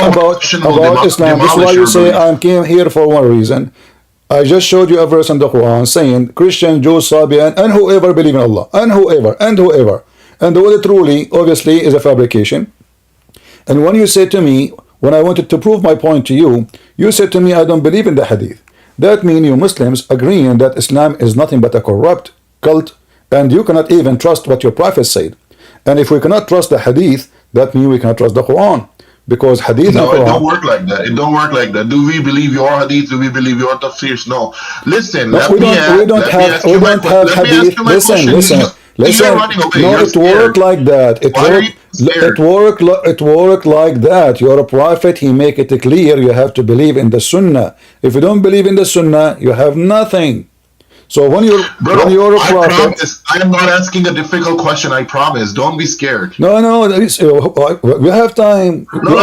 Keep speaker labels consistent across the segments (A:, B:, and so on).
A: about Islam. This is why you say I came here for one reason. I just showed you a verse in the Quran saying Christian, Jews, Sabian, and whoever believe in Allah, and whoever. And the word truly, obviously, is a fabrication. And when you said to me, when I wanted to prove my point to you, you said to me, I don't believe in the hadith. That means you Muslims agreeing that Islam is nothing but a corrupt cult, and you cannot even trust what your prophet said. And if we cannot trust the hadith, that means we cannot trust the Quran. Because hadith
B: no,
A: and Quran,
B: it don't work like that. It don't work like that. Do we believe your hadith? Do we believe your tafsirs? No. Listen,
A: we don't have hadith. Listen. No, it worked like that. It worked like that. You're a prophet. He make it clear you have to believe in the sunnah. If you don't believe in the sunnah, you have nothing. So when you're a prophet,
B: I promise, I am not asking a difficult question. I promise. Don't be scared.
A: No, we have time. You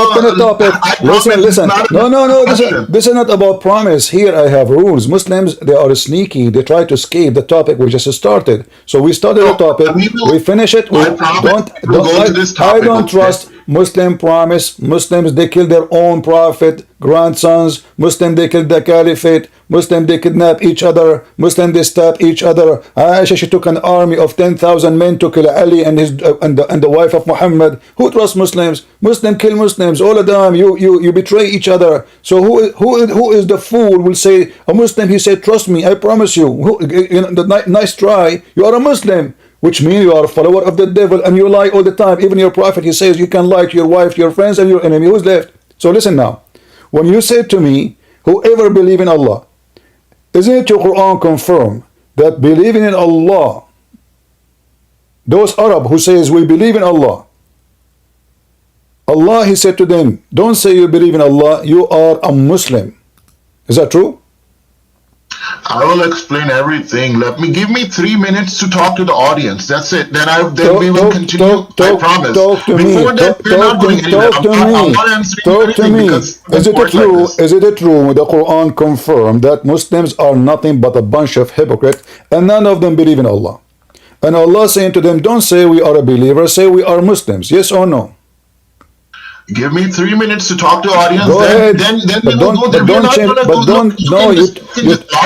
A: open a topic. Listen. No. This is not about promise. Here I have rules. Muslims, they are sneaky. They try to escape the topic we just started. So we started a topic. We finish it. I don't trust Muslim promise. Muslims, they kill their own prophet, grandsons. Muslim, they kill the caliphate. Muslim, they kidnap each other. Muslim, they stab each other. Aisha, she took an army of 10,000 men to kill Ali and the wife of Mohammed. Who trusts Muslims? Muslim kill Muslims all the time. You betray each other. So who is the fool will say a Muslim? He said, trust me, I promise you. Nice try. You are a Muslim, which means you are a follower of the devil and you lie all the time. Even your prophet, he says you can lie to your wife, your friends, and your enemy. Who's left? So listen now. When you said to me, whoever believe in Allah, isn't it your Quran confirm that believing in Allah, those Arab who says we believe in Allah, Allah, he said to them, don't say you believe in Allah, you are a Muslim. Is that true?
B: I will explain everything. Give me 3 minutes to talk to the audience. That's it. Then we will continue. I promise. Before that, we're not going anywhere. I'm not answering anything because
A: is it true the Quran confirmed that Muslims are nothing but a bunch of hypocrites and none of them believe in Allah? And Allah saying to them, don't say we are a believer, say we are Muslims. Yes or no?
B: Give me 3 minutes to talk to audience.
A: Go ahead.
B: Then
A: we will go.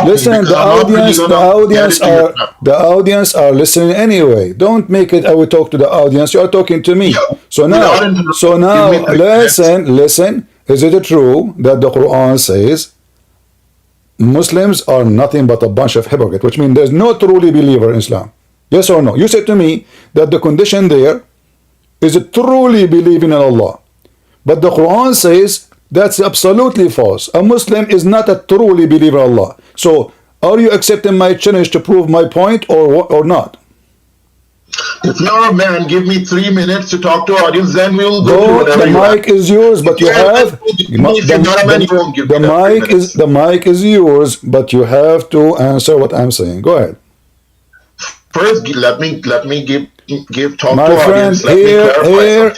A: Listen, the audience are listening anyway. Don't make it I will talk to the audience. You are talking to me.
B: Yeah.
A: So now listen. Is it true that the Quran says Muslims are nothing but a bunch of hypocrites, which means there's no truly believer in Islam? Yes or no? You said to me that the condition there is truly believing in Allah. But the Quran says that's absolutely false. A Muslim is not a truly believer in Allah. So, are you accepting my challenge to prove my point or not?
B: If you're a man, give me 3 minutes to talk to audience, then we will go to whatever you
A: want. The mic is yours, but you have... The mic is yours, but you have to answer what I'm saying. Go ahead.
B: First, let me talk
A: my
B: to
A: friend,
B: audience.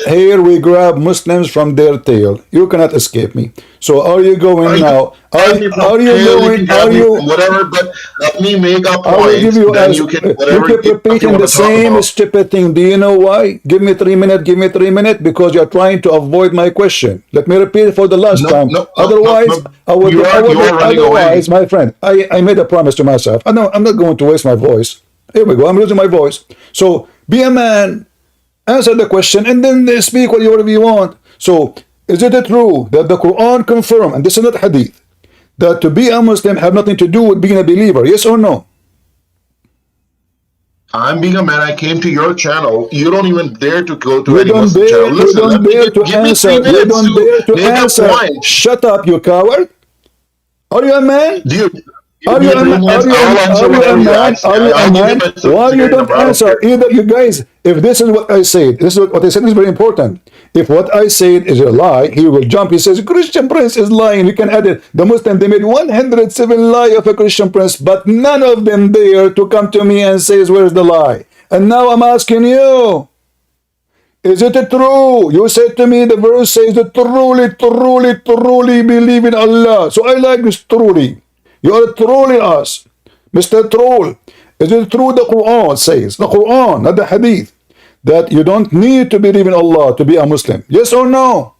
A: Here we grab Muslims from their tail. You cannot escape me. So are you going now?
B: Whatever, but let me make a point.
A: You keep repeating the same stupid thing. Do you know why? Give me 3 minutes, because you're trying to avoid my question. Let me repeat it for the last time. Otherwise, my friend, I made a promise to myself. I'm not going to waste my voice. Here we go. I'm losing my voice. So be a man, answer the question, and then speak whatever you want. So is it true that the Quran confirm, and this is not hadith, that to be a Muslim have nothing to do with being a believer? Yes or no?
B: I'm being a man. I came to your channel. You don't even dare to go to any Muslim channel. Listen,
A: you don't dare to answer. You don't dare to answer. Shut up, you coward. Are you a man? Are you a man? Why you don't answer? Either you guys, if this is what I said, this is what I said is very important. If what I said is a lie, he will jump. He says, Christian Prince is lying. You can add it. The Muslim, they made 107 lie of a Christian Prince, but none of them dare to come to me and says, where's the lie? And now I'm asking you, is it true? You said to me, the verse says that truly believe in Allah. So I like this truly. You are trolling us, Mr. Troll. Is it true the Quran says, the Quran, not the Hadith, that you don't need to believe in Allah to be a Muslim? Yes or no?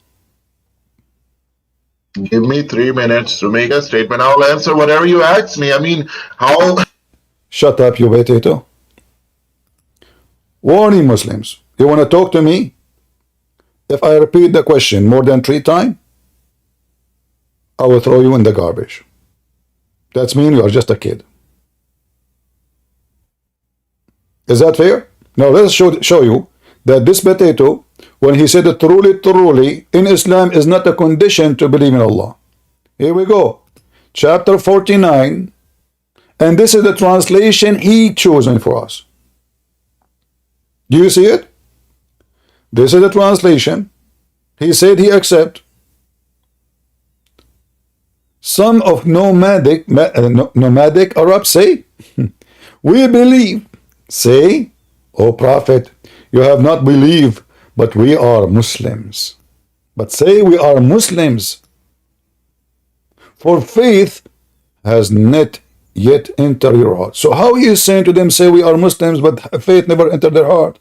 B: Give me 3 minutes to make a statement. I'll answer whatever you ask me. I mean, how?
A: Shut up, you potato. Warning Muslims. You want to talk to me? If I repeat the question more than 3 times, I will throw you in the garbage. That's mean you are just a kid. Is that fair? Now let's show you that this potato, when he said truly in Islam is not a condition to believe in Allah. Here we go. Chapter 49. And this is the translation he chosen for us. Do you see it? This is the translation. He said he accept. Some of nomadic Arabs say, we believe. Say, O Prophet, you have not believed, but we are Muslims. But say we are Muslims. For faith has not yet entered your heart. So how are you saying to them, say we are Muslims, but faith never entered their heart?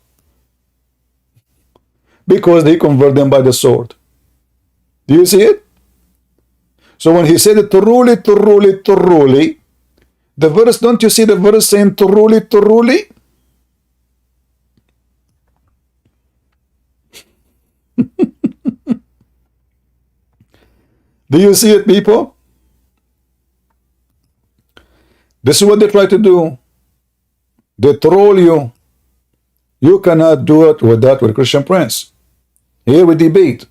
A: Because they convert them by the sword. Do you see it? So when he said truly, the verse, don't you see the verse saying truly? Do you see it, people? This is what they try to do. They troll you. You cannot do it with that with Christian Prince. Here we debate.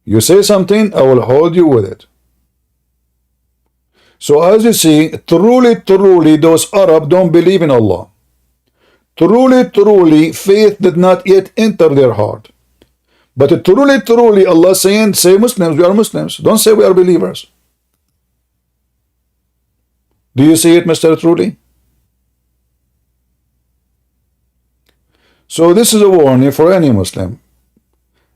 A: You say something, I will hold you with it. So as you see, truly, those Arab don't believe in Allah. Truly, faith did not yet enter their heart. But truly, Allah saying, say Muslims, we are Muslims. Don't say we are believers. Do you see it, Mr. Truly? So this is a warning for any Muslim.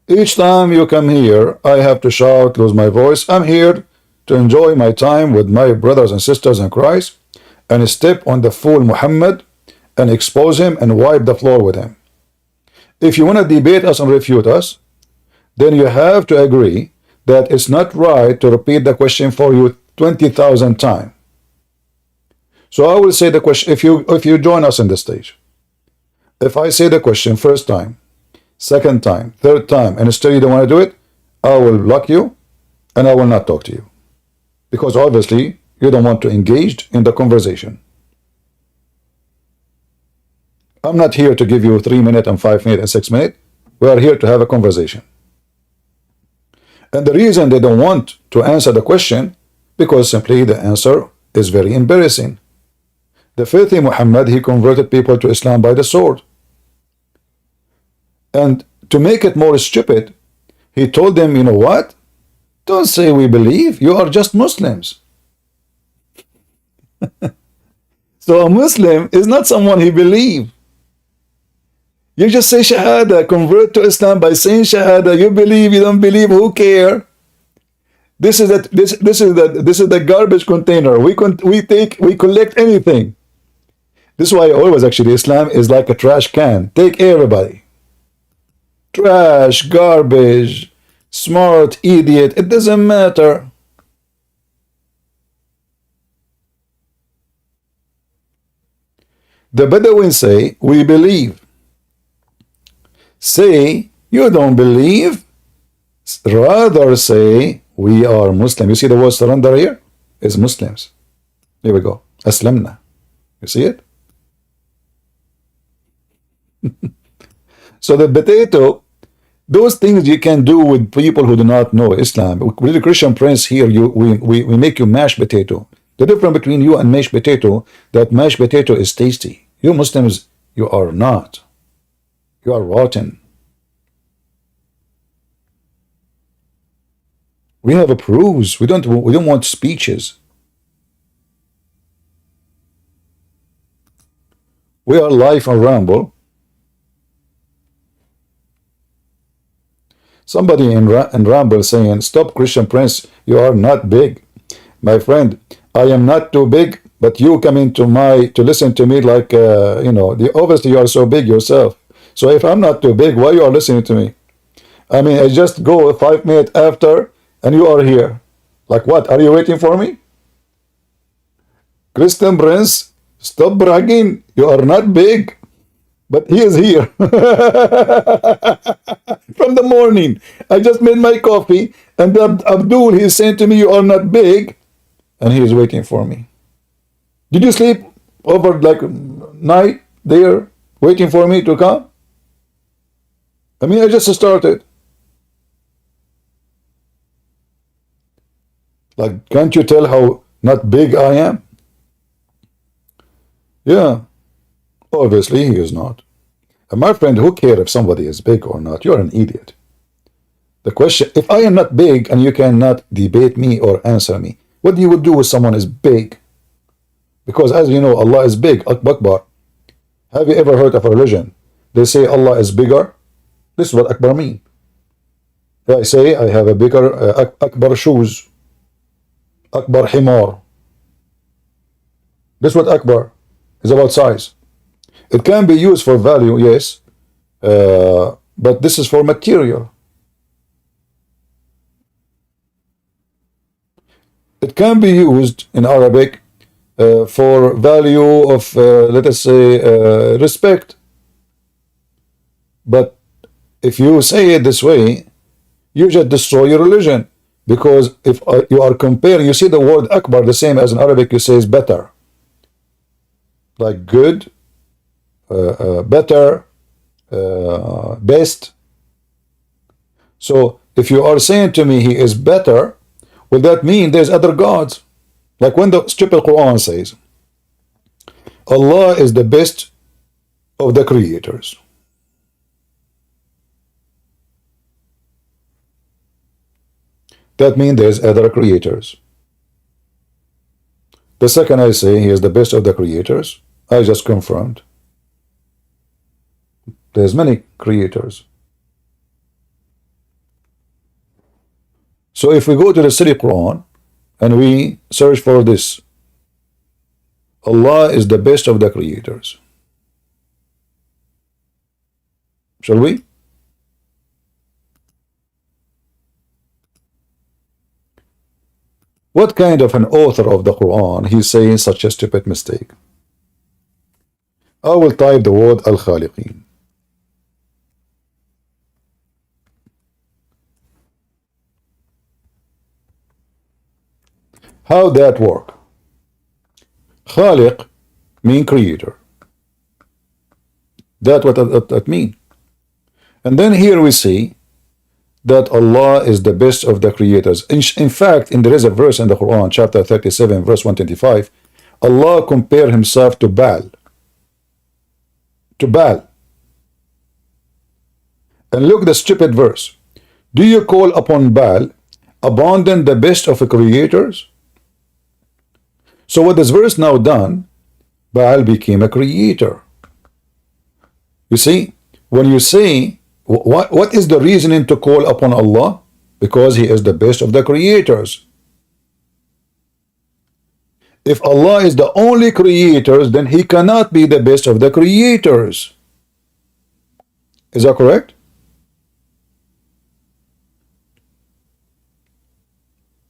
A: Each time you come here, I have to shout, lose my voice. I'm here to enjoy my time with my brothers and sisters in Christ and step on the fool Mohammed and expose him and wipe the floor with him. If you want to debate us and refute us, then you have to agree that it's not right to repeat the question for you 20,000 times. So I will say the question, if you join us in the stage. If I say the question first time, second time, third time, and still you don't want to do it, I will block you and I will not talk to you. Because obviously you don't want to engage in the conversation. I'm not here to give you 3 minutes and 5 minutes and 6 minutes. We are here to have a conversation. And the reason they don't want to answer the question, because simply the answer is very embarrassing. The filthy Muhammad, he converted people to Islam by the sword. And to make it more stupid, he told them, you know what? Don't say we believe, you are just Muslims. So a Muslim is not someone he believes. You just say Shahada, convert to Islam by saying Shahada. You believe, you don't believe, who care? This is the garbage container. We collect anything. This is why always actually Islam is like a trash can. Take everybody. Trash, garbage, smart, idiot, it doesn't matter. The Bedouins say, we believe. Say, you don't believe. Rather say, we are Muslim. You see the word surrender here? It's Muslims. Here we go. Aslamna. You see it? So the potato, those things you can do with people who do not know Islam. With the Christian Prince here, we make you mashed potato. The difference between you and mashed potato, that mashed potato is tasty. You Muslims, you are not. You are rotten. We have a proofs. We don't want speeches. We are live on Ramble. Somebody in Ramble saying, stop Christian Prince, you are not big. My friend, I am not too big, but you come into to listen to me like, you know, obviously you are so big yourself. So if I'm not too big, why you are listening to me? I mean, I just go 5 minutes after, and you are here. Like what? Are you waiting for me? Christian Prince, stop bragging. You are not big. But he is here. From the morning. I just made my coffee, and Abdul, he is saying to me, you are not big. And he is waiting for me. Did you sleep over like night there, waiting for me to come? I mean, I just started. Like, can't you tell how not big I am? Yeah. Obviously, he is not. And my friend, who cares if somebody is big or not? You're an idiot. The question, if I am not big and you cannot debate me or answer me, what do you would do with someone is big? Because as you know, Allah is big, Akbar. Have you ever heard of a religion? They say Allah is bigger. This is what Akbar mean. I say I have a bigger Akbar shoes. Akbar himar. This is what Akbar is about size. It can be used for value, yes, but this is for material. It can be used in Arabic for value of, let us say, respect. But if you say it this way, you just destroy your religion. Because if you are comparing, you see the word Akbar, the same as in Arabic, you say is better. Like good, better, best. So if you are saying to me he is better, will that mean there's other gods? Like when the stupid Quran says Allah is the best of the creators. That means there's other creators. The second I say he is the best of the creators, I just confirmed there's many creators. So if we go to the City Quran and we search for this, Allah is the best of the creators. Shall we? What kind of an author of the Quran he's saying such a stupid mistake? I will type the word Al-Khaliqeen. How that work? Khaliq mean creator. That's what that mean. And then here we see that Allah is the best of the creators. In fact, there is a verse in the Quran, chapter 37, verse 125, Allah compared himself to Baal. To Baal. And look the stupid verse. Do you call upon Baal, abandon the best of the creators? So what this verse now done, Baal became a creator. You see, when you say, what is the reasoning to call upon Allah? Because he is the best of the creators. If Allah is the only creator, then he cannot be the best of the creators. Is that correct?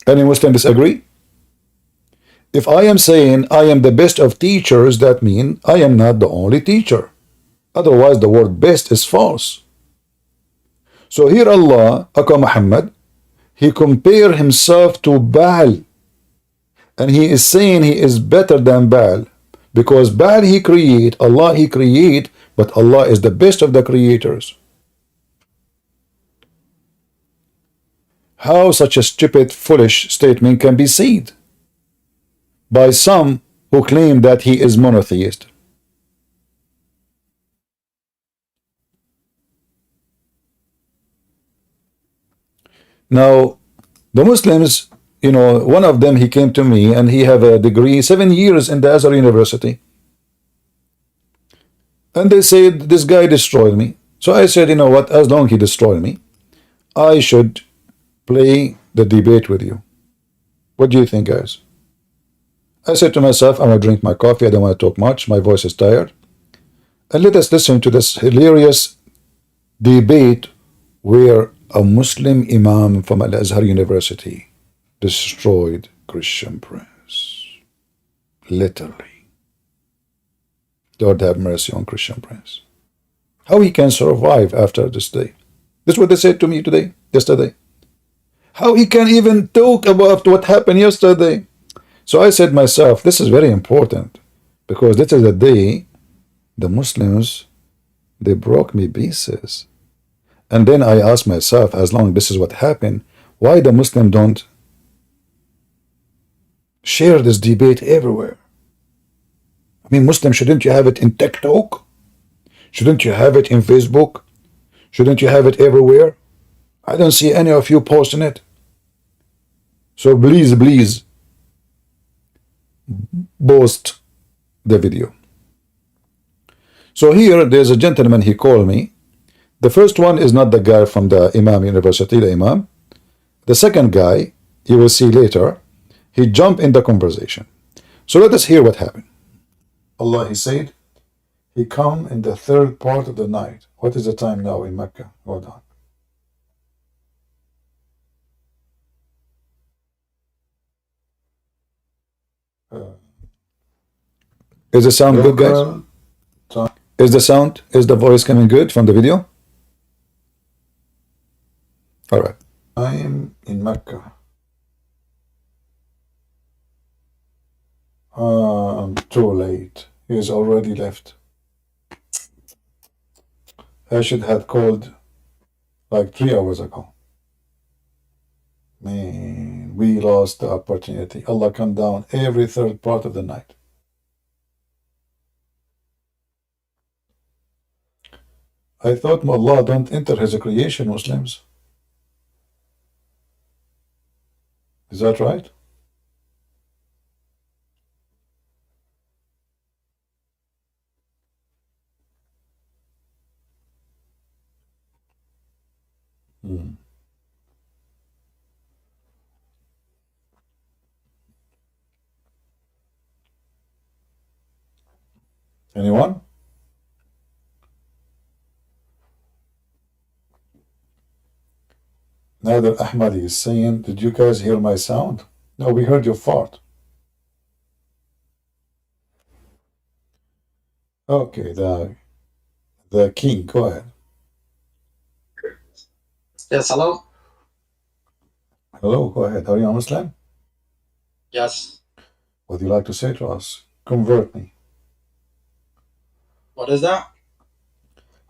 A: Any Muslim disagree? If I am saying I am the best of teachers, that means I am not the only teacher. Otherwise the word best is false. So here Allah, aka Muhammad, he compared himself to Baal. And he is saying he is better than Baal. Because Baal he create, Allah he create, but Allah is the best of the creators. How such a stupid, foolish statement can be said by some who claim that he is monotheist? Now, the Muslims, you know, one of them, he came to me and he have a degree, 7 years in the Azhar University. And they said, this guy destroyed me. So I said, you know what, as long as he destroyed me, I should play the debate with you. What do you think, guys? I said to myself, I'm going to drink my coffee, I don't want to talk much, my voice is tired. And let us listen to this hilarious debate where A Muslim Imam from Azhar University destroyed Christian Prince. Literally. Lord have mercy on Christian Prince. How he can survive after this day? This is what they said to me today, yesterday. How he can even talk about what happened yesterday. So I said myself, this is very important, because this is the day the Muslims, they broke me pieces. And then I asked myself, as long as this is what happened, why the Muslim don't share this debate everywhere? I mean, Muslim, shouldn't you have it in TikTok? Shouldn't you have it in Facebook? Shouldn't you have it everywhere? I don't see any of you posting it. So please, please, post the video. So here, there's a gentleman, he called me. The first one is not the guy from the Imam University, the Imam. The second guy, you will see later, he jumped in the conversation. So let us hear what happened. Allah, he said, he come in the third part of the night. What is the time now in Mecca? Hold on. Is the sound good, guys? Is the sound, is the voice coming good from the video? All right. I am in Mecca. I'm too late. He's already left. I should have called like 3 hours ago. Man, we lost the opportunity. Allah come down every third part of the night. I thought Allah don't enter his creation, Muslims. Is that right? Anyone? Now that Ahmed is saying, did you guys hear my sound? No, we heard your fart. Okay, the king, go ahead.
C: Yes, hello?
A: Hello, go ahead. Are you a Muslim?
C: Yes.
A: What do you like to say to us? Convert me.
C: What is that?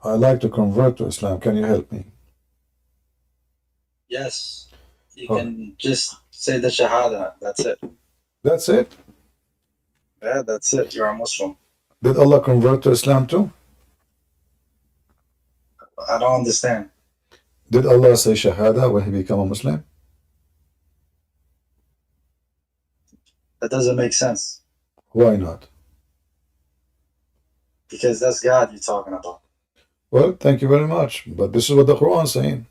A: I like to convert to Islam. Can you help me?
C: Yes. You can just say the Shahada. That's it.
A: That's it?
C: Yeah, that's it. You're a Muslim.
A: Did Allah convert to Islam too?
C: I don't understand.
A: Did Allah say Shahada when he became a Muslim?
C: That doesn't make sense.
A: Why not?
C: Because that's God you're talking about.
A: Well, thank you very much. But this is what the Quran is saying.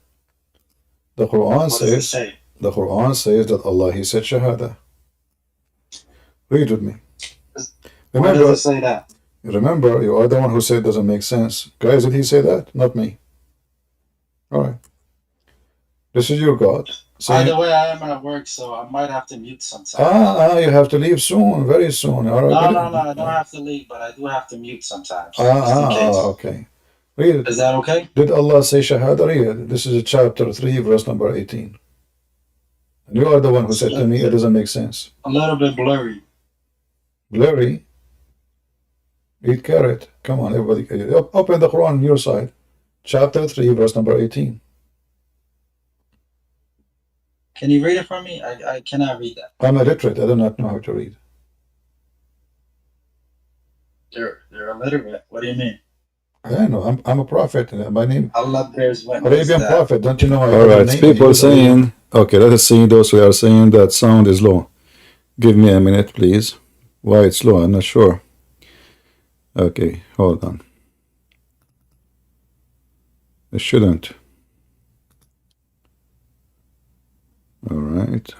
A: The Quran says, the Quran says that Allah, he said Shahada. Read with me.
C: Why does it say that?
A: Remember, you are the one who said it doesn't make sense. Guys, did he say that? Not me. All right. This is your God.
C: By the way, I am at work, so I might have to mute sometimes.
A: You have to leave soon, very soon. All right.
C: No, I don't have to leave, but I do have to mute sometimes.
A: Okay. Read it.
C: Is that okay?
A: Did Allah say Shahada? Read it. This is chapter 3, verse number 18. And you are the one who said to me it doesn't make sense.
C: A little bit blurry.
A: Blurry? Read carrot. Come on, everybody. Open the Quran on your side. Chapter 3, verse number 18.
C: Can you read it for me? I cannot read that.
A: I'm illiterate. I do not know how to read.
C: You're illiterate. What do you mean?
A: I know. I'm a prophet. My name
C: Allah bears witness.
A: Arabian prophet. Don't you know?
D: All right. People saying. Okay, let us see those who are saying that sound is low. Give me a minute, please. Why it's low? I'm not sure. Okay, hold on. It shouldn't. All right.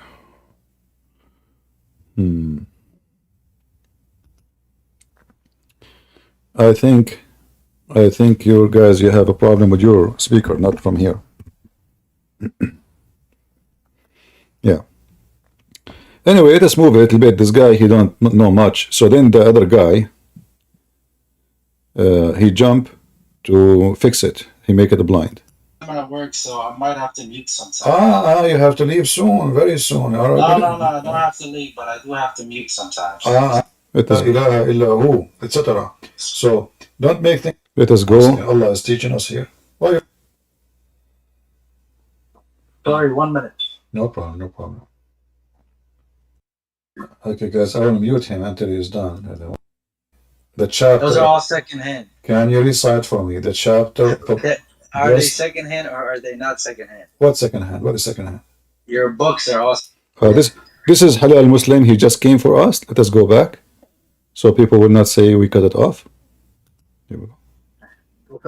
D: I think you guys, you have a problem with your speaker, not from here. Yeah. Anyway, let's move a little bit. This guy, he don't know much. So then the other guy, he jumped to fix it. He make it blind.
C: I'm at work, so I might have to mute sometime.
A: You have to leave soon, very soon.
C: No, I don't have to leave, but I do have to mute sometimes.
A: Etc. So don't make things.
D: Let us go.
A: Allah is teaching us here. Why?
C: Sorry, 1 minute.
A: No problem, no problem. Okay, guys, I will mute him until he's done. The chapter.
C: Those are all secondhand.
A: Can you recite for me the chapter?
C: Are they secondhand or are they not secondhand?
A: What secondhand? What is secondhand?
C: Your books are all.
D: This is Halal Muslim. He just came for us. Let us go back, so people will not say we cut it off. Here we go.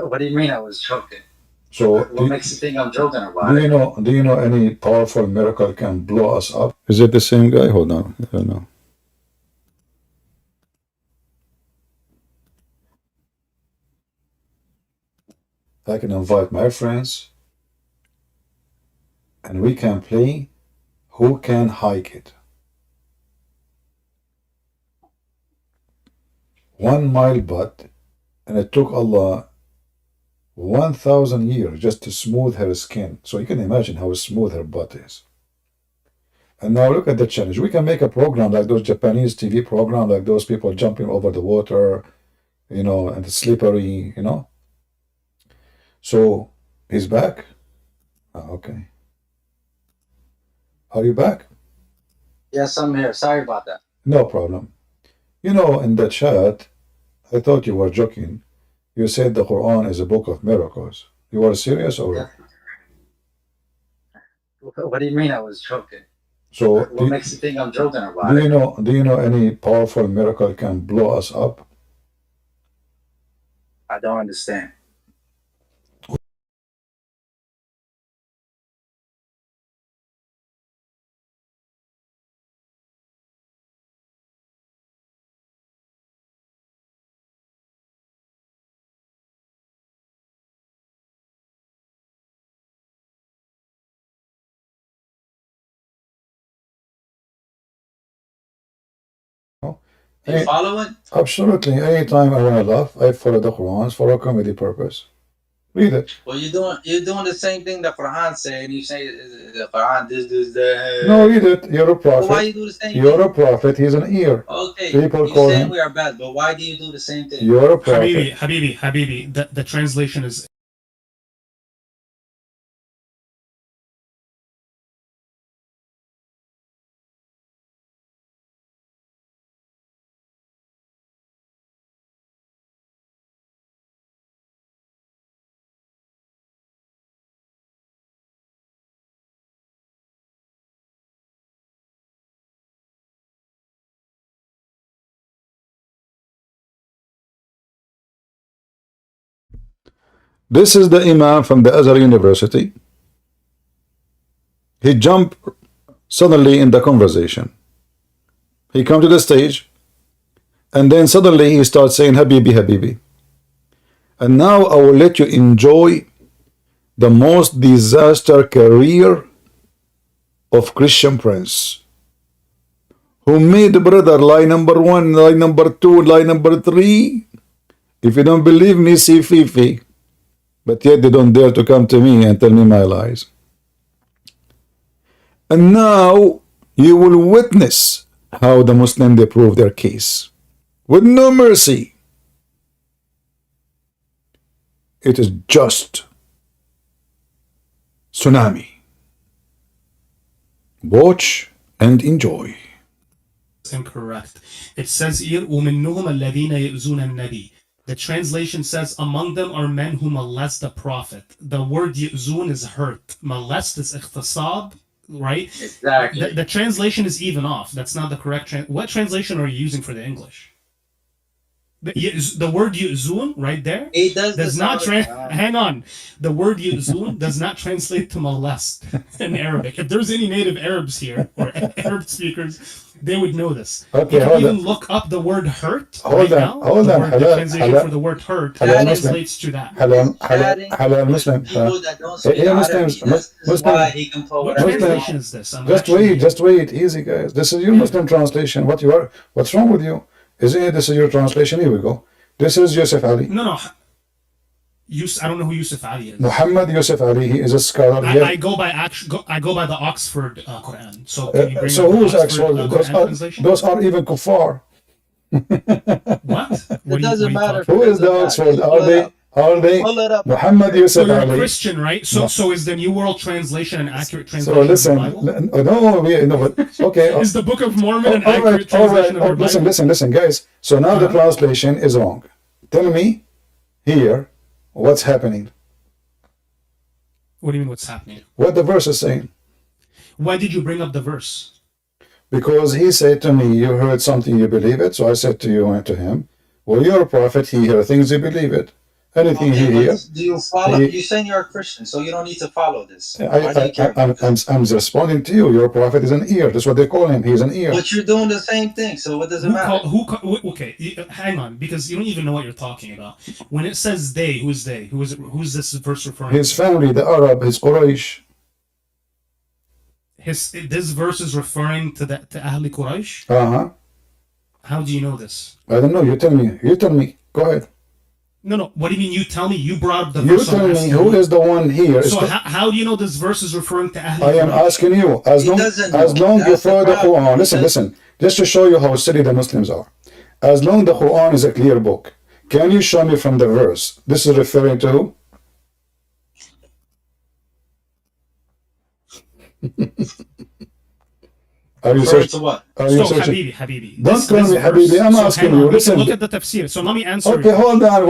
C: What do you mean I was joking?
A: So
C: what makes you think I'm joking about
A: it? Do you know any powerful miracle can blow us up?
D: Is it the same guy? Hold on. I don't know.
A: I can invite my friends and we can play who can hike it. 1 mile butt, and it took Allah 1,000 years just to smooth her skin. So you can imagine how smooth her butt is. And now look at the challenge. We can make a program like those Japanese TV program, like those people jumping over the water, and it's slippery, So he's back. Okay. Are you back?
C: Yes, I'm here. Sorry about that.
A: No problem. In the chat, I thought you were joking. You said the Quran is a book of miracles. You were serious or?
C: Yeah. What do you mean I was joking?
A: So
C: what makes you think I'm joking about
A: it? Do you know any powerful miracle can blow us up?
C: I don't understand. Do you follow it?
A: Absolutely. Anytime I want to laugh, I follow the Quran for a comedy purpose. Read it.
C: Well, you're doing the same thing the Quran say, and you say the Quran this, that.
A: No, read it. You're a prophet.
C: Well, why you do the same
A: You're
C: thing?
A: a prophet. He's an ear.
C: Okay.
A: People
C: you
A: call
C: saying
A: him.
C: We are bad, but why do you do the same thing?
A: You're a prophet.
E: Habibi. The translation is.
D: This is the Imam from the Azhar University. He jumped suddenly in the conversation. He come to the stage, and then suddenly he starts saying, Habibi, Habibi. And now I will let you enjoy the most disaster career of Christian Prince, who made brother lie number 1, lie number 2, lie number 3. If you don't believe me, see Fifi. But yet they don't dare to come to me and tell me my lies. And now you will witness how the Muslims they prove their case with no mercy. It is just tsunami. Watch and enjoy.
E: Incorrect. It says here, وَمِنُّهُمَ الَّذِينَ يُؤْذُونَ النَّبِيَّ. The translation says, among them are men who molest the prophet. The word yu'zun is hurt. Molest is ikhtisab, right?
C: Exactly.
E: The translation is even off. That's not the correct what translation are you using for the English? The word yu'zun right there
C: it does
E: not hang on. The word yu'zun does not translate to molest in Arabic. If there's any native Arabs here or Arab speakers, They would know this.
A: Okay,
E: you can
A: hold
E: even
A: on.
E: look up the word hurt.
A: Hold
E: right
A: on,
E: now.
A: hold
E: the
A: on.
E: word,
A: Halal,
E: the translation
A: halal,
E: for the word hurt
A: halal
E: translates to that.
A: halal Muslim.
C: People that don't speak
A: Yeah,
C: Arabic.
A: Muslims,
C: This is why he can put
E: What
C: whatever he
E: translation
C: wants.
E: is this? I'm
A: just
E: actually-
A: wait, just wait. Easy, guys. This is your Muslim translation. What's wrong with you? Isn't it? This is your translation. Here we go. This is Yusuf Ali.
E: No. I don't know who Yusuf Ali is.
A: Muhammad Yusuf Ali. He is a scholar.
E: I go by the Oxford Quran. So can you bring
A: So
E: up the
A: who's
E: Oxford
A: Oxford?
E: Quran translation?
A: Those are even kuffar.
E: What?
C: It doesn't matter.
A: Who is the Oxford? Are they?
C: Pull it up.
A: Muhammad
E: So
A: Yusuf
E: you're a
A: Ali.
E: Christian, right? So is the New World Translation an accurate
A: So
E: translation
A: listen.
E: of the Bible?
A: No, but okay.
E: Is the Book of Mormon an
A: All
E: accurate
A: right, all right.
E: translation of the Bible?
A: Listen, guys. So now the translation is wrong. Tell me here what's happening.
E: What do you mean what's happening?
A: What the verse is saying.
E: Why did you bring up the verse?
A: Because he said to me, you heard something, you believe it. So I said to you and to him, well, you're a prophet. He hears things, you believe it. Anything he hears.
C: Do you follow? You're saying you're a Christian, so you don't need to follow this. Why do you care?
A: I'm responding to you. Your prophet is an ear. That's what they call him. He's an ear.
C: But you're doing the same thing, so what does it matter?
E: Okay, hang on, because you don't even know what you're talking about. When it says they, who's they? Who's this verse referring
A: His
E: to?
A: family, the Arab, his Quraysh.
E: This verse is referring to Ahli Quraysh?
A: Uh-huh.
E: How do you know this?
A: I don't know. You tell me. You tell me. Go ahead.
E: No. What do you mean you tell me? You brought up the
A: You
E: verse.
A: tell
E: I'm
A: me
E: asking
A: who
E: you.
A: is the one here.
E: So how do you know this verse is referring to Ahli
A: I am
E: Quraysh?
A: asking you. As
C: He
A: long
C: doesn't
A: as
C: know.
A: long you
C: That's the
A: follow the
C: problem.
A: Quran.
C: He
A: Listen.
C: doesn't-
A: Just to show you how silly the Muslims are. As long the Quran is a clear book, can you show me from the verse? This is referring to who? Are you
C: Referring
A: searching?
C: to what?
A: Are you
E: So
A: searching?
E: Habibi.
A: Don't call me
E: verse-
A: Habibi. I'm
E: so
A: asking
E: hang on,
A: you.
E: we can
A: Listen.
E: look at the tafsir. So let me answer.
A: Okay, hold on.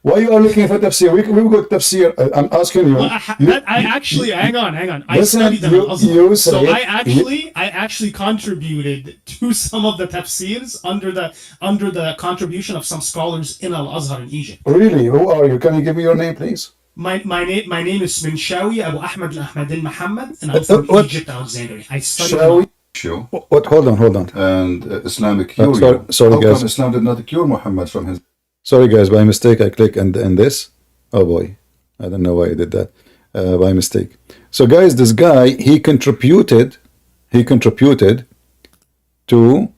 A: Why you are looking for tafsir? We got tafsir. I'm asking you.
E: I actually hang on. I
A: Listen,
E: studied them.
A: you
E: So
A: say-
E: I actually contributed to some of the tafsirs under the contribution of some scholars in Al Azhar in Egypt.
A: Really? Who are you? Can you give me your name, please?
E: My name is Minshawi Abu Ahmed Al Muhammad, and I'm from
A: What?
E: Egypt, Alexandria. I studied.
A: Shall we? What? Hold on.
D: And Islamic cure
A: sorry,
D: How
A: guys.
D: come Islam did not cure Muhammad from his...
A: Sorry, guys. By mistake, I click and this. Oh boy, I don't know why I did that. By mistake. So, guys, this guy he contributed to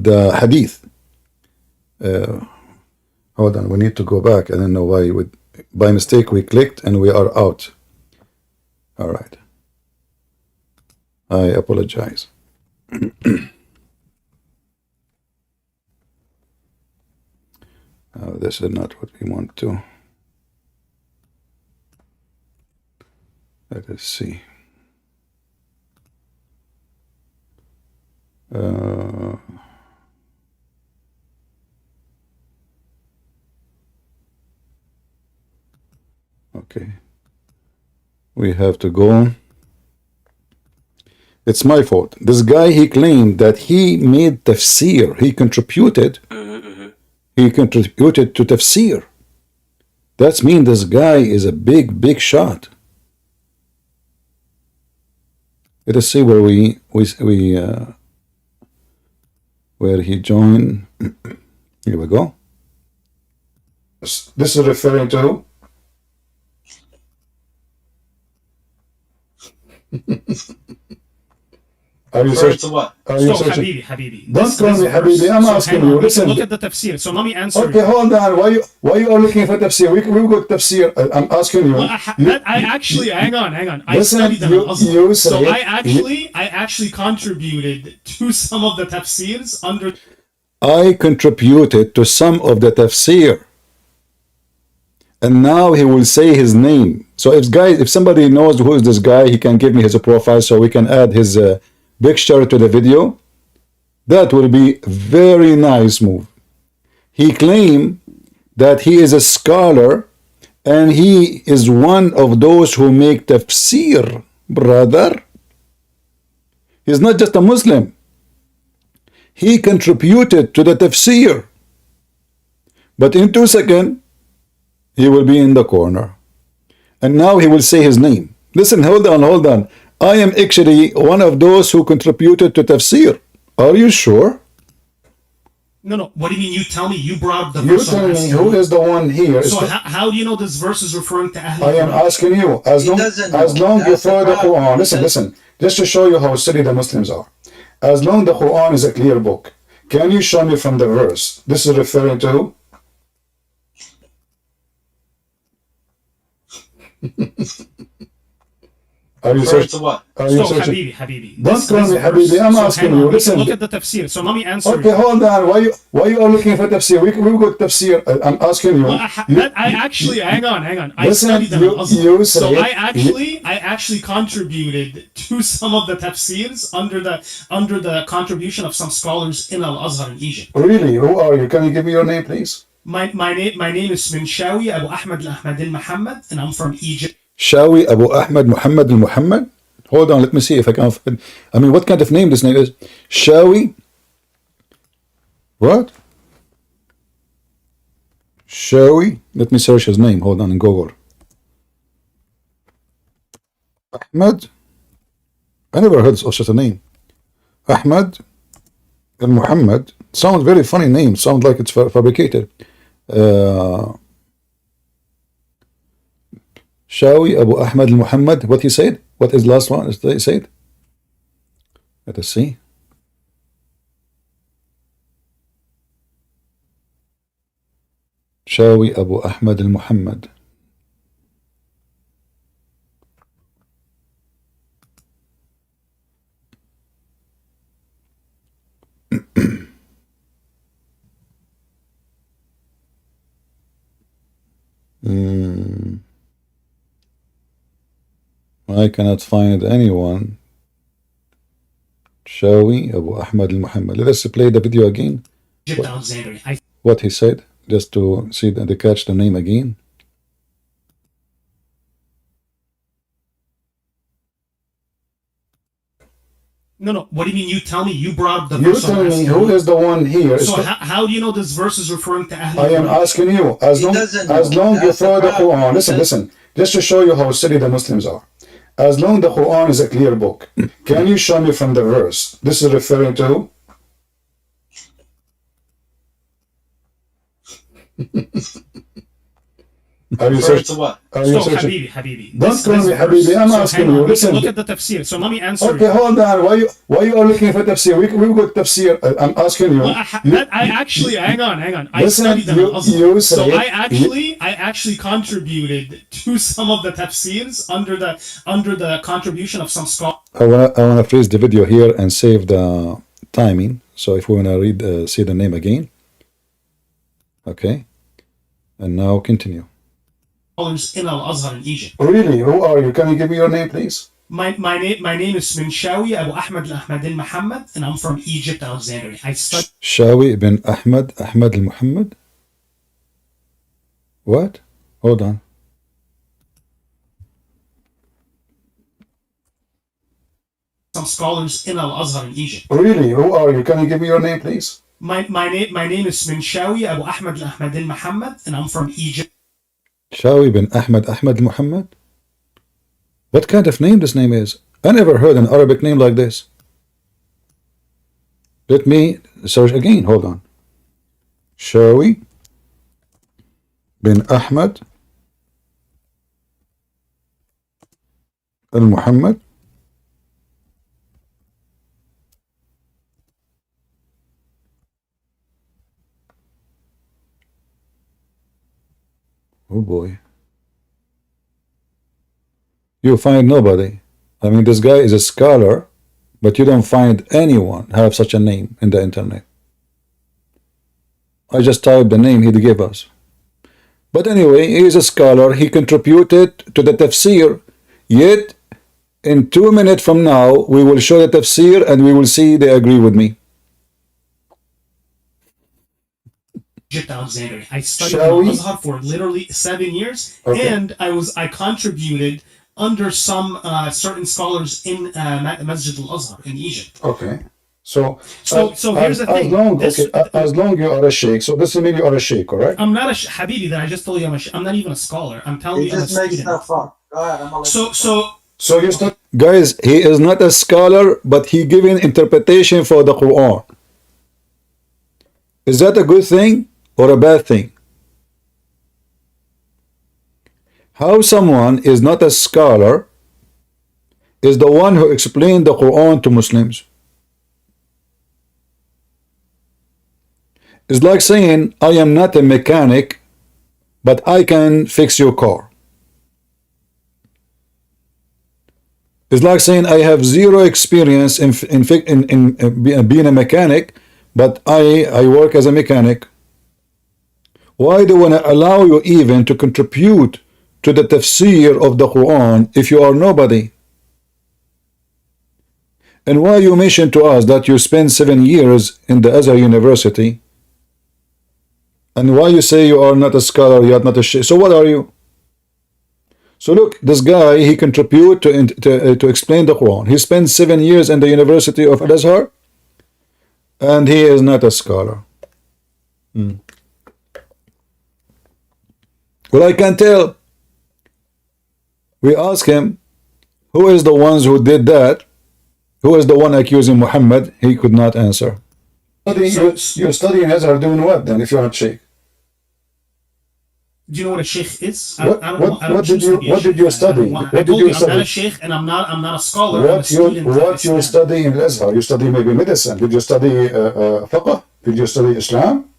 A: the hadith. Hold on. We need to go back. I don't know why. By mistake, we clicked and we are out. All right. I apologize. This is not what we want to. Let us see. Okay. We have to go. It's my fault. This guy, he claimed that he made tafsir. He contributed. He contributed to tafsir. That means this guy is a big shot. Let us see where where he joined. Here we go. This is referring to who? Are you
C: Referring to what?
A: Are you
E: So
A: searching?
E: Habibi.
A: Don't call me
E: verse-
A: Habibi. I'm
E: so
A: asking
E: hang on,
A: you.
E: we can
A: Listen.
E: look at the tafsir. So let me answer.
A: Okay, hold on. Why you are looking for tafsir? We got tafsir. I'm asking you.
E: I actually hang on. I
A: Listen,
E: studied them.
A: you
E: So
A: say-
E: I actually contributed to some of the tafsirs under.
A: I contributed to some of the tafsir. And now he will say his name. So if somebody knows who is this guy, he can give me his profile so we can add his picture to the video. That will be very nice move. He claimed that he is a scholar and he is one of those who make tafsir, brother. He's not just a Muslim. He contributed to the tafsir. But in 2 seconds, he will be in the corner. And now he will say his name. Listen, hold on. I am actually one of those who contributed to tafsir. Are you sure?
E: No. What do you mean? You tell me. You brought up the
A: You
E: verse.
A: tell me who is the one here.
E: So how do you know this verse is referring to Ahlul
A: I am
E: Quran?
A: asking you. As long you throw the Quran. Listen. Just to show you how silly the Muslims are. As long the Quran is a clear book, can you show me from the verse? This is referring to who? Are you
C: Referring to what?
A: Are you
E: So
A: searching?
E: Habibi.
A: Don't call me Habibi. I'm asking
E: hang on,
A: you.
E: we
A: Listen.
E: can look at the tafsir. So let me answer.
A: Okay, hold on. Why you are looking for tafsir? We got tafsir. I'm asking you.
E: Well, I actually hang on. I
A: Listen,
E: studied them.
A: you
E: So
A: say-
E: I actually contributed to some of the tafsirs under the contribution of some scholars in Al Azhar in Egypt.
A: Really? Who are you? Can you give me your name, please?
E: My name is Minshawi Abu Ahmed al Muhammad, and I'm from Egypt.
A: Shawi Abu Ahmed Muhammad al-Muhammad? Hold on, let me see if I can find. I mean, what kind of name this name is? Shawi? What? Shawi? Let me search his name. Hold on in Google. Ahmed? I never heard of such a name. Ahmed al-Muhammad. Sounds very funny name. Sounds like it's fabricated. Shawi Abu Ahmed al-Muhammad. What he said? What is the last one? He said? Let us see. Shawi Abu Ahmed al-Muhammad. I cannot find anyone. Shawi Abu Ahmed al-Muhammad. Let us play the video again.
E: Egypt Alexandria.
A: What he said, just to see to catch the name again.
E: No. What do you mean? You tell me. You brought up the
A: You
E: verse.
A: tell me who is the one here.
E: So how do you know this verse is referring to Ahlul
A: I am
E: Quran?
A: asking you. As long you throw the Quran. Listen. Just to show you how silly the Muslims are. As long the Quran is a clear book, can you show me from the verse? This is referring to who? Are you
C: Referring to
A: searching?
C: what?
A: Are you
E: So
A: searching?
E: Habibi.
A: Don't call me Habibi. I'm asking
E: hang on,
A: you.
E: we
A: Listen.
E: can look at the tafsir. So let me answer.
A: Okay, hold on. Why you are looking for tafsir? We got tafsir. I'm asking you.
E: Well, I actually hang on. I
A: Listen,
E: studied them. Al Azhar. So
A: say
E: I actually contributed to some of the tafsirs under the contribution of some scholars.
A: I wanna freeze the video here and save the timing. So if we wanna read, see the name again. Okay, and now continue.
E: In Al Azhar in Egypt.
A: Really? Who are you? Can you give me your name, please?
E: My name is Minshawi Abu Ahmed al Muhammad, and I'm from Egypt, Alexandria. I studied.
A: Shawi bin Ahmed al-Muhammad. What? Hold on.
E: Some scholars in Al Azhar in Egypt.
A: Really? Who are you? Can you give me your name, please?
E: My name is Minshawi Abu Ahmed al Muhammad, and I'm from Egypt.
A: Shawi bin Ahmed al-Muhammad. What kind of name this name is? I never heard an Arabic name like this. Let me search again. Hold on. Shawi bin Ahmed al-Muhammad. Oh boy. You find nobody. I mean, this guy is a scholar, but you don't find anyone have such a name in the internet. I just typed the name he gave us. But anyway, he is a scholar. He contributed to the tafsir. Yet, in 2 minutes from now, we will show the tafsir and we will see they agree with me.
E: Alexandria. I studied Al Azhar for literally 7 years, and I contributed under some certain scholars in Masjid Al Azhar in Egypt.
A: Okay. So
E: here's the thing.
A: As long you are a sheikh, so this means you are a sheikh, correct?
E: I'm not a Habibi. That I just told you I'm not even a scholar. I'm telling you I'm a student.
C: Stuff up. Go ahead, I'm
A: So you study. Guys, he is not a scholar, but he giving interpretation for the Quran. Is that a good thing or a bad thing? How someone is not a scholar is the one who explained the Quran to Muslims. It's like saying, I am not a mechanic, but I can fix your car. It's like saying, I have zero experience in being a mechanic, but I work as a mechanic. Why do I want to allow you even to contribute to the tafsir of the Quran if you are nobody? And why you mention to us that you spent 7 years in the Azhar University? And why you say you are not a scholar, you are not a sheikh? So what are you? So look, this guy, he contribute to explain the Quran. He spent 7 years in the University of Azhar, and he is not a scholar. Well, I can tell. We ask him, who is the ones who did that? Who is the one accusing Mohammed? He could not answer. You're studying Azhar doing what then, if you're not sheikh?
E: Do you know what a sheikh is?
A: What did you study? What did you study?
E: I'm not a sheikh, and I'm not a scholar.
A: What you study in Azhar? You study maybe medicine. Did you study fiqh? Did you study Islam?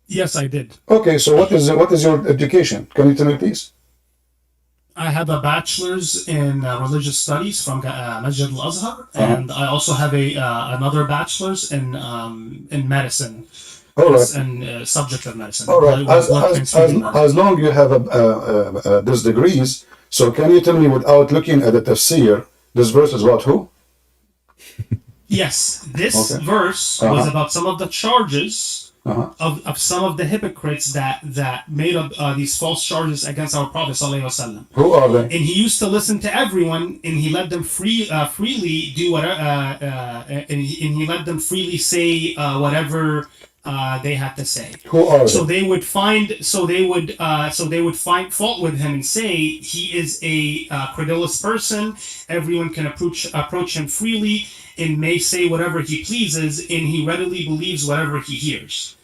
E: Yes, I did.
A: Okay, so what is your education? Can you tell me, please?
E: I have a bachelor's in religious studies from Masjid al-Azhar, and I also have another bachelor's in medicine.
A: All right.
E: And subject of medicine.
A: All right. As long you have these degrees, so can you tell me without looking at the tafsir, this verse is about who?
E: Yes, this verse was about some of the charges of some of the hypocrites that made up these false charges against our Prophet ﷺ.
A: Who are they?
E: And he used to listen to everyone, and he let them freely do whatever, and he let them freely say whatever they had to say.
A: Who are they?
E: So they would find fault with him and say he is a credulous person. Everyone can approach him freely and may say whatever he pleases, and he readily believes whatever he hears.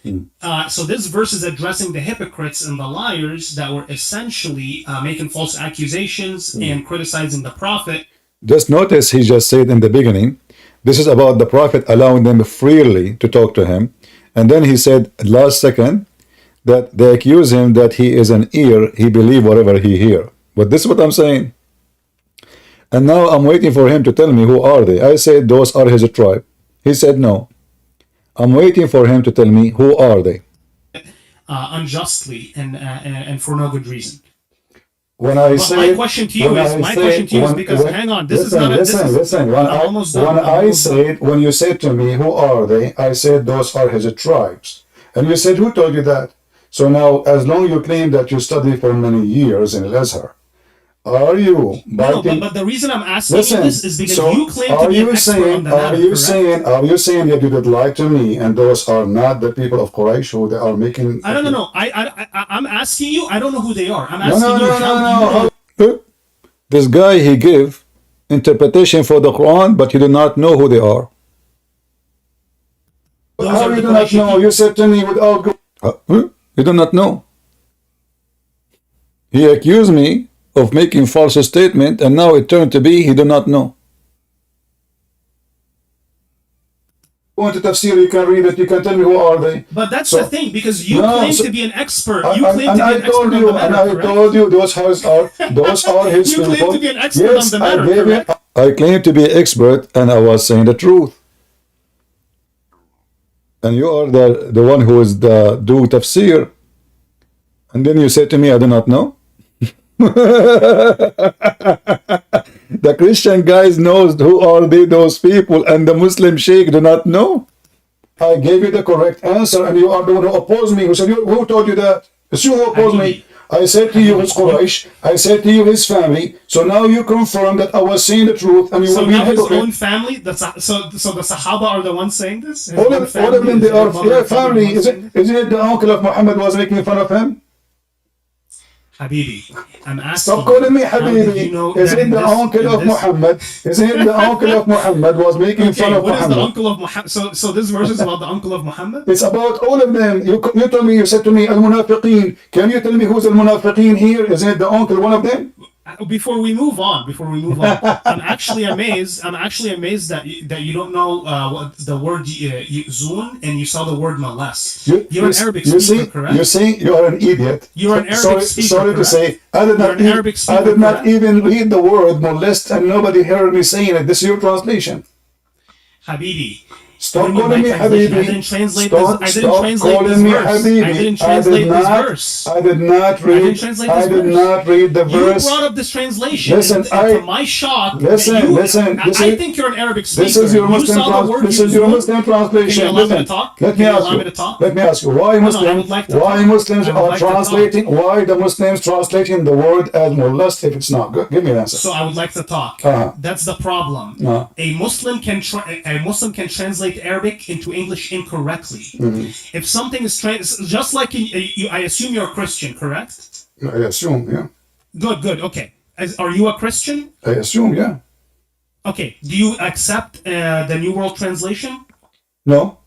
E: So this verse is addressing the hypocrites and the liars that were essentially making false accusations and criticizing the Prophet.
A: Just notice he just said in the beginning, this is about the Prophet allowing them freely to talk to him. And then he said last second that they accuse him that he is an ear, he believe whatever he hear. But this is what I'm saying. And now I'm waiting for him to tell me who are they. I said those are his tribe. He said no. I'm waiting for him to tell me who are they.
E: Unjustly and for no good reason.
A: When I say
E: my question to you is because hang on, this
A: listen,
E: is not
A: listen. When you said to me who are they, I said those are his tribes, and you said who told you that? So now, as long you claim that you studied for many years in Azhar, are you?
E: No, but the reason I'm asking you this is because you claim to be an expert on the matter.
A: Are you saying that you did lie to me, and those are not the people of Quraysh who they are making?
E: I don't know. I'm asking you. I don't know who they are. I'm asking you how you know.
A: This guy, he give interpretation for the Quran, but he do not know who they are. How you do not know? You said to me without. You do not know. He accused me of making false statement, and now it turned to be he do not know. Go into tafsir, you can read it, you can tell me who are they.
E: But that's the thing, because you claim to be an expert. I
A: told you those are his
E: people. You claim to be an expert
A: yes,
E: on the matter, correct?
A: I claim to be an expert, and I was saying the truth. And you are the one who is do tafsir, and then you say to me, I do not know. The Christian guys knows who are those people, and the Muslim sheikh do not know. I gave you the correct answer, and you are the one who opposed me. Who said, who told you that? It's you who opposed me. I said to you his Quraysh, I said to you his family. So now you confirm that I was saying the truth, and you will be a hypocrite.
E: His own family. So the Sahaba are the ones saying this.
A: All of them, they are family. Isn't it the uncle of Muhammad was making fun of him?
E: Habibi, I'm asking.
A: Stop calling me Habibi.
E: You know
A: Is it the uncle of Muhammad? Is it the uncle of Muhammad was making fun of
E: what
A: Muhammad?
E: is the uncle of Muhammad? So this verse is about the uncle of Muhammad?
A: It's about all of them. You told me, you said to me, Al-Munafiqeen. Can you tell me who's Al-Munafiqeen here? Is it the uncle, one of them?
E: Before we move on, I'm actually amazed that you don't know what the word yu'zun and you saw the word molest. You're an Arabic speaker, correct?
A: You see, you are an idiot.
E: You're an Arabic speaker.
A: Sorry to say, I did not even read the word molest, and nobody heard me saying it. This is your translation.
E: Habibi.
A: Stop calling me Habibi.
E: I didn't translate this verse. I didn't translate this verse.
A: I did not read the verse.
E: You brought up this translation.
A: Listen,
E: to my shock.
A: Listen.
E: I think you're an Arabic speaker.
A: This is your Muslim translation.
E: Can you allow me to talk?
A: Let me ask you. Why Muslims are translating? Why the Muslims translating the word as molest if it's not good? Give me an answer.
E: So I would like to talk. That's the problem. A Muslim can translate Arabic into English incorrectly. If something is just like I assume you're a Christian, correct?
A: I assume, yeah.
E: Good. Okay. Are you a Christian?
A: I assume, yeah.
E: Okay. Do you accept the New World Translation?
A: No.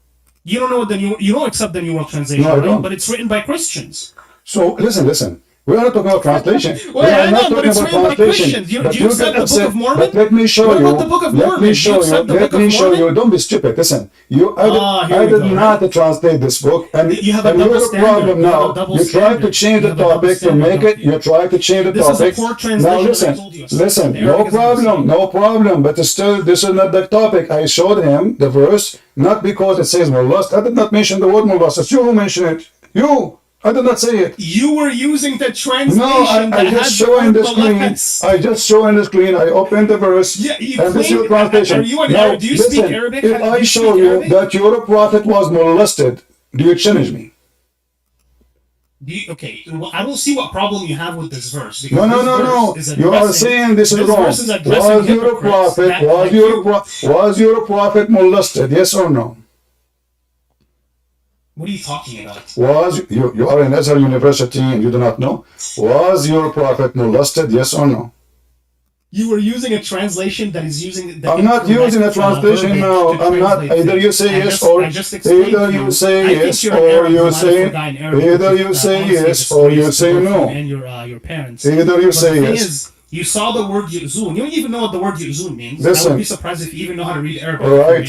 E: You don't know what you don't accept the New World Translation,
A: no, I don't.
E: But it's written by Christians.
A: So listen. We are not talking about translation.
E: Well, I know, but it's written by Christians. Do you accept the Book of Mormon?
A: But let me show you.
E: What about the Book of Mormon?
A: Let me show you. Don't be stupid. Listen. I did not translate this book. And
E: you have a double standard.
A: Problem now. You try to change the topic to make it. You try to change the topic.
E: This is a poor translation.
A: Now listen. No problem. But still, this is not the topic. I showed him the verse, not because it says molest. I did not mention the word molest. It's you who mentioned it. You. I did not say it.
E: You were using the translation.
A: No, I just showing the screen. I opened the verse.
E: Yeah,
A: and this is your translation.
E: Are you an Arab? Do you speak Arabic?
A: If I show you that your prophet was molested, do you challenge me?
E: Okay, well, I don't see what problem you have with this verse.
A: No. You are saying this is wrong. Was your prophet molested? Yes or no?
E: What are you talking about?
A: You are in Azhar University and you do not know? Was your prophet molested? Yes or no?
E: You were using a translation that is using.
A: I'm not using a translation now. I'm not. Either you say yes or either you say yes or you say no.
E: And your parents.
A: Either you say yes.
E: You saw the word yu'zun. You don't even know what the word yu'zun means.
A: Listen.
E: I would be surprised if you even know how to read Arabic.
A: Right.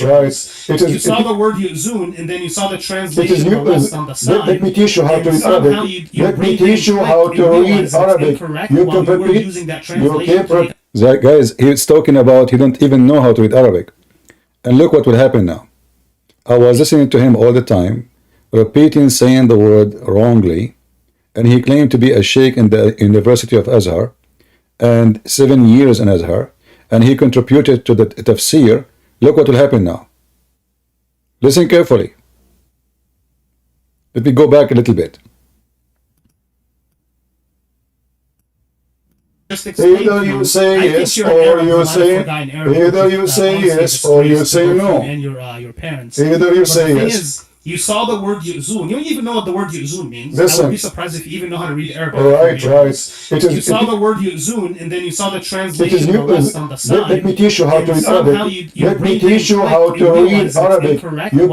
E: You saw the word yu'zun, and then you saw the translation on the side.
A: Let me teach you how to read Arabic. Let me teach you how to read Arabic. You can repeat. Guys, he's talking about he don't even know how to read Arabic. And look what will happen now. I was listening to him all the time, repeating, saying the word wrongly, and he claimed to be a sheikh in the University of Azhar, and 7 years in Azhar, and he contributed to the tafsir. Look what will happen now. Listen carefully. Let me go back a little bit. Either you say yes or you say no.
E: And your parents.
A: Either you say yes.
E: You saw the word yu'zun. You don't even know what the word yu'zun means.
A: Listen.
E: I would be surprised if you even know how to read Arabic.
A: Right.
E: You saw the word yu'zun, and then you saw the translation on the side.
A: Let me teach you how to read Arabic. Let me teach you how to read Arabic. You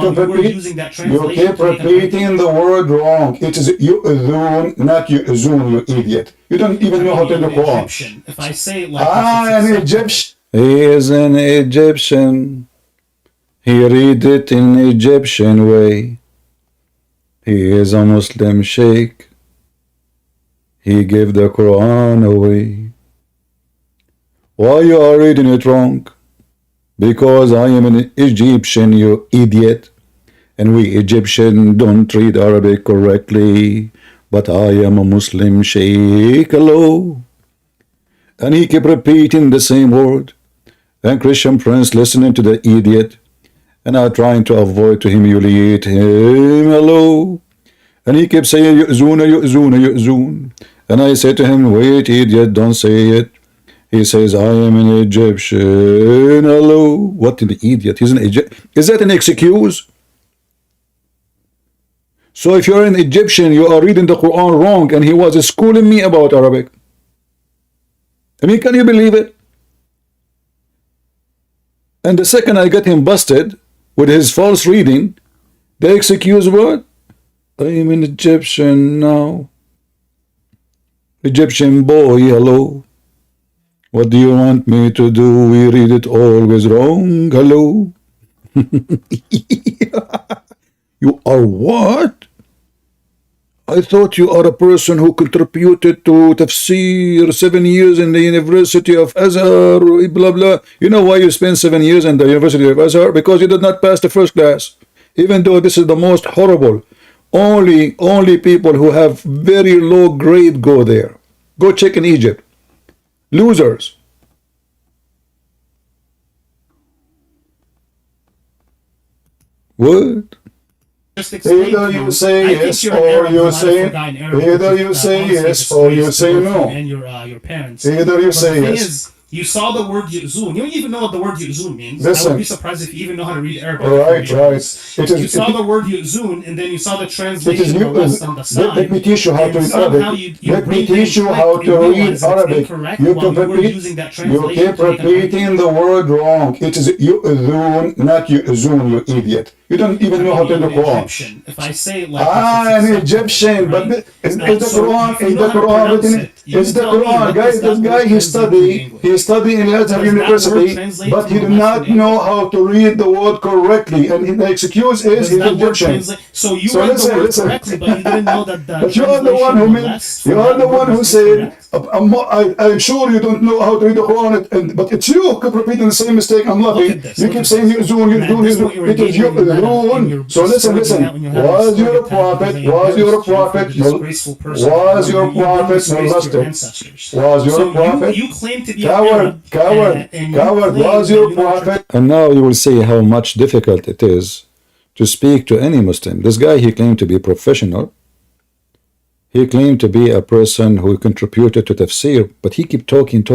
A: keep repeating the word wrong. It is yu'zun, not yu'zun, you idiot. You don't even know how to read the Quran.
E: If I say it like this,
A: an Egyptian. He is an Egyptian. He read it in Egyptian way. He is a Muslim sheikh. He gave the Quran away. Why you are reading it wrong? Because I am an Egyptian, you idiot. And we Egyptian don't read Arabic correctly. But I am a Muslim sheikh, hello. And he kept repeating the same word. And Christian prince listening to the idiot. And I trying to avoid to humiliate him, hello. And he kept saying, yu'zun. And I said to him, wait, idiot, don't say it. He says, I am an Egyptian, hello. What an idiot, he's an Egyptian. Is that an excuse? So if you're an Egyptian, you are reading the Quran wrong, and he was schooling me about Arabic. I mean, can you believe it? And the second I get him busted with his false reading, the excuse what? I'm an Egyptian now. Egyptian boy, hello. What do you want me to do? We read it always wrong. Hello. You are what? I thought you are a person who contributed to tafsir 7 years in the University of Azhar, blah blah. You know why you spent 7 years in the University of Azhar? Because you did not pass the first class. Even though this is the most horrible. Only people who have very low grade go there. Go check in Egypt. Losers. What? Either you say yes or you say no.
E: And your parents.
A: Either you say yes.
E: You saw the word yu'zun. You don't even know what the word yu'zun means.
A: Listen.
E: I would be surprised if you even know how to read Arabic.
A: Right.
E: You saw the word yu'zun, and then you saw the translation
A: on the side. Let me teach you how to read Arabic. Let me teach you how to read Arabic. You keep repeating the word wrong. It is yu'zun, not yu'zun, you idiot. You don't even know how to read the Quran.
E: If I say it like
A: an Egyptian, but is the Quran written? It's the Quran, guys. This guy he studied in Azhar University, but he did not know how to read the word correctly, and the excuse is he's Egyptian.
E: So you read the word correctly, but you didn't know that.
A: But you are the one who said, I'm sure you don't know how to read the Quran, but it's you who keep repeating the same mistake. I'm laughing. You keep saying yu'zun. It is yu'zun. So listen. Was your prophet molested? Was your prophet?
E: You claim to be
A: Coward. Was your prophet? And now you will see how much difficult it is to speak to any Muslim. This guy, he claimed to be professional. He claimed to be a person who contributed to tafsir, but he kept talking. Do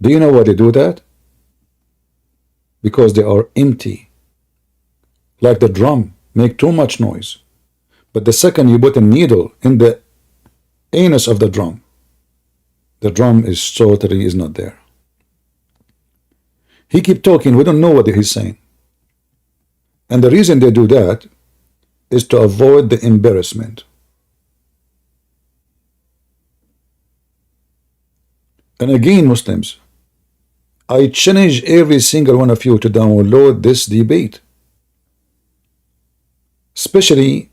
A: you know why they do that? Because they are empty. Like the drum, make too much noise. But the second you put a needle in the anus of the drum is totally is not there. He keep talking, we don't know what he's saying. And the reason they do that is to avoid the embarrassment. And again, Muslims, I challenge every single one of you to download this debate. Especially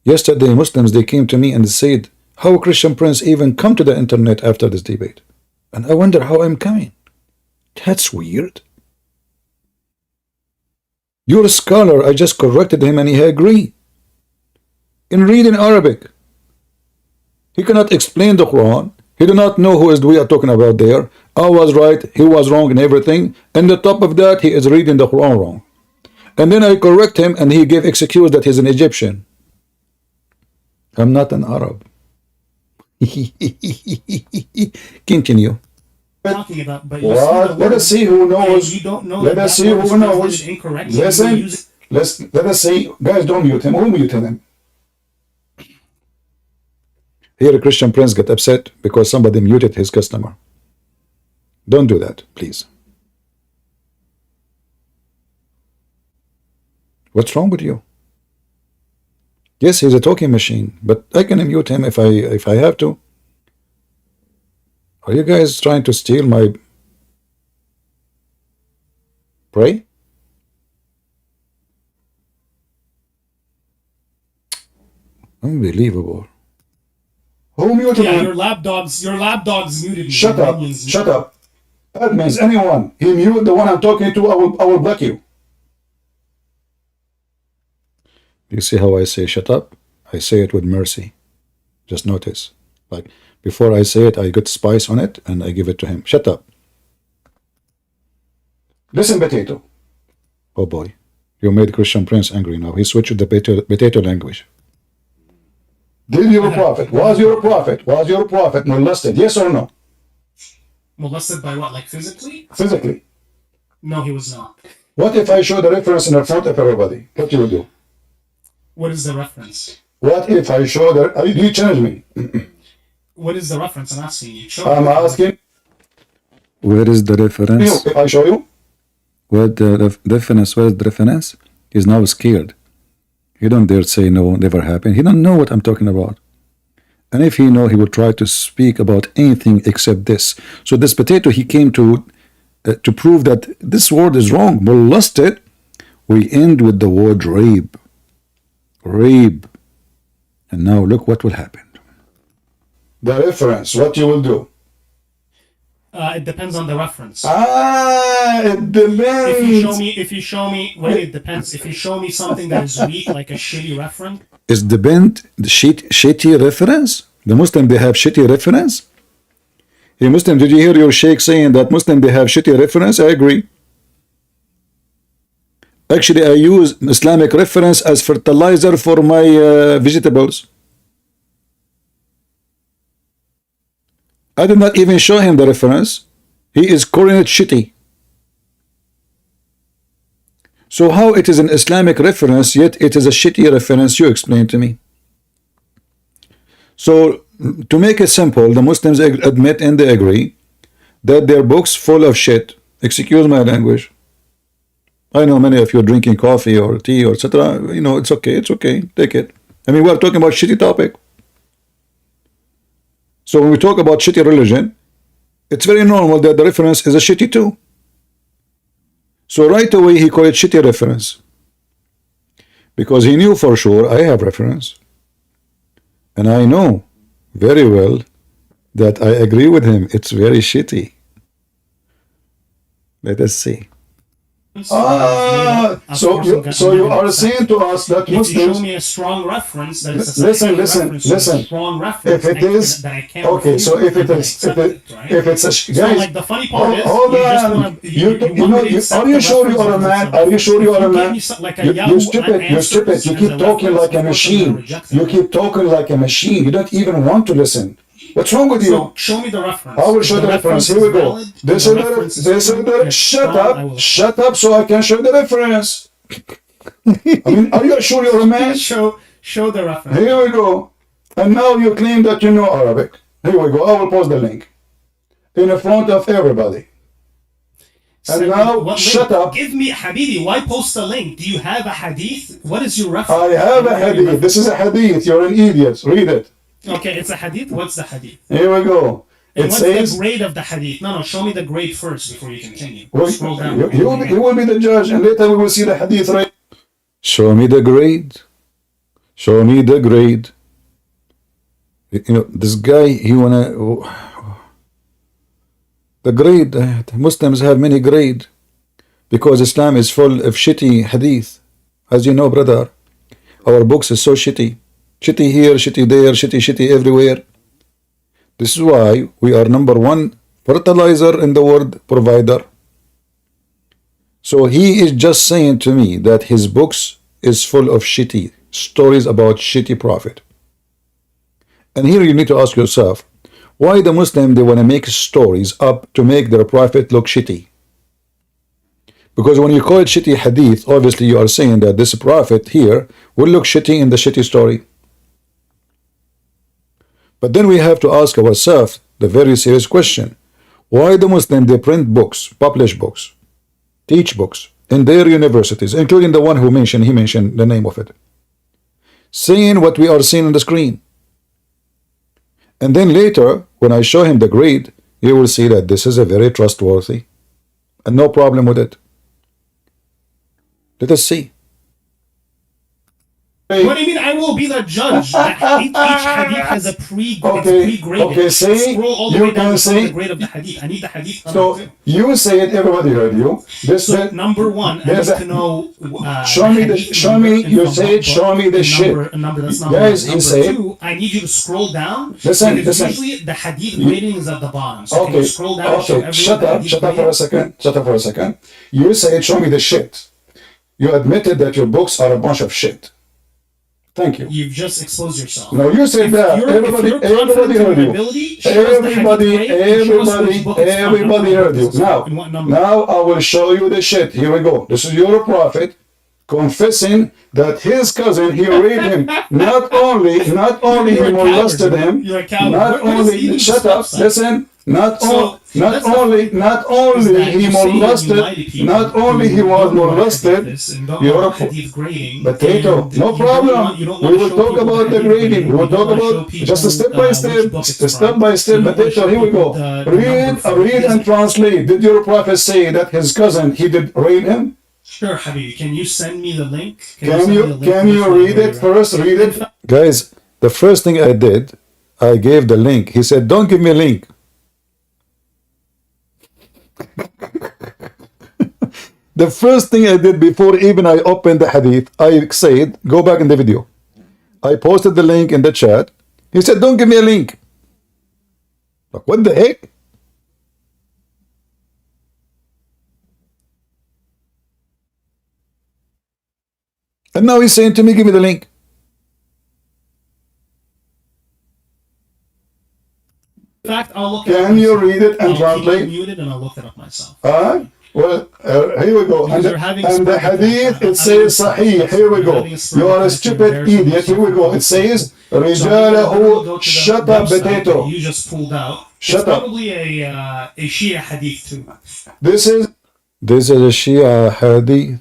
A: yesterday, Muslims, they came to me and said, how Christian Prince even come to the internet after this debate? And I wonder how I'm coming. That's weird. You're a scholar, I just corrected him and he agreed. In reading Arabic, he cannot explain the Quran. He did not know who is we are talking about there. I was right, he was wrong in everything. And on top of that, he is reading the Quran wrong. And then I correct him and he gave excuse that he's an Egyptian. I'm not an Arab. Continue.
E: Talking about, but
A: let us see who knows.
E: You don't know.
A: Let us see who knows. Listen. Let us see. Guys, don't mute him. Who muted him? Here a Christian Prince get upset because somebody muted his customer. Don't do that, please. What's wrong with you? Yes, he's a talking machine, but I can mute him if I have to. Are you guys trying to steal my prey? Unbelievable. Who muted him?
E: Your lab dogs muted me.
A: Shut up. That means anyone. He muted the one I'm talking to, I will block you. You see how I say shut up? I say it with mercy. Just notice. Like before I say it, I get spice on it and I give it to him. Shut up. Listen, potato. Oh boy. You made Christian Prince angry now. He switched the potato language. Did your prophet, was your prophet molested? Yes or no?
E: Molested by what? Like physically?
A: Physically.
E: No, he was not.
A: What if I show the reference in front of everybody? What you will do?
E: What is the reference?
A: What if I show that? You challenge me.
E: What is the reference? I'm asking you.
A: I'm asking.
D: Where is the reference?
A: If I show you.
D: What the reference? Where is the reference? He's now scared. He don't dare say no, never happened. He don't know what I'm talking about. And if he know, he will try to speak about anything except this. So this potato, he came to prove that this word is wrong. Molested. We end with the word rape. Rape. And now look what will happen.
A: The reference, what you will do?
E: It depends on the reference.
A: It depends.
E: If you show me, wait, it depends. If you show me something that is weak, like a shitty reference.
D: Is the bent the shitty reference? The Muslim, they have shitty reference? Hey Muslim, did you hear your sheikh saying that Muslim, they have shitty reference? I agree. Actually, I use Islamic reference as fertilizer for my vegetables. I did not even show him the reference. He is calling it shitty. So how it is an Islamic reference, yet it is a shitty reference? You explain to me. So to make it simple, the Muslims admit and they agree that their books full of shit. Excuse my language. I know many of you are drinking coffee or tea or etc. You know, it's okay, take it. I mean, we're talking about shitty topic. So when we talk about shitty religion, it's very normal that the reference is a shitty too. So right away he called it shitty reference. Because he knew for sure I have reference. And I know very well that I agree with him. It's very shitty. Let us see.
A: So you are saying to us that
E: if
A: Muslims.
E: you show me a strong reference, that is a
A: listen.
E: strong reference.
A: If it is
E: that I can't
A: okay, so if it is, if it's a
E: so like the funny part is,
A: hold
E: you
A: on.
E: just wanna, you
A: know, are you sure you are a man? Are you sure you are a man? You're stupid. You're stupid. You keep talking like a machine. You keep talking like a machine. You don't even want to listen. What's wrong with you?
E: So show me the reference.
A: I will show the reference. Here we go. This is the shut up so I can show the reference. I mean, are you sure you're a man?
E: Show the reference.
A: Here we go. And now you claim that you know Arabic. Here we go. I will post the link in front of everybody. And now, shut up.
E: Give me, Habibi, why post a link? Do you have a hadith? What is your reference?
A: I have a hadith. This is a hadith. You're an idiot. Read it.
E: Okay, it's a hadith. What's the hadith?
A: Here we go.
E: And what's the grade of the hadith? No, show me the grade first before you continue. Scroll down.
A: You will be the judge, and later we will see the hadith, right?
D: Show me the grade. Show me the grade. You know, this guy, he wanna... The grade, Muslims have many grade. Because Islam is full of shitty hadith. As you know, brother, our books is so shitty. Shitty here, shitty there, shitty everywhere. This is why we are number one fertilizer in the world provider. So he is just saying to me that his books is full of shitty stories about shitty prophet. And here you need to ask yourself, why the Muslim, they want to make stories up to make their prophet look shitty? Because when you call it shitty hadith, obviously you are saying that this prophet here will look shitty in the shitty story. But then we have to ask ourselves the very serious question. Why the Muslim, they print books, publish books, teach books in their universities, including the one who mentioned, he mentioned the name of it, saying what we are seeing on the screen. And then later, when I show him the grade, you will see that this is a very trustworthy and no problem with it. Let us see.
E: What do you mean I will be the judge? Each hadith has a pre-grade.
A: Okay, say,
E: scroll all the way down to the grade of the hadith. I need the hadith.
A: So you say it, everybody heard you.
E: So number one, I need to know.
A: Show me you say it, show me the shit. Guys, he said.
E: Two, I need you to scroll down.
A: Listen.
E: Usually the hadith rating is at the bottom. So
A: Okay,
E: scroll down.
A: Shut up for a second. You say it, show me the shit. You admitted that your books are a bunch of shit. Thank you.
E: You've just exposed yourself.
A: No, you said that. Everybody heard you. Everybody heard you. Now I will show you the shit. Here we go. This is your prophet. confessing that his cousin, he raped him. Not only he molested him, not only, shut up, listen, not only he molested, not only he was molested, you're potato, no problem. We will talk about the grading. We will talk about just a step by step, potato. Here we go. Read and translate. Did your prophet say that his cousin, he did rape him?
E: Sure, Habibi. Can you send me the link?
A: Can you read it first? Read it. Guys, the first thing I did, I gave the link. He said, don't give me a link. The first thing I did before even I opened the hadith, I said, go back in the video. I posted the link in the chat. He said, don't give me a link. Like, what the heck? And now he's saying to me, give me the link.
E: In fact, I'll look
A: Can you read it and translate?
E: Muted and I'll look it up myself.
A: Well, here we go. And the hadith, it says Sahih. Here we go. You are a stupid idiot. Here we go. It says, Rijalahu, shut up, potato.
E: You just pulled out.
A: Shut up.
E: Probably a Shia hadith too.
A: This is a Shia hadith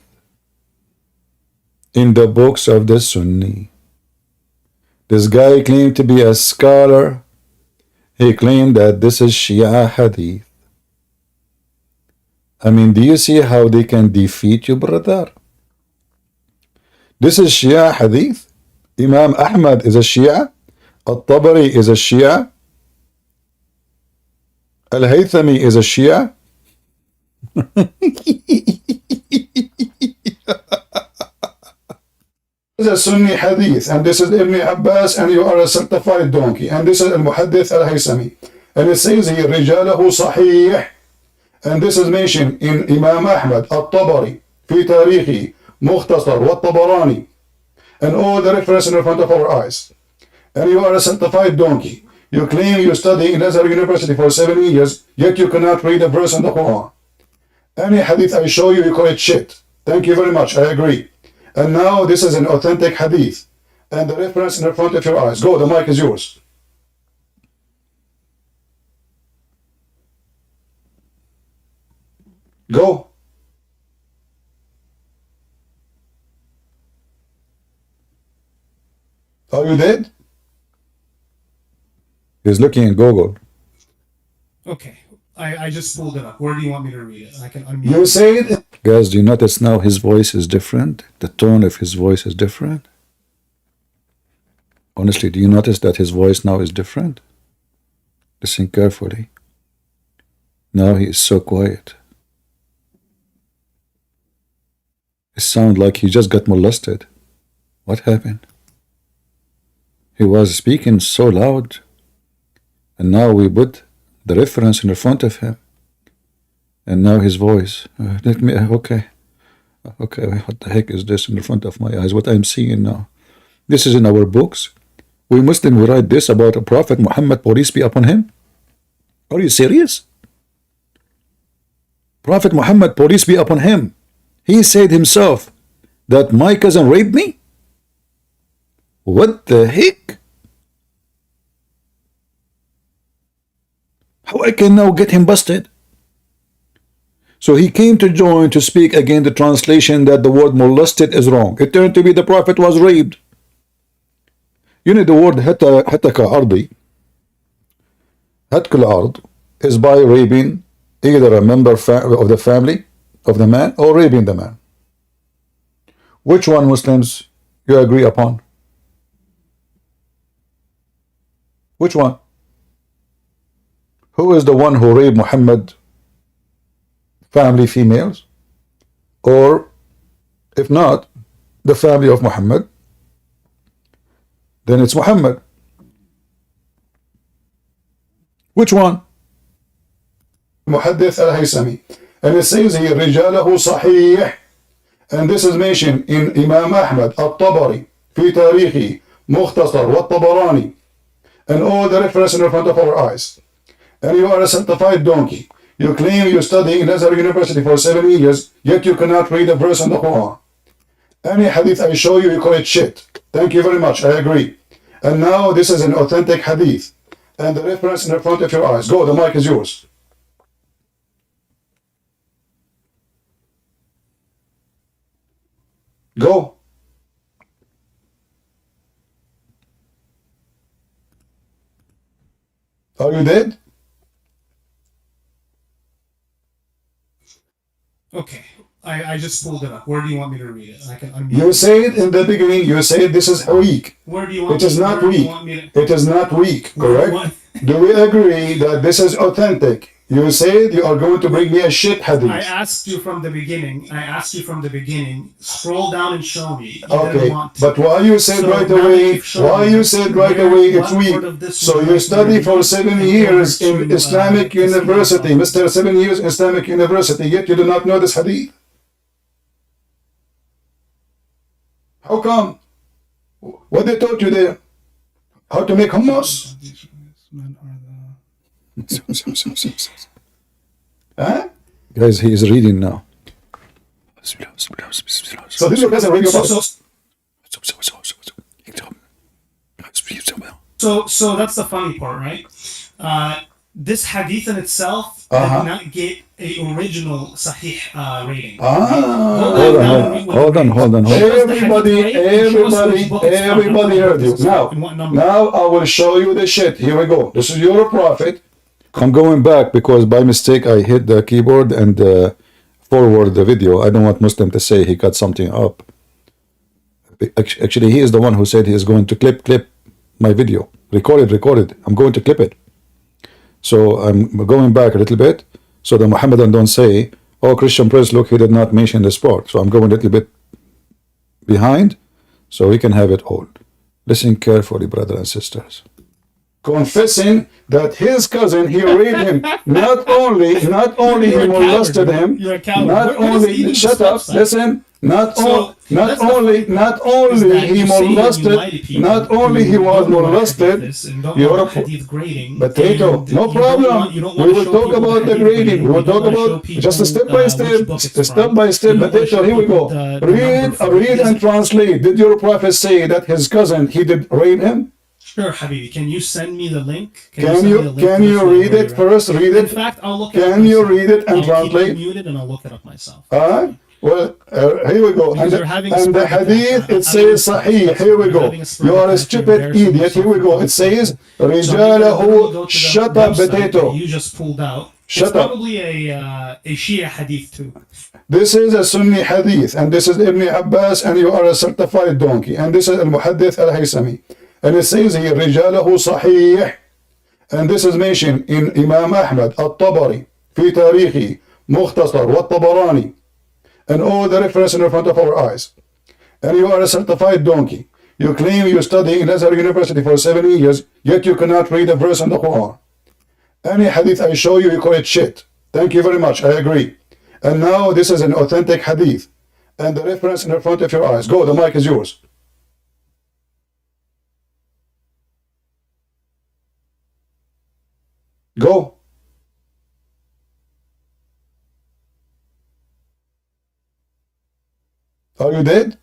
A: in the books of the Sunni. This guy claimed to be a scholar. He claimed that this is Shia hadith. I mean, do you see how they can defeat you, brother? This is Shia hadith. Imam Ahmed is a Shia. Al-Tabari is a Shia. Al-Haythami is a Shia. This is a Sunni hadith, and this is Ibn Abbas, and you are a certified donkey. And this is Al-Muhaddith Al-Haythami. And it says here, Rijalahu Sahih. And this is mentioned in Imam Ahmed, Al-Tabari, Fi Tariqi, Mukhtasar, Wat-Tabarani, and all the references in front of our eyes. And you are a certified donkey. You claim you study in Azhar University for 7 years, yet you cannot read a verse in the Quran. Any hadith I show you, you call it shit. Thank you very much, I agree. And now this is an authentic hadith. And the reference in the front of your eyes. Go, the mic is yours. Go. Are you dead? He's looking in Google.
E: Okay. I just pulled it up. Where do you want me to read it? I can unmute.
A: You say it. Guys, do you notice now his voice is different? The tone of his voice is different? Honestly, do you notice that his voice now is different? Listen carefully. Now he is so quiet. It sounds like he just got molested. What happened? He was speaking so loud, and now we put the reference in the front of him, and now his voice. Okay, what the heck is this in the front of my eyes? What I'm seeing now? This is in our books. We Muslims will write this about a Prophet Muhammad, peace be upon him. Are you serious? Prophet Muhammad, peace be upon him, he said himself that my cousin raped me? What the heck? How I can now get him busted? So he came to join to speak again the translation that the word molested is wrong. It turned to be the Prophet was raped. You know the word hataka ardi, hatkul ard, is by raping either a member of the family of the man or raping the man. Which one, Muslims, you agree upon? Which one? Who is the one who raped Muhammad family females? Or if not the family of Muhammad, then it's Muhammad. Which one? Muhaddith Al-Haythami. And it says here, Rijalahu Sahih. And this is mentioned in Imam Ahmed, Al-Tabari, Fi Tariqi, Mukhtasar, Wat-Tabarani, and all the references in front of our eyes. And you are a certified donkey. You claim you study in Azhar University for 7 years, yet you cannot read a verse in the Quran. Any hadith I show you, you call it shit. Thank you very much. I agree. And now this is an authentic hadith. And the reference in the front of your eyes. Go, the mic is yours. Go. Are you dead?
E: Okay. I just pulled it up. Where do you want me to read it? I can unmute.
A: You said in the beginning, you said this is weak.
E: Where do you want
A: It is not weak. It is not weak, correct? Do we agree that this is authentic? You said you are going to bring me a shit hadith.
E: I asked you from the beginning. Scroll down and show me.
A: Okay, but why you said right away? Why you said right away it's weak? So you study for 7 years in Islamic University, Mr. 7 years in Islamic University, yet you do not know this hadith. How come? What they taught you there? How to make hummus? Huh?
D: Guys, he is reading now.
A: So this doesn't read your book.
E: So that's the funny part, right? This hadith in itself did not get a original Sahih rating.
D: Hold on.
A: Everybody heard you. Now I will show you the shit. Here we go. This is your prophet.
D: I'm going back because by mistake I hit the keyboard and forward the video. I don't want Muslim to say he cut something up. Actually, he is the one who said he is going to clip my video. Recorded. I'm going to clip it. So I'm going back a little bit so the Mohammedan don't say, oh, Christian Prince, look, he did not mention this part. So I'm going a little bit behind so we can have it all. Listen carefully, brothers and sisters.
A: Confessing that his cousin, he raped him. Not only he molested him.
E: You're a coward.
A: Not only, shut up, listen. Not only he was molested. Potato, no problem. We will talk about the grading. We will talk about just a step by step. Potato, here we go. Read and translate. Did your prophet say that his cousin, he did rape him?
E: Sure, Habibi. Can you send me the link?
A: Can you read it first? Read it.
E: In fact, I'll look it up.
A: Can you read it and translate?
E: I'll keep it muted and I'll look it up myself.
A: Alright. Well, here we go. And the hadith, it says Sahih. Here we go. You are a stupid idiot. Here we go. It says, Rijalahu, shut up, potato.
E: You just pulled out.
A: Shut
E: it's
A: up.
E: Probably a Shia hadith too.
A: This is a Sunni hadith, and this is Ibn Abbas, and you are a certified donkey. And this is Al-Muhaddith Al-Haysami. And it says here, Rijalahu Sahih. And this is mentioned in Imam Ahmed, Al-Tabari, Fi Tariqi, Mukhtasar, Wat-Tabarani. And all the reference in front of our eyes. And you are a certified donkey. You claim you study in Azhar University for 7 years, yet you cannot read a verse in the Quran. Any hadith I show you, you call it shit. Thank you very much, I agree. And now this is an authentic hadith. And the reference in front of your eyes. Go, the mic is yours. Go. Are you dead?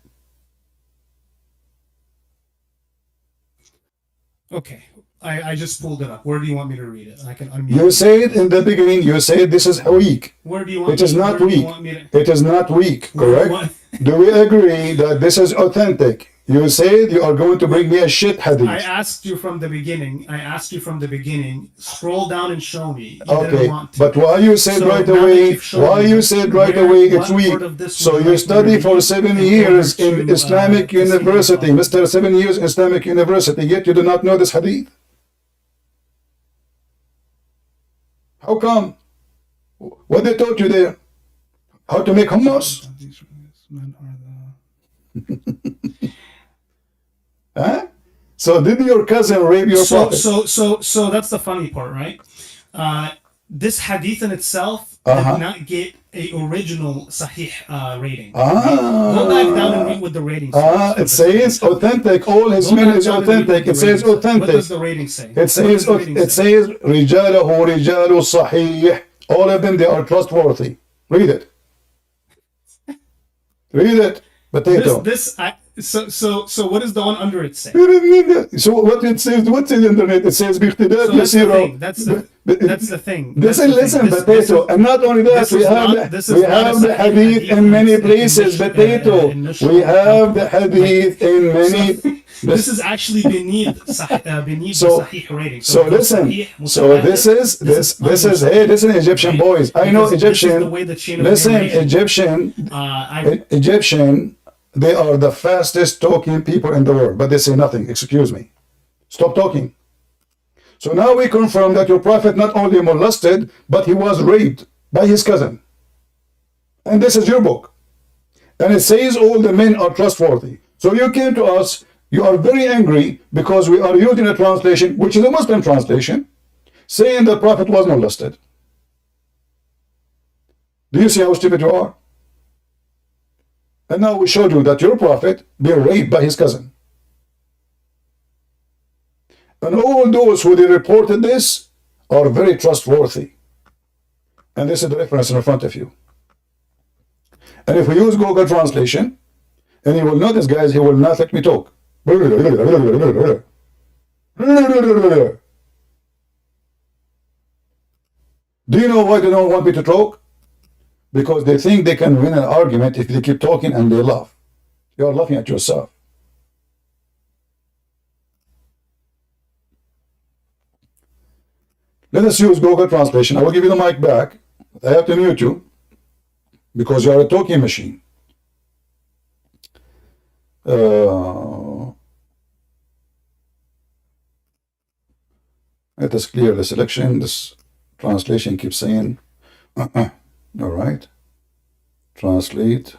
E: Okay. I just pulled it up. Where do you want me to read it? I can unmute.
A: You said in the beginning, you said this is weak.
E: Where do you want
A: It is not weak. It is not weak,
E: Where
A: correct? Do we agree that this is authentic? You said you are going to bring me a shit hadith.
E: I asked you from the beginning. Scroll down and show me.
A: Okay, but why you said right away? Why you said right away it's weak? So you study for 7 years in Islamic University, Mr. 7 years in Islamic University, yet you do not know this hadith. How come? What they taught you there? How to make hummus? Huh? So did your cousin rape your prophet?
E: So that's the funny part, right? This hadith in itself did not get a original Sahih rating. Go back down and read what the rating says.
A: It says authentic. All his men is authentic. It says authentic.
E: What does the rating say?
A: It says Rijalahu Rijalu Sahih. All of them, they are trustworthy. Read it. Read it. Potato.
E: So what does the one under it say?
A: So what it says, what's in the internet? It says باختلاف يصير.
E: That's the thing.
A: Listen, potato. And not only that, we have the hadith in many places. Potato. We have the hadith in many.
E: This is actually beneath Sahih rating.
A: So listen. So this is hey, listen, Egyptian boys. I know Egyptian. Listen, Egyptian. They are the fastest talking people in the world, but they say nothing. Excuse me. Stop talking. So now we confirm that your prophet not only molested, but he was raped by his cousin. And this is your book. And it says all the men are trustworthy. So you came to us, you are very angry because we are using a translation, which is a Muslim translation, saying the prophet was molested. Do you see how stupid you are? And now we showed you that your prophet been raped by his cousin. And all those who they reported this are very trustworthy. And this is the reference in front of you. And if we use Google translation, and you will notice, guys, he will not let me talk. Do you know why they don't want me to talk? Because they think they can win an argument if they keep talking and they laugh. You are laughing at yourself. Let us use Google translation. I will give you the mic back. I have to mute you because you are a talking machine. Let us clear the selection. This translation keeps saying all right, translate.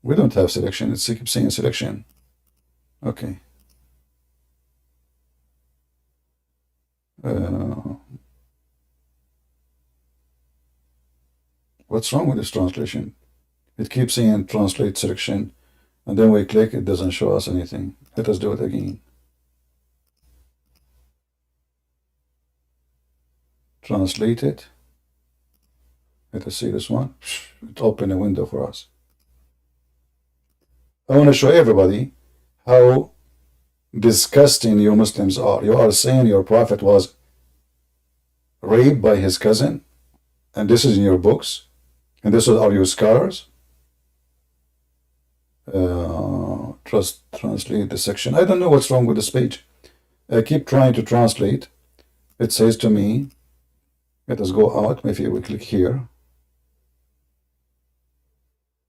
A: We don't have selection. It keeps saying selection. Okay. What's wrong with this translation? It keeps saying translate selection, and then we click, it doesn't show us anything. Let us do it again. Translate it. Let us see this one. It opened a window for us. I want to show everybody how disgusting you Muslims are. You are saying your prophet was raped by his cousin, and this is in your books, and this are your scholars. Translate the section. I don't know what's wrong with this page. I keep trying to translate. It says to me, let us go out. Maybe we click here.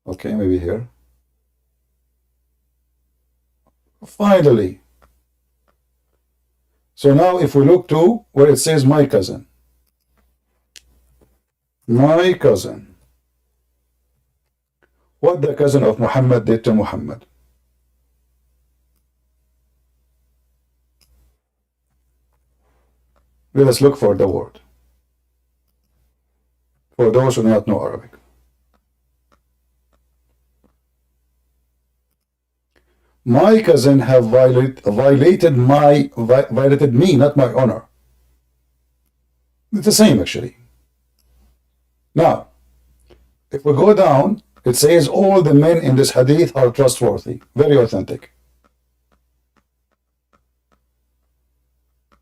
A: Okay, maybe here. Finally. So now if we look to where it says my cousin. My cousin. What the cousin of Muhammad did to Muhammad. Let us look for the word. For those who do not know Arabic. My cousin have violated me, not my honor. It's the same actually. Now, if we go down, it says all the men in this hadith are trustworthy, very authentic.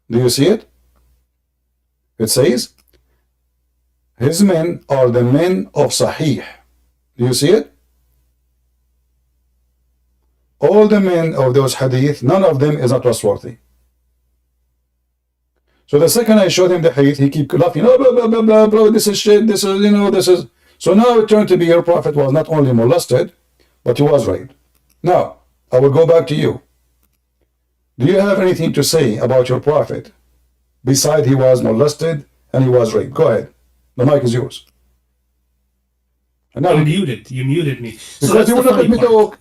A: Do you see it? It says his men are the men of Sahih. Do you see it? All the men of those hadith, none of them is not trustworthy. So the second I showed him the hadith, he keep laughing, oh, blah, blah, blah, blah, blah, this is shit, this is, this is. So now it turned to be your prophet was not only molested, but he was raped. Now, I will go back to you. Do you have anything to say about your prophet besides he was molested and he was raped? Go ahead. The mic is yours. And now
E: I'm muted. You muted me.
A: Because you would not let me talk.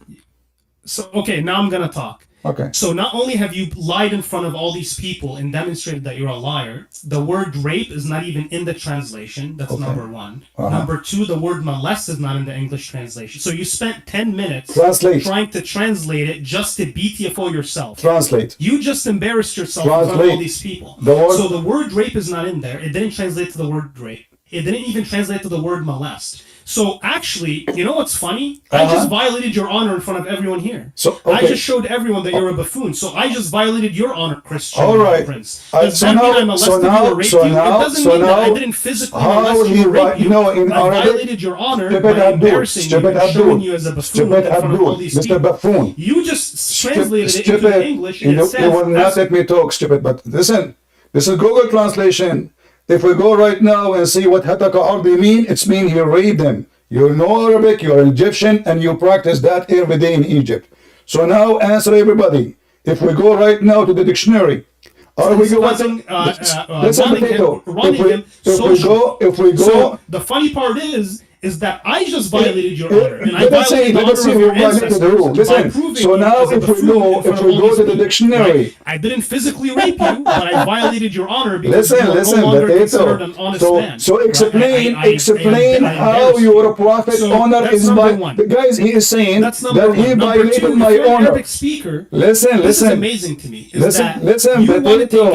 E: So, okay, now I'm going to talk.
A: Okay.
E: So not only have you lied in front of all these people and demonstrated that you're a liar, the word rape is not even in the translation. That's number one. Number two, the word molest is not in the English translation. So you spent 10 minutes trying to translate it just to BTFO yourself.
A: Translate.
E: You just embarrassed yourself in front of all these people. So the word rape is not in there. It didn't translate to the word rape. It didn't even translate to the word molest. So actually, you know what's funny? I just violated your honor in front of everyone here.
A: So
E: I just showed everyone that you're a buffoon. So I just violated your honor, Christian.
A: All right.
E: Prince. Does that mean I molested you or raped you? It doesn't mean that I didn't physically molest you or rape you.
A: No, in
E: I violated your honor by embarrassing you and showing you as a buffoon in front of all these people.
A: Mr. Buffoon.
E: You just translated it into English and it says...
A: You will not let me talk, stupid. But listen, this is Google translation. If we go right now and see what hataka ardi mean, it's mean he raped them. You know Arabic, you're Egyptian, and you practice that every day in Egypt. So now answer everybody. If we go right now to the dictionary, are we going? Listen, potato. If we go.
E: So the funny part is that I just violated your honor, and I violated the honor of your ancestors by proving
A: so now if we go to the dictionary,
E: right? I didn't physically rape you, but I violated your honor because you are
A: listen,
E: no longer considered an honest man.
A: So explain how your prophet honor is by. Guys, he is saying that he violated my honor.
E: Arabic speaker.
A: Listen.
E: This is amazing to me.
A: Listen,
E: potato.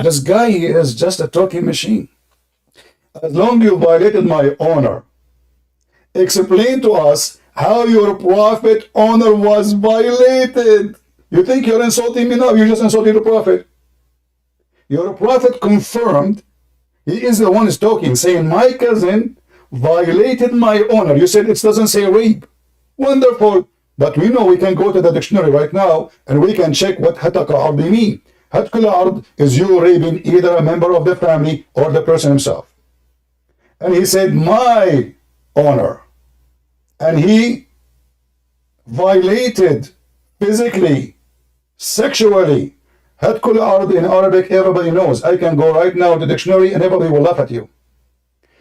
A: This guy is just a talking machine. As long as you violated my honor, explain to us how your prophet honor was violated. You think you're insulting me now? You just insulted the prophet. Your prophet confirmed, he is the one who's talking, saying my cousin violated my honor. You said it doesn't say rape. Wonderful. But we know we can go to the dictionary right now and we can check what hataka ardi mean. Hatkul ard is you raping either a member of the family or the person himself. And he said my honor, and he violated physically, sexually. Hatkul ard in Arabic, everybody knows. I can go right now to the dictionary and everybody will laugh at you.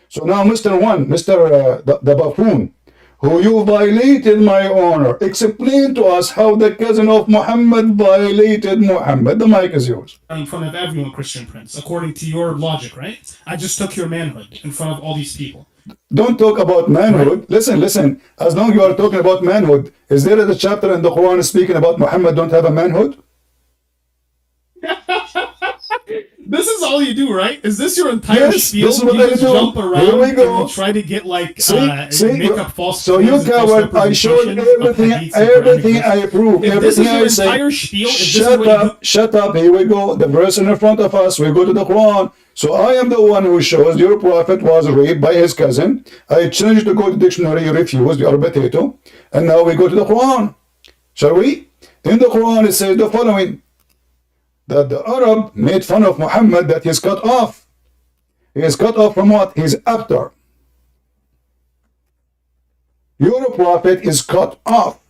A: So now the buffoon, who you violated my honor, explain to us how the cousin of Muhammad violated Muhammad. The mic is yours.
E: In front of everyone, Christian Prince, according to your logic, right? I just took your manhood in front of all these people.
A: Don't talk about manhood. Right. Listen. As long as you are talking about manhood, is there a chapter in the Quran speaking about Muhammad don't have a manhood?
E: This is all you do, right? Is this your entire spiel?
A: This is what
E: you
A: I
E: just
A: do.
E: jump around
A: Here we go.
E: and you try to get like make up false.
A: So you coward! I showed everything I proved, everything I say. Shut up! Here we go. The verse in front of us. We go to the Quran. So I am the one who shows your prophet was raped by his cousin. I changed to go to the dictionary. You refused. You are potato. And now we go to the Quran. Shall we? In the Quran it says the following: that the Arab made fun of Muhammad, that he's cut off. He is cut off from what? He's after. Your prophet is cut off.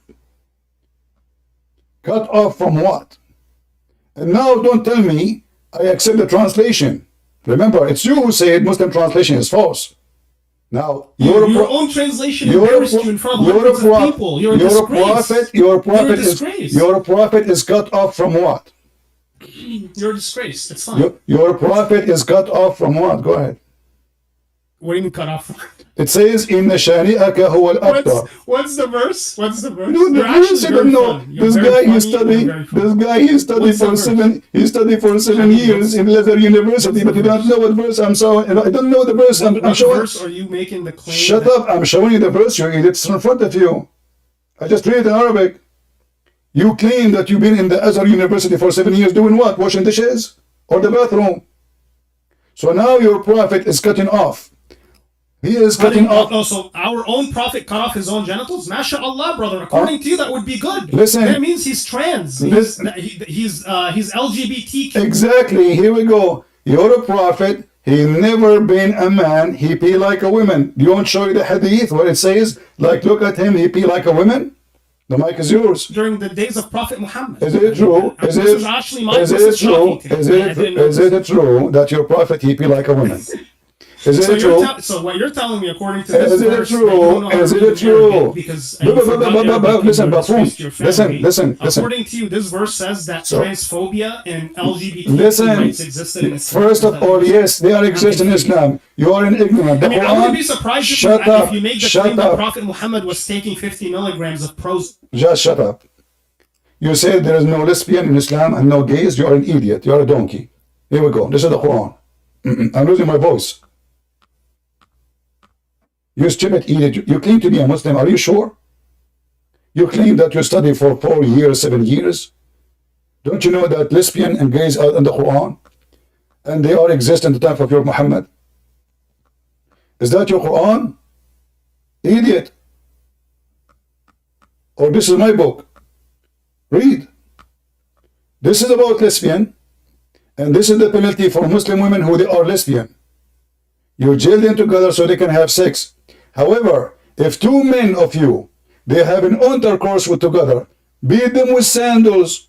A: Cut off from what? And now don't tell me I accept the translation. Remember, it's you who said Muslim translation is false. Now,
E: your own translation embarrassed you in front of hundreds of people. You're a disgrace.
A: Your prophet is cut off from what?
E: You're a disgrace. It's fine.
A: Your prophet is cut off from what? Go ahead.
E: What do you mean cut off from?
A: It says in the shani'aka huwa al-abtar.
E: What's the verse? What's the verse?
A: No, the verse I don't know. This guy he studied for 7 years in Azhar University, but he don't know what verse I'm showing. I don't know the verse. I'm showing.
E: What verse are you making the claim?
A: Shut up! I'm showing you the verse. It's in front of you. I just read it in Arabic. You claim that you've been in the Azhar University for 7 years doing what? Washing dishes? Or the bathroom? So now your prophet is cutting off. He is cutting off.
E: Oh, so our own prophet cut off his own genitals? MashaAllah, brother. According to you, that would be good.
A: Listen.
E: That means he's trans. He's LGBTQ.
A: Exactly. Here we go. Your prophet, he never been a man. He pee like a woman. You want to show you the hadith where it says, like, look at him, he pee like a woman? The mic is yours.
E: During the days of Prophet Muhammad.
A: Is it true? Is it true that your prophet he pee like a woman? Is it true?
E: So what you're telling me, according to this verse,
A: is it true?
E: Because
A: listen.
E: According to you, this verse says that transphobia and LGBT rights existed in Islam.
A: First of all, yes, they are exist in Islam. You are an ignorant.
E: I mean, I wouldn't be surprised if you make the claim that Prophet Muhammad was taking 50 milligrams of pros.
A: Just shut up. You said there is no lesbian in Islam and no gays. You are an idiot. You are a donkey. Here we go. This is the Quran. I'm losing my voice. You stupid idiot. You claim to be a Muslim. Are you sure? You claim that you studied for 4 years, 7 years. Don't you know that lesbian and gays are in the Quran? And they all exist in the time of your Muhammad? Is that your Quran? Idiot. Or this is my book. Read. This is about lesbian. And this is the penalty for Muslim women who they are lesbian. You jail them together so they can have sex. However, if 2 men of you, they have an intercourse with together, beat them with sandals.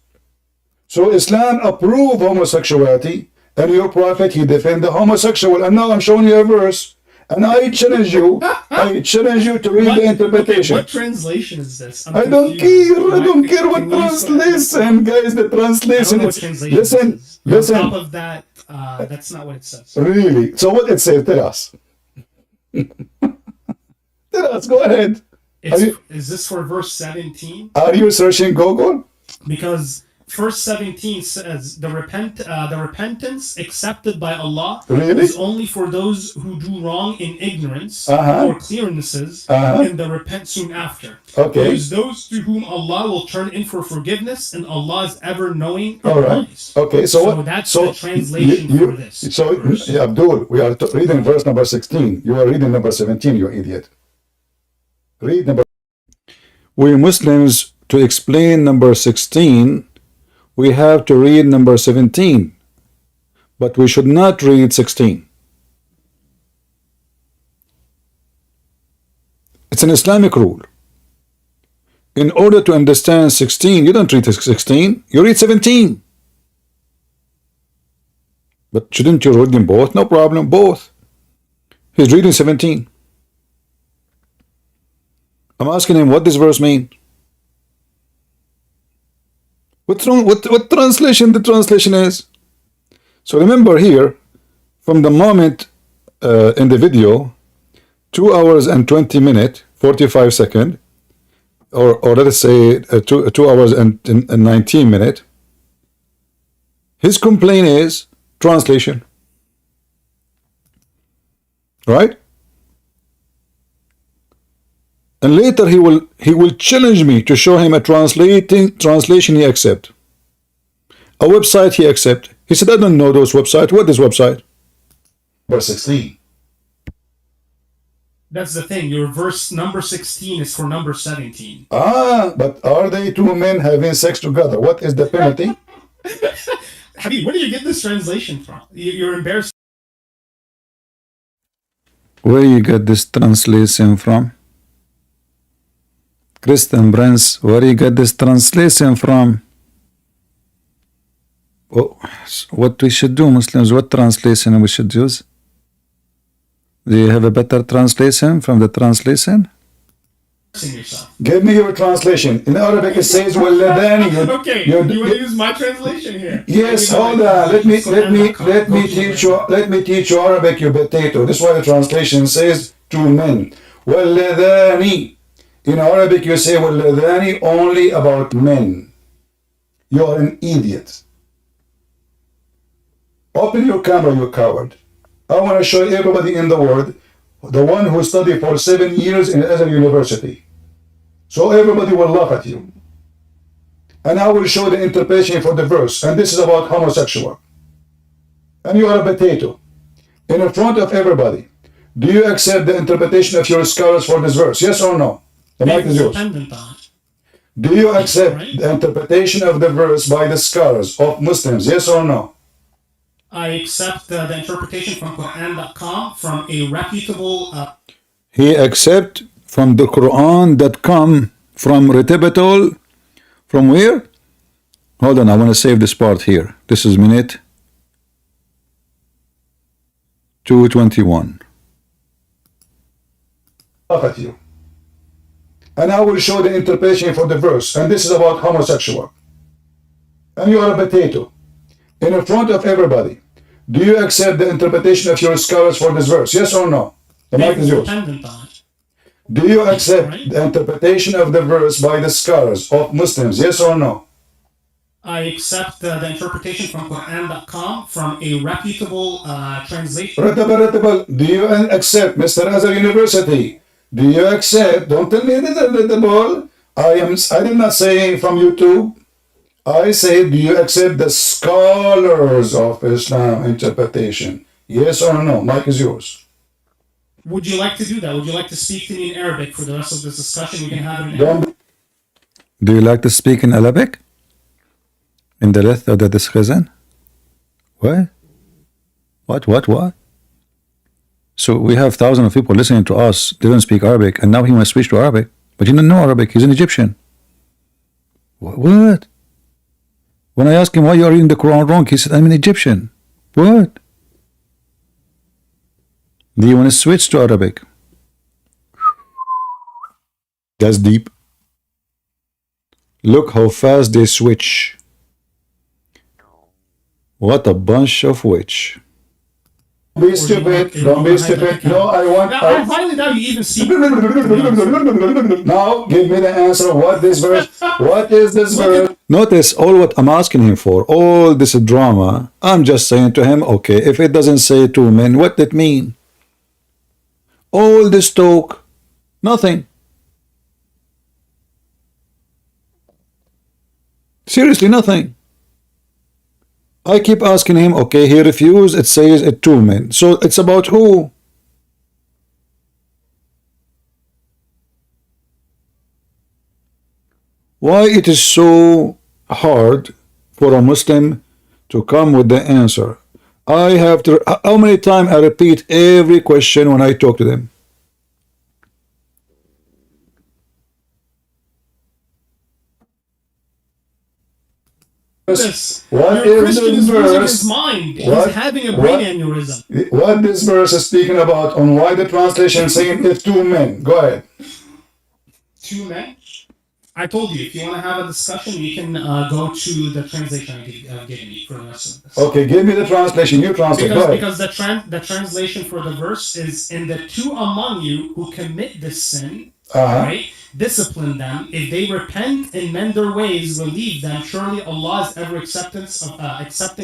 A: So Islam approve homosexuality, and your prophet, he defend the homosexual. And now I'm showing you a verse, and I challenge you to read the interpretation.
E: Okay, what translation is this?
A: I don't care what translation, guys. The translation. Listen.
E: On top of that, that's not what it says.
A: Really? So what it says? Tell us. Tell us. Go ahead.
E: Is this for verse 17?
A: Are you searching Google?
E: Because verse 17 says the repentance accepted by Allah is only for those who do wrong in ignorance or clearnesses and they repent soon after.
A: Okay.
E: It is those to whom Allah will turn in for forgiveness, and Allah is ever knowing and
A: all right.
E: wise.
A: Okay. So
E: that's the translation for this.
A: So Abdul, we are reading verse number 16. You are reading number 17. You idiot. Read number. We Muslims, to explain number 16, we have to read number 17, but we should not read 16. It's an Islamic rule. In order to understand 16, you don't read 16, you read 17. But shouldn't you read them both? No problem, both. He's reading 17. I'm asking him, what does verse mean? What's wrong? What translation the translation is? So remember here, from the moment in the video, 2 hours and 20 minutes, 45 seconds, or let us say 2 hours and 19 minutes, his complaint is translation. Right? And later he will challenge me to show him a translation he accept. A website he accept. He said, I don't know those websites. What is website? Verse 16.
E: That's the thing. Your verse number 16 is for number 17.
A: But are they 2 men having sex together? What is the penalty?
E: Habib, where do you get this translation from? You're embarrassed.
A: Where you get this translation from? Christian Prince, where you get this translation from? Oh, what we should do, Muslims, what translation we should use? Do you have a better translation from the translation? Give me your translation. In Arabic it says وَالَّذَانِ.
E: Okay, you want to use my translation here?
A: Yes, hold on. Let me teach you Arabic, you potato. This is why the translation says 2 men. وَالَّذَانِ. In Arabic you say وَالَّذَانِ only about men. You are an idiot. Open your camera, you coward. I want to show everybody in the world, the one who studied for 7 years in Azhar University. So everybody will laugh at you. And I will show the interpretation for the verse. And this is about homosexual. And you are a potato. In front of everybody. Do you accept the interpretation of your scholars for this verse? Yes or no? The mic is yours. Do you accept the interpretation of the verse by the scholars of Muslims? Yes or no?
E: I accept the interpretation from Quran.com from a reputable...
A: He accept from the Quran.com from reputable... From where? Hold on, I want to save this part here. This is minute 221. Look at you. And I will show the interpretation for the verse. And this is about homosexual. And you are a potato. In front of everybody. Do you accept the interpretation of your scholars for this verse? Yes or no? The mic is yours. Do you accept the interpretation of the verse by the scholars of Muslims? Yes or no?
E: I accept the interpretation from Quran.com from a reputable translation.
A: Reputable. Do you accept Mr. Azhar University Do you accept? Don't tell me the ball. I did not say from YouTube. I say, do you accept the scholars of Islam interpretation? Yes or no? Mike is yours.
E: Would you like to do that? Would you like to speak to me in Arabic for the rest of this discussion? We can have it in Arabic.
A: Do you like to speak in Arabic? In the rest of the discussion? What? What? So we have thousands of people listening to us. They don't speak Arabic, and now he wants to switch to Arabic. But he doesn't know Arabic. He's an Egyptian. What? When I asked him why you are reading the Quran wrong, he said, I'm an Egyptian. What? Do you want to switch to Arabic? That's deep. Look how fast they switch. What a bunch of witch. Don't be stupid. Don't be stupid. No, I want.
E: I highly doubt you even speak.
A: Now, give me the answer. What this verse? What is this verse? Notice all what I'm asking him for. All this drama. I'm just saying to him, okay, if it doesn't say two men, what did it mean? All this talk, nothing. Seriously, nothing. I keep asking him, okay, he refused, it says it two men. So it's about who? Why it is so hard for a Muslim to come with the answer? I have to, how many times I repeat every question when I talk to them? What
E: Your
A: is
E: Christian
A: this
E: is losing
A: verse?
E: his mind. He's having a brain aneurysm.
A: What this verse is speaking about, on why the translation is saying it's two men. Go ahead.
E: Two men? I told you, if you want to have a discussion, you can go to the translation I gave you for the rest of this.
A: Okay, give me the translation. You translate.
E: Because the translation for the verse is, in the two among you who commit this sin, right? Discipline them. If they repent and mend their ways, relieve them. Surely Allah is ever accepting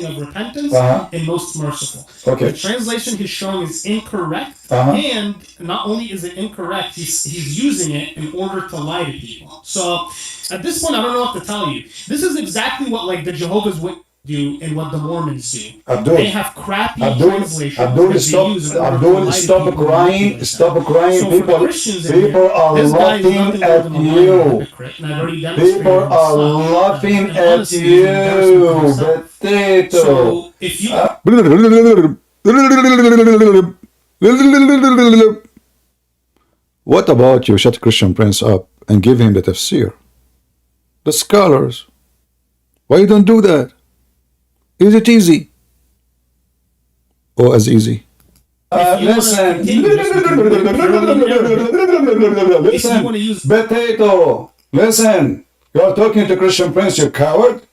E: of repentance and most merciful.
A: Okay.
E: The translation he's showing is incorrect, and not only is it incorrect, he's using it in order to lie to people. So at this point, I don't know what to tell you. This is exactly what like the Jehovah's Witnesses do and what the Mormons do.
A: Abdul,
E: they have crappy translations.
A: Abdul, stop crying. Stop crying.
E: So
A: people are laughing at you. People are laughing at you. Potato.
E: So if you
A: what about you shut Christian Prince up and give him the tafsir? The scholars. Why you don't do that? Is it easy? Or as easy? Listen, potato. Listen, you are talking to Christian Prince, you coward.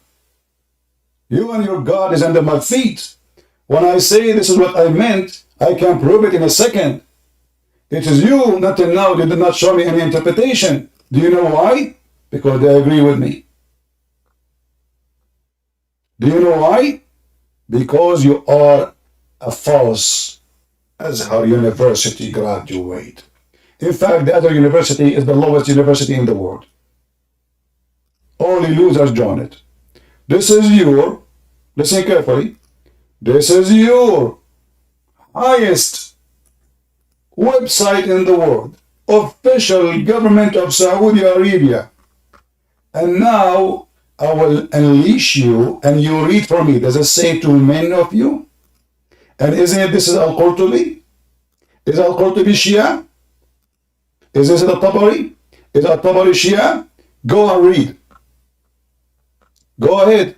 A: You and your God is under my feet. When I say this is what I meant, I can prove it in a second. It is you, not till now, they did not show me any interpretation. Do you know why? Because they agree with me. Do you know why? Because you are a false Azhar University graduate. In fact, the Azhar University is the lowest university in the world. Only losers join it. This is your, listen carefully, this is your highest website in the world, official government of Saudi Arabia. And now I will unleash you and you read for me. Does it say to many of you? And isn't it this is Al-Qurtubi? Is Al-Qurtubi Shia? Is this Al-Tabari? Is Al-Tabari Shia? Go and read. Go ahead.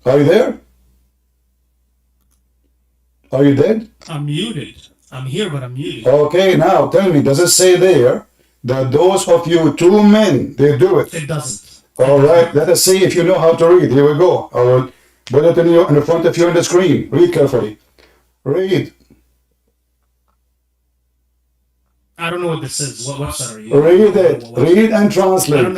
A: Are you there? Are you dead?
E: I'm muted. I'm here, but I'm muted.
A: Okay, now tell me, does it say there that those of you two men, they do it?
E: It doesn't.
A: All right, let us see if you know how to read. Here we go. I will put it in front of you on the screen. Read carefully. Read.
E: I don't know what this is. What website are you?
A: Read it. Read and translate.
E: I don't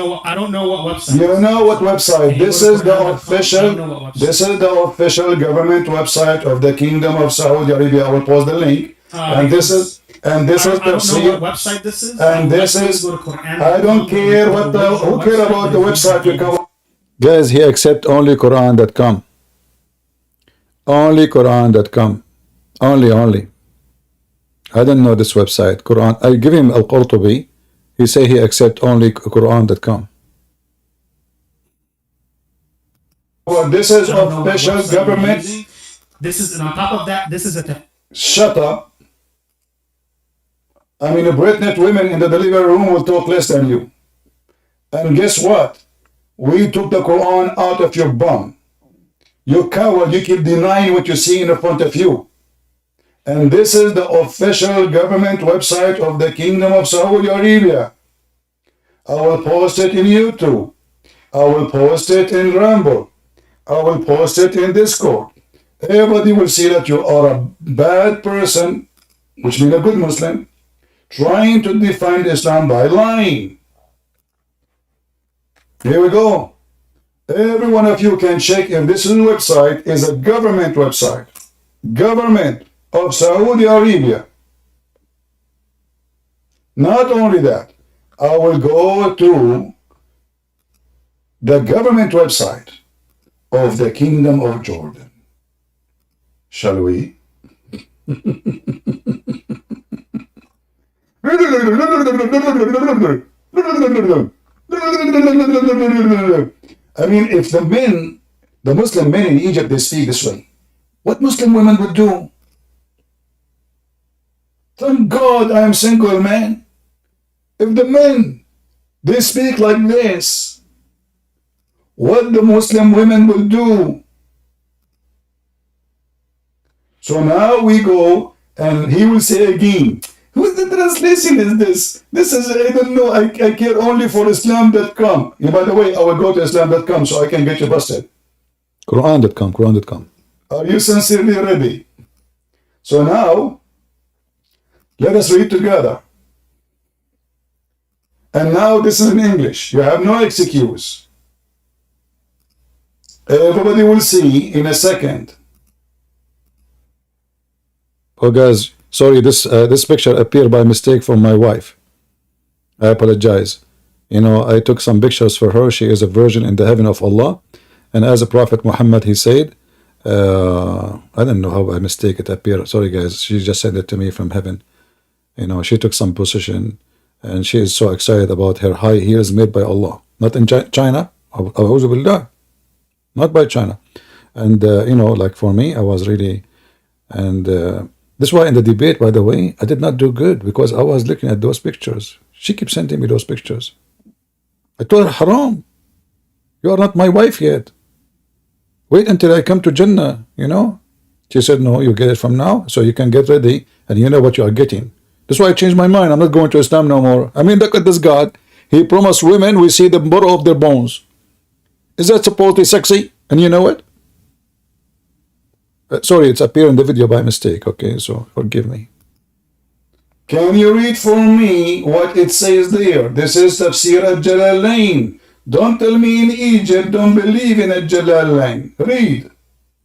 E: know what website.
A: You don't know what website. This is the official. This is the official government website of the Kingdom of Saudi Arabia. I will post the link. And this And this is
E: I don't know
A: tafsir.
E: what website this is.
A: And this is, I don't care what the, who care about the website we cover. Guys, he accept only Quran.com. Only Quran.com. Only. I don't know this website. Quran. I give him Al-Qurtubi. He say he accept only Quran.com. Well, this is official government.
E: This is, and on top of that, this is a...
A: Shut up. I mean, a Britnet women in the delivery room will talk less than you. And guess what? We took the Quran out of your bum. You coward, you keep denying what you see in front of you. And this is the official government website of the Kingdom of Saudi Arabia. I will post it in YouTube. I will post it in Rumble. I will post it in Discord. Everybody will see that you are a bad person, which means a good Muslim, trying to defend Islam by lying. Here we go. Every one of you can check if this website is a government website. Government of Saudi Arabia. Not only that, I will go to the government website of the Kingdom of Jordan. Shall we? I mean, if the men, the Muslim men in Egypt, they speak this way, what Muslim women would do? Thank God I am single, man. If the men, they speak like this, what the Muslim women will do? So now we go, and he will say again, whose the translation is this? This is, I don't know, I care only for Islam.com. By the way, I will go to Islam.com so I can get you busted. Quran.com. Are you sincerely ready? So now, let us read together. And now this is in English. You have no excuse. Everybody will see in a second. Oh guys, sorry, this picture appeared by mistake from my wife. I apologize. You know, I took some pictures for her. She is a virgin in the heaven of Allah. And as a Prophet Muhammad, he said, I don't know how by mistake it appeared. Sorry guys, she just sent it to me from heaven. You know, she took some position and she is so excited about her high heels made by Allah. Not in China. Not by China. And, you know, like for me, I was really, and this is why in the debate, by the way, I did not do good because I was looking at those pictures. She keeps sending me those pictures. I told her, haram. You are not my wife yet. Wait until I come to Jannah, you know. She said, no, you get it from now, so you can get ready, and you know what you are getting. That's why I changed my mind. I'm not going to Islam no more. I mean, look at this God. He promised women, we see the marrow of their bones. Is that supposedly sexy? And you know it? Sorry, it's appeared in the video by mistake. Okay, so forgive me. Can you read for me what it says there? This is Tafsir al-Jalalain. Don't tell me in Egypt, don't believe in al-Jalalain. Read.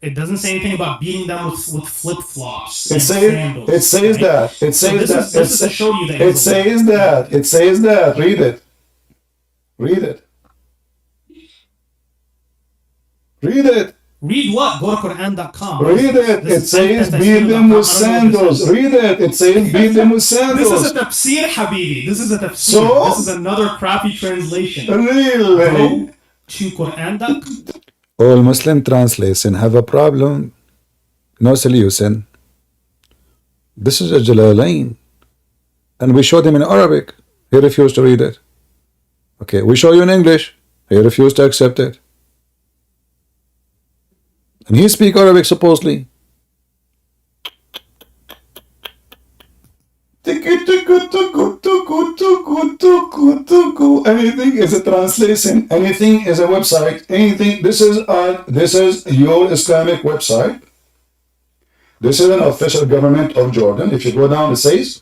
E: It doesn't say anything about beating them with flip-flops.
A: It says that. It says that.
E: This is to show you that.
A: It says that. It says that. Read it. Read it. Read it.
E: Read what? Go to Quran.com.
A: Read it. It says beat them with sandals. Read it. It says beat them with sandals.
E: This is a tafsir, Habibi. This is a tafsir.
A: So?
E: This is another crappy translation.
A: Really?
E: Go to Quran.com.
A: All Muslim translation have a problem. No solution. This is a Jalalain. And we showed him in Arabic. He refused to read it. Okay, we show you in English. He refused to accept it. And he speak Arabic supposedly. Anything is a translation. Anything is a website. Anything. This is your Islamic website. This is an official government of Jordan. If you go down, it says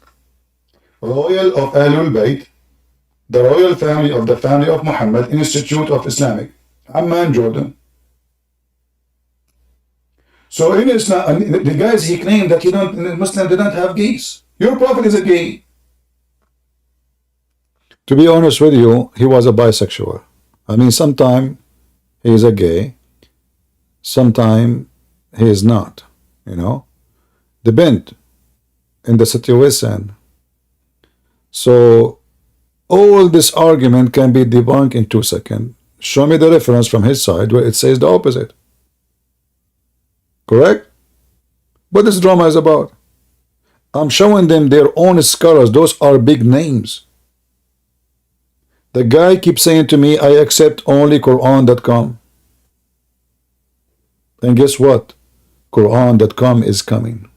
A: Royal of Ahlul Bayt, the royal family of the family of Muhammad, Institute of Islamic, Amman, Jordan. So in Islam, the guys, he claimed that Muslim did not have gays. Your prophet is a gay.
D: To be honest with you, he was a bisexual. I mean, sometime he is a gay, sometime he is not, you know. Depend in the situation. So all this argument can be debunked in 2 seconds. Show me the reference from his side where it says the opposite. Correct? What this drama is about? I'm showing them their own scholars. Those are big names. The guy keeps saying to me, I accept only Quran.com. And guess what? Quran.com is coming.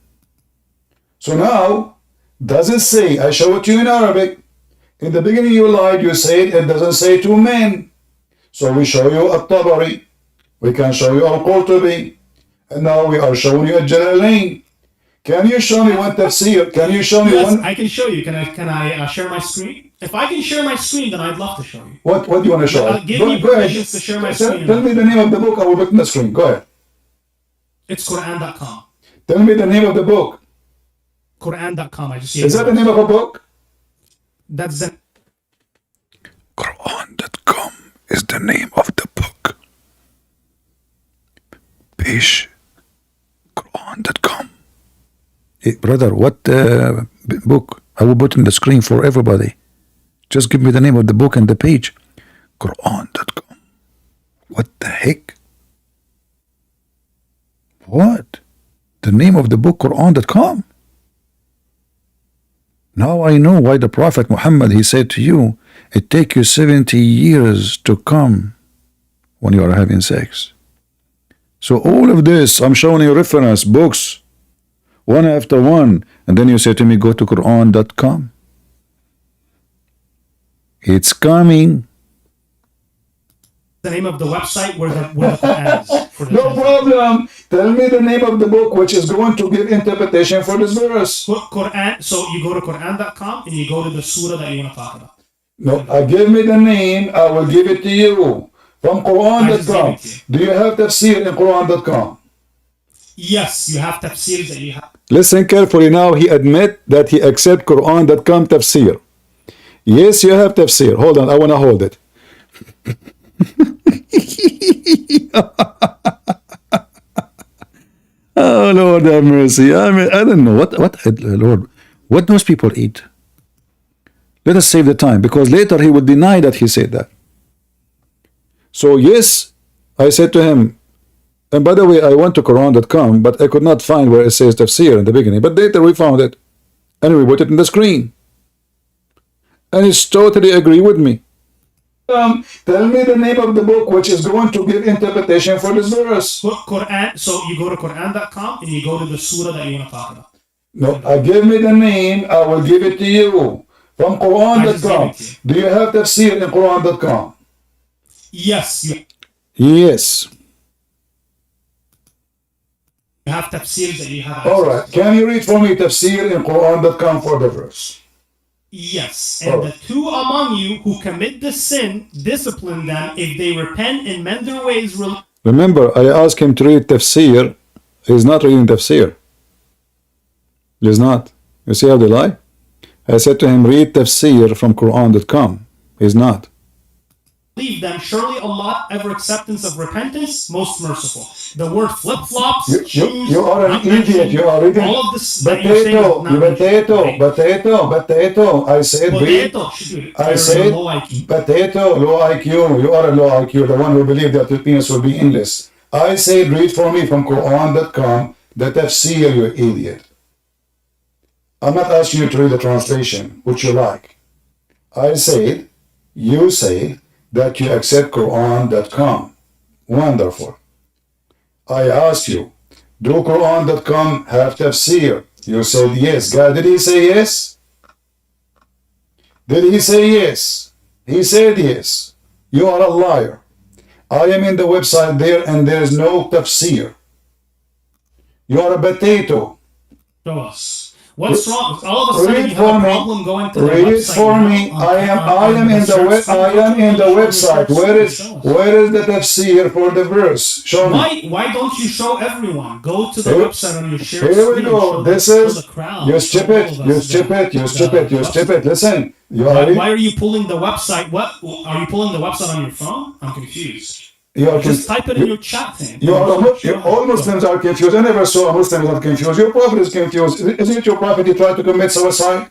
A: So now, does it say, I show it to you in Arabic. In the beginning you lied, you said it doesn't say two men. So we show you At-Tabari. We can show you Al-Qurtubi. And now we are showing you Al-Jalalain. Can you show me one tafsir? Can you show me one?
E: I can show you. Can I share my screen? If I can share my screen, then I'd love to show you.
A: What do you want to show?
E: Give me permission to share my screen.
A: Tell me the name of the book. I will put on the screen. Go ahead.
E: It's Quran.com.
A: Tell me the name of the book.
E: Quran.com.
A: Is that the name of a book?
E: That's the
D: Quran.com is the name of the book. Page Quran.com. Hey, brother, what book? I will put in the screen for everybody. Just give me the name of the book and the page. Quran.com. What the heck? What? The name of the book, Quran.com? Now I know why the Prophet Muhammad, he said to you, it takes you 70 years to come when you are having sex. So all of this, I'm showing you reference books, one after one, and then you say to me, go to Quran.com. It's coming.
E: the name of the website where the Quran is.
A: No problem. Tell me the name of the book which is going to give interpretation for this verse.
E: Quran. So you go to Quran.com and you go to the surah that you want to talk about.
A: No, give me the name. I will give it to you. From Quran.com. Do you have tafsir in Quran.com?
E: Yes, you have tafsirs that you have.
D: Listen carefully now. He admit that he accept Quran.com tafsir. Yes, you have tafsir. Hold on, I want to hold it. Oh Lord have mercy. I mean, I don't know what Lord, what those people eat. Let us save the time, because later he would deny that he said that. So yes, I said to him, and by the way, I went to Quran.com, but I could not find where it says tafsir in the beginning. But later we found it, and we put it in the screen. And he's totally agree with me.
A: Tell me the name of the book which is going to give interpretation for this verse.
E: Quran. So you go to Quran.com and you go to the surah that you want to talk about.
A: No, give me the name. I will give it to you. From Quran.com. Do you have tafsir in Quran.com?
E: Yes.
D: Yes.
E: You have tafsirs that you have.
A: Alright. Can you read for me tafsir in Quran.com for the verse?
E: Yes, and the two among you who commit the sin, discipline them. If they repent and mend their ways.
D: Remember, I asked him to read tafsir. He's not reading tafsir. He's not. You see how they lie? I said to him, read tafsir from Quran.com. He's not.
E: Leave them. Surely Allah, ever acceptance of repentance, most merciful. The word flip-flops,
A: you are an idiot. You are reading
E: all of this.
A: potato. I said
E: potato.
A: Potato, low IQ. You are a low IQ, the one who believed that Filipinos will be endless. I said read for me from Quran.com the tafsir, you idiot. I'm not asking you to read the translation, which you like. I said, you say that you accept Quran.com. Wonderful. I asked you, do Quran.com have tafsir? You said yes. God, did he say yes? Did he say yes? He said yes. You are a liar. I am in the website there and there is no tafsir. You are a potato.
E: Show us. What's wrong? All of a sudden
A: Read
E: you
A: for
E: have a
A: me.
E: problem going to the
A: Read
E: website.
A: it for me. I am in the website. Where is the tafsir for the verse? Show me.
E: Why don't you show everyone? Go to the website on your share
A: Here we
E: screen.
A: go. This is you stupid. You stupid. You stupid. You stupid. Listen.
E: Why are you pulling the website? What are you pulling the website on your phone? I'm confused. Just type it in your chat thing.
A: All Muslims are confused. I never saw a Muslim not confused. Your prophet is confused. Isn't it your prophet he tried to commit suicide?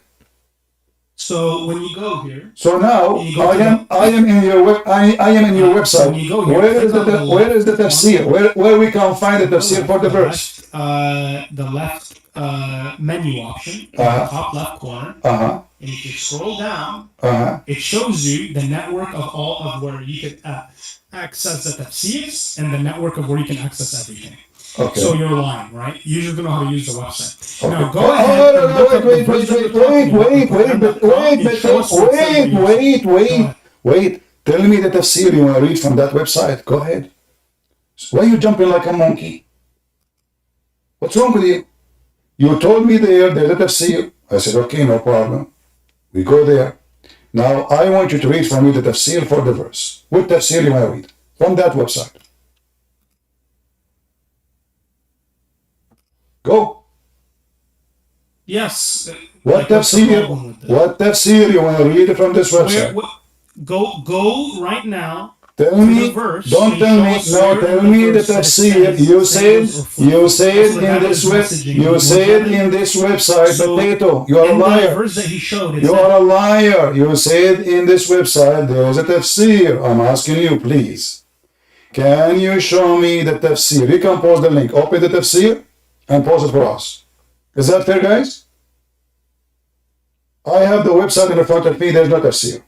E: So when you go here.
A: So now I am in your website. Where is the tafsir? Where we can find the tafsir for the verse?
E: The left menu option in the top left corner. And if you scroll down, it shows you the network of all of where you can access the tafsirs and the network of where you can access everything. Okay. So you're lying, right? You just don't know how to use the website. Okay. Now go ahead and look up the version you're talking about.
A: Wait. Tell me the tafsir you want to read from that website. Go ahead. Why are you jumping like a monkey? What's wrong with you? You told me there's a tafsir. I said, okay, no problem. We go there. Now, I want you to read for me the tafsir for the verse. What tafsir you want to read? From that website. Go.
E: Yes.
A: What tafsir you want to read from this website?
E: Go right now.
A: Tell me, don't tell me, no, tell me the tafsir. You said in this website, potato. You are a liar. You are a liar. You said in this website there is a tafsir. I'm asking you, please. Can you show me the tafsir? You can post the link. Open the tafsir and post it for us. Is that fair, guys? I have the website in front of me. There's no tafsir.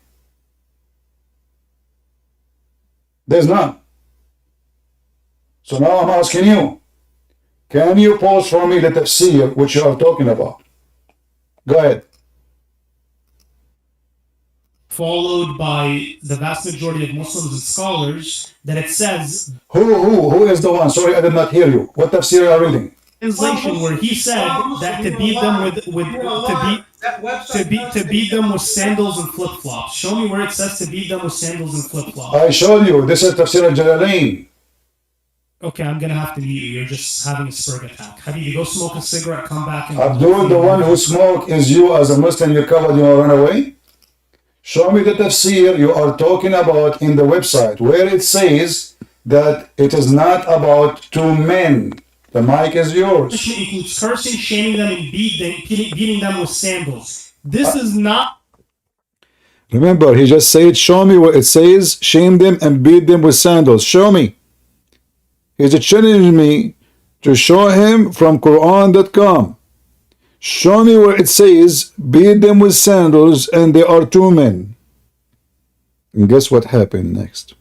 A: There's none. So now I'm asking you, can you post for me the tafsir which you are talking about? Go ahead.
E: Followed by the vast majority of Muslims and scholars that it says.
A: Who is the one? Sorry, I did not hear you. What tafsir are you reading?
E: Translation where he said that to beat them with sandals and flip flops. Show me where it says to beat them with sandals and flip flops.
A: I showed you. This is Tafsir al-Jalalain.
E: Okay, I'm gonna have to mute you. You're just having a spurg attack. Habibi, go smoke a cigarette. Come back. And
A: Abdul, the one who smoked is you as a Muslim. You covered. You run away. Show me the tafsir you are talking about in the website where it says that it is not about two men. The mic is yours.
E: Includes cursing, shaming them, and beating them with sandals. This is not.
A: Remember, he just said, show me where it says, shame them and beat them with sandals. Show me. He's challenging me to show him from Quran.com. Show me where it says, beat them with sandals and they are two men. And guess what happened next?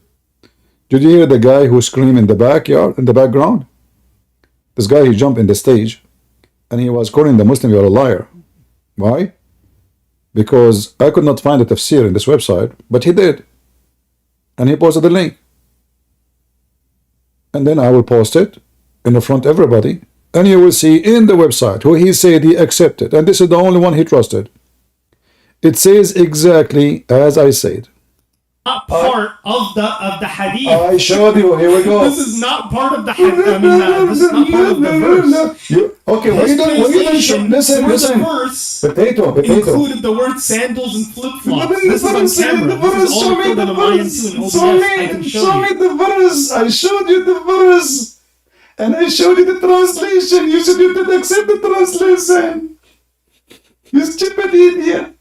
A: Did you hear the guy who screamed in the backyard, in the background? This guy, he jumped in the stage and he was calling the Muslim, you're a liar. Why? Because I could not find a tafsir in this website, but he did. And he posted the link. And then I will post it in front of everybody. And you will see in the website who he said he accepted. And this is the only one he trusted. It says exactly as I said.
E: Not part of the hadith.
A: I showed you. Here we go.
E: This is not part of the hadith. I mean, this is not part of the verse.
A: Okay, what you done? Listen. Potato.
E: Included the word sandals and flip flops. This is on camera. This is all recorded on IM2 and OBS.
A: Show me the verse. I showed you the verse, and I showed you the translation. You said you didn't accept the translation. You stupid idiot.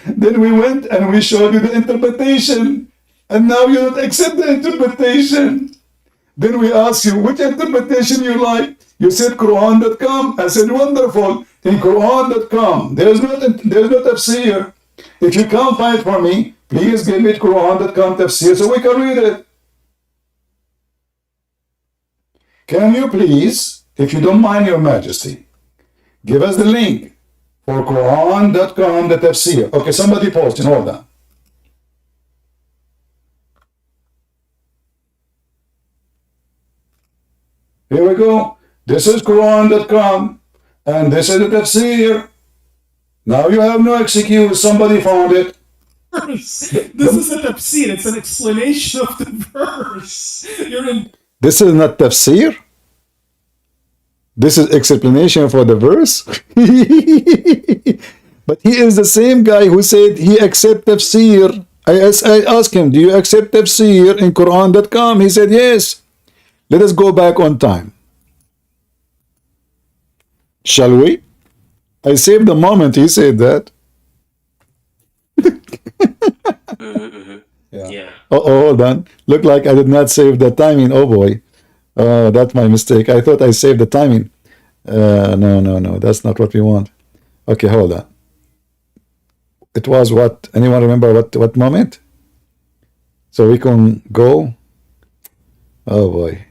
A: Then we went and we showed you the interpretation, and now you don't accept the interpretation. Then we asked you which interpretation you like. You said Quran.com. I said wonderful. In Quran.com, there's no tafsir. If you can't find it for me, please give me Quran.com tafsir so we can read it. Can you please, if you don't mind, Your Majesty, give us the link for Quran.com, the tafsir. Okay, somebody post in order. Here we go. This is Quran.com. And this is the tafsir. Now you have no excuse. Somebody found it.
E: This is a tafsir. It's an explanation of the verse.
A: This is not tafsir. This is explanation for the verse. But he is the same guy who said he accept tafsir. I asked him, do you accept tafsir in Quran.com? He said yes. Let us go back on time. Shall we? I saved the moment he said that.
F: Yeah.
A: Oh, hold on. Look like I did not save the timing. Oh boy. That's my mistake. I thought I saved the timing. No. That's not what we want. Okay, hold on. It was what? Anyone remember what moment? So we can go. Oh boy.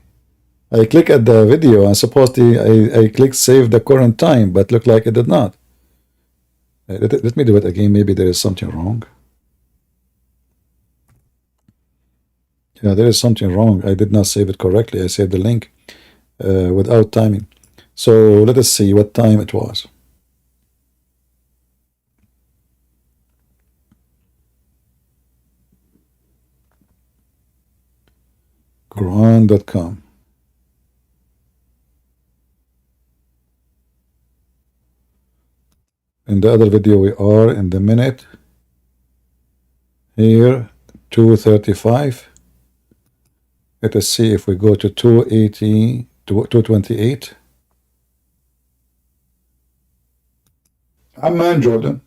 A: I click at the video and supposedly I click save the current time, but look like it did not. Let me do it again. Maybe there is something wrong. Yeah, there is something wrong. I did not save it correctly. I saved the link without timing. So let us see what time it was. Quran.com. In the other video we are in the minute. Here 2:35. Let us see if we go to 280 to 228. Amman, Jordan.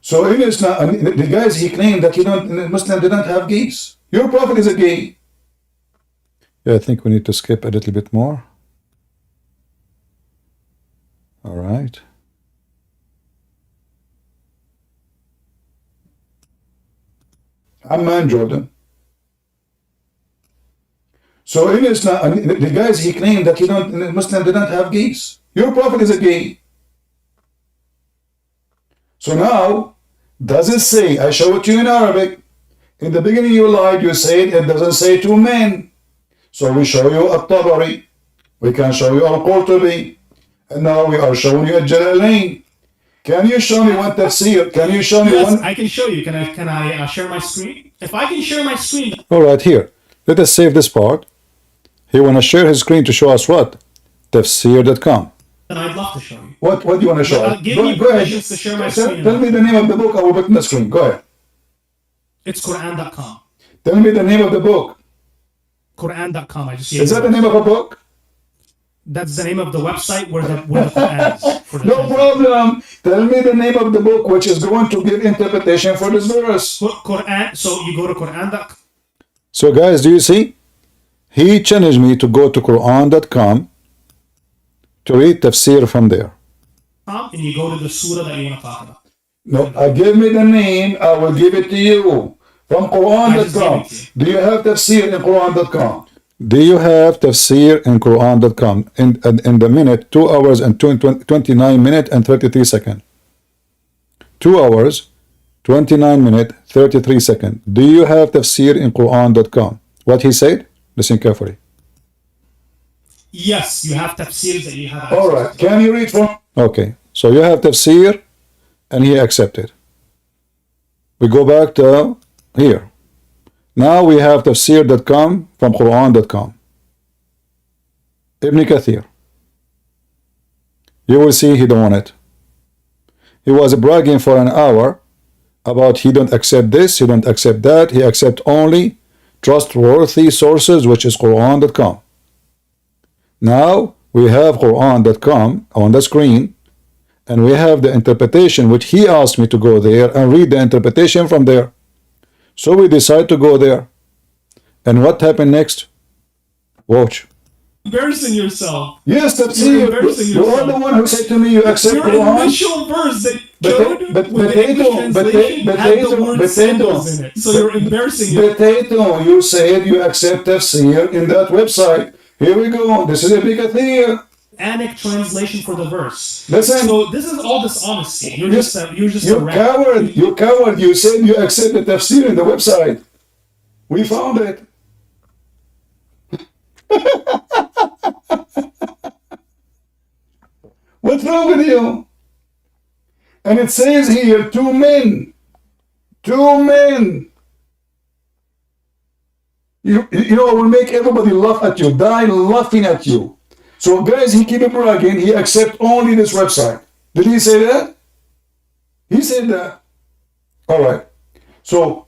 A: So in Islam, the guys he claimed that Muslim didn't have gays. Your prophet is a gay. Yeah, I think we need to skip a little bit more. All right. Amman, Jordan. So in Islam, the guys he claimed that Muslim didn't have gays. Your prophet is a gay. So now, does it say, I show it to you in Arabic, in the beginning you lied, you said it doesn't say two men. So we show you At-Tabari, we can show you Al-Qurtubi, and now we are showing you Al-Jalalain. Can you show me one tafsir? Can you show me one?
E: I can show you. Can I share my screen? If I can share my screen.
A: All right, here. Let us save this part. He want to share his screen to show us what? Tafsir.com.
E: Then I'd love to show you.
A: What do you want to show us?
E: Give me permissions to share my screen.
A: Tell me the name of the book. I will put on the screen. Go ahead.
E: It's Quran.com.
A: Tell me the name of the book.
E: Quran.com.
A: Is that the name of a book?
E: That's the name of the website where the Quran is.
A: No problem. Tell me the name of the book which is going to give interpretation for this verse.
E: Quran. So you go to Quran.com.
A: So guys, do you see? He challenged me to go to Quran.com to read tafsir from there.
E: And you go to the surah that you want to talk about.
A: No, give me the name. I will give it to you. From Quran.com. Do you have tafsir in Quran.com? Do you have tafsir in Quran.com in the minute 2 hours and 29 minutes and 33 seconds? 2 hours, 29 minutes, 33 seconds. Do you have tafsir in Quran.com? What he said? Listen carefully.
E: Yes, you have tafsirs that you have.
A: All right. Can you read from? Okay. So you have tafsir and he accepted. We go back to here. Now we have tafsir.com from Quran.com. Ibn Kathir. You will see he don't want it. He was bragging for an hour about he don't accept this, he don't accept that, he accept only trustworthy sources, which is Quran.com. Now we have Quran.com on the screen, and we have the interpretation, which he asked me to go there and read the interpretation from there. So we decide to go there. And what happened next? Watch.
E: Embarrassing yourself.
A: Yes, that's you. You are the one who said to me you accept
E: your
A: Quran.
E: initial verse that so you're embarrassing
A: yourself. You said you accept tafsir in that website. Here we go. This is a big thing.
E: Anic translation for the verse.
A: Listen.
E: So this is all dishonesty. You're just
A: you coward. You coward. You said you accept the tafsir in the website. We found it. What's wrong with you? And it says here, two men. Two men. You know, I will make everybody laugh at you, die laughing at you. So guys, he keep bragging, he accept only this website. Did he say that? He said that. All right. So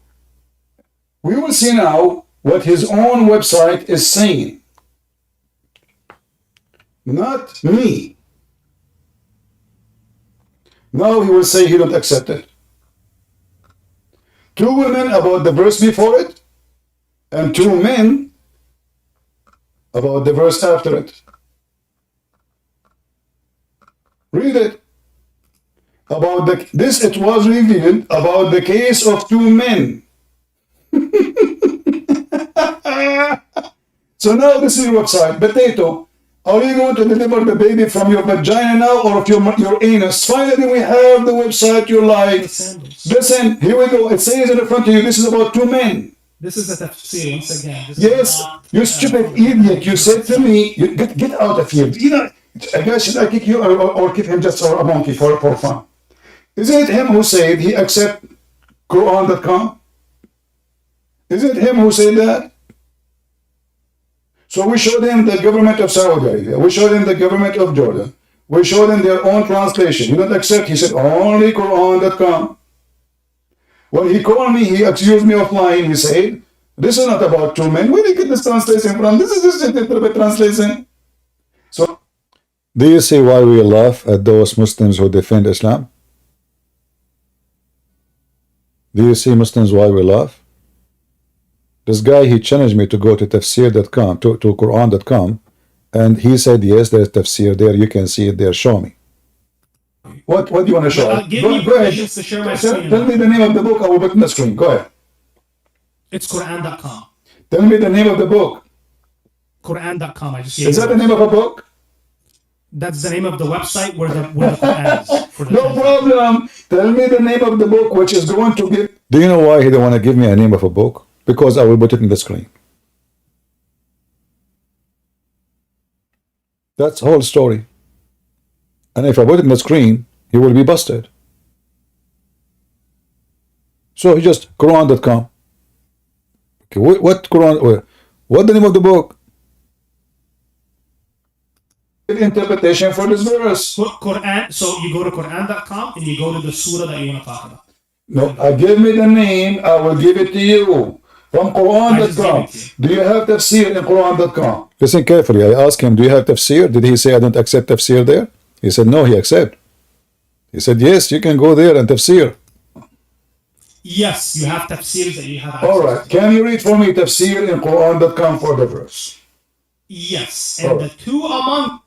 A: we will see now what his own website is saying. Not me. Now he will say he don't accept it. Two women about the verse before it, and two men about the verse after it. Read it. About this it was revealed about the case of two men. So now this is your website. Potato, are you going to deliver the baby from your vagina now or your anus? Finally we have the website you like. Listen, here we go. It says in front of you, this is about two men.
E: This is a tafsir once again.
A: Yes, you stupid idiot. You said to me, get out of here. You know, I guess should I kick you or keep him just for a monkey for fun? Isn't it him who said he accept Quran.com? Is it him who said that? So we showed him the government of Saudi Arabia. We showed him the government of Jordan. We showed him their own translation. You don't accept. He said only Quran.com. When he called me, he accused me of lying. He said, this is not about two men. Where did you get this translation from? This is just a little bit translation. So,
D: do you see why we laugh at those Muslims who defend Islam? Do you see Muslims why we laugh? This guy, he challenged me to go to tafsir.com, to Quran.com, and he said, yes, there's tafsir there. You can see it there. Show me.
A: What do you want to show? Go ahead.
E: To share my screen.
A: Tell me the name of the book. I will put on the screen. Go ahead.
E: It's Quran.com.
A: Tell me the name of the book.
E: Quran.com.
A: Is that the name of a book?
E: That's the name of the website where the Quran is. For the
A: No problem. Tell me the name of the book which is going to give.
D: Do you know why he don't want to give me a name of a book? Because I will put it in the screen. That's the whole story. And if I put it in the screen, he will be busted. So he just Quran.com. Okay, what Quran? What the name of the book?
A: Interpretation for this verse.
E: Quran. So you go to Quran.com and you go to the surah that you want to talk about.
A: No, give me the name. I will give it to you. From Quran.com. Do you have tafsir in Quran.com?
D: Listen carefully. I asked him, do you have tafsir? Did he say I don't accept tafsir there? He said, no, he accept. He said, yes, you can go there and tafsir.
E: Yes, you have tafsir that you have access.
A: All right. Can you read for me tafsir in Quran.com for the verse?
E: Yes. And the two among...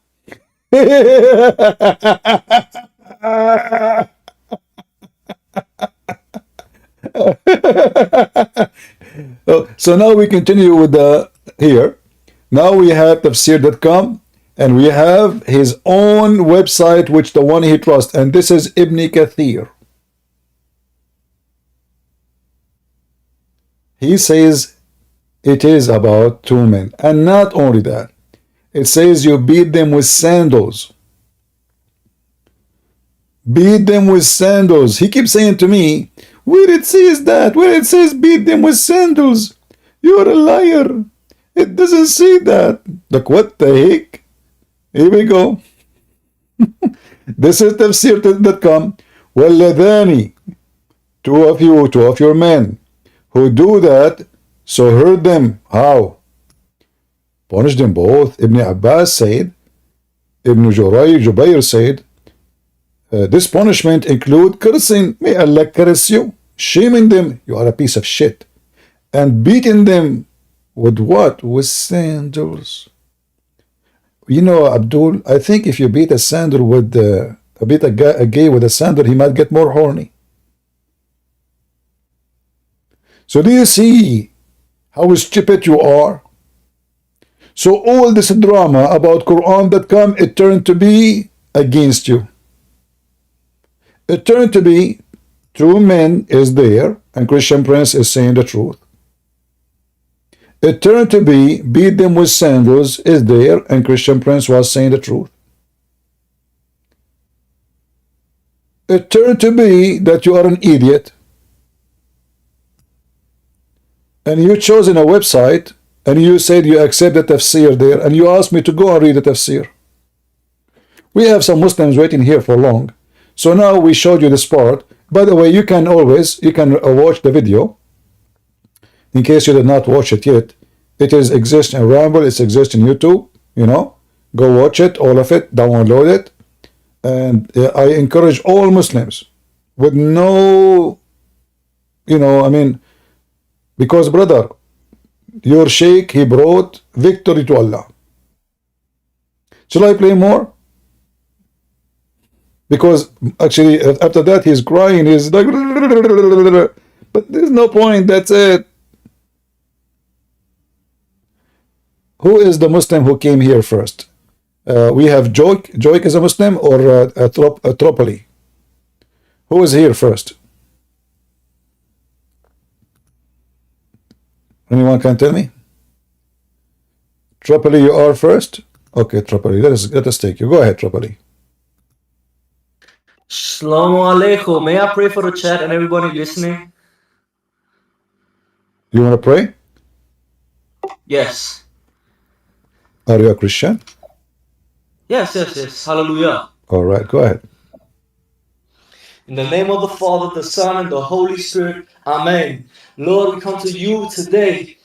D: So now we continue with the here. Now we have tafsir.com and we have his own website, which the one he trusts, and this is Ibn Kathir. He says it is about two men, and not only that, it says you beat them with sandals. Beat them with sandals. He keeps saying to me, where it says that? Where it says beat them with sandals? You're a liar. It doesn't say that. Like, what the heck? Here we go. This is tafsir.com. وَالَّذَانِ two of your men who do that, so hurt them. How? Punish them both. Ibn Abbas said, Ibn Jubayr said, this punishment include cursing. May Allah curse you. Shaming them. You are a piece of shit. And beating them with what? With sandals. You know, Abdul, I think if you beat a sandal with a gay with a sandal, he might get more horny. So do you see how stupid you are? So all this drama about Quran.com, it turned to be against you. It turned to be two men is there and Christian Prince is saying the truth. It turned to be beat them with sandals is there and Christian Prince was saying the truth.
A: it turned to be that you are an idiot, and you chosen a website, and you said you accept the tafsir there, and you asked me to go and read the tafsir. We have some Muslims waiting here for long, so now we showed you this part. By the way, you can watch the video in case you did not watch it yet. It exists in Rumble, it exists in YouTube, you know. Go watch it, all of it, download it. And I encourage all Muslims with no, you know, I mean, because brother, your sheikh, he brought victory to Allah. Shall I play more? Because actually after that he's crying, he's like, but there's no point, that's it. Who is the Muslim who came here first? We have Joik is a Muslim, or Tropoli? Who is here first? Anyone can tell me? Tropoli, you are first? Okay, Tropoli, let us take you. Go ahead, Tropoli.
F: Assalamu alaikum. May I pray for the chat and everybody listening?
A: You want to pray?
F: Yes.
A: Are you a Christian?
F: Yes, yes, yes. Hallelujah.
A: All right, go ahead.
F: In the name of the Father, the Son, and the Holy Spirit. Amen. Lord, we come to you today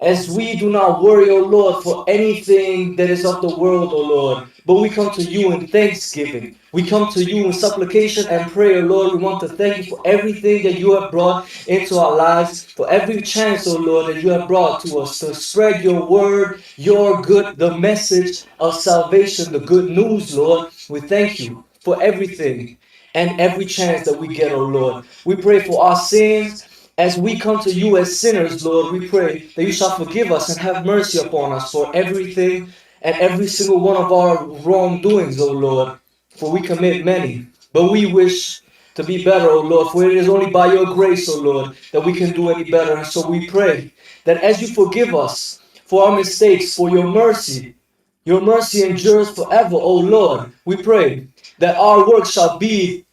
F: as we do not worry, O Lord, for anything that is of the world, O Lord, but we come to you in thanksgiving. We come to you in supplication and prayer, Lord. We want to thank you for everything that you have brought into our lives, for every chance, O Lord, that you have brought to us to spread your word, your good, the message of salvation, the good news, Lord. We thank you for everything and every chance that we get, O Lord. We pray for our sins. As we come to you as sinners, Lord, we pray that you shall forgive us and have mercy upon us for everything and every single one of our wrongdoings, O Lord. For we commit many, but we wish to be better, O Lord. For it is only by your grace, O Lord, that we can do any better. And so we pray that as you forgive us for our mistakes, for your mercy endures forever, O Lord. We pray that our work shall be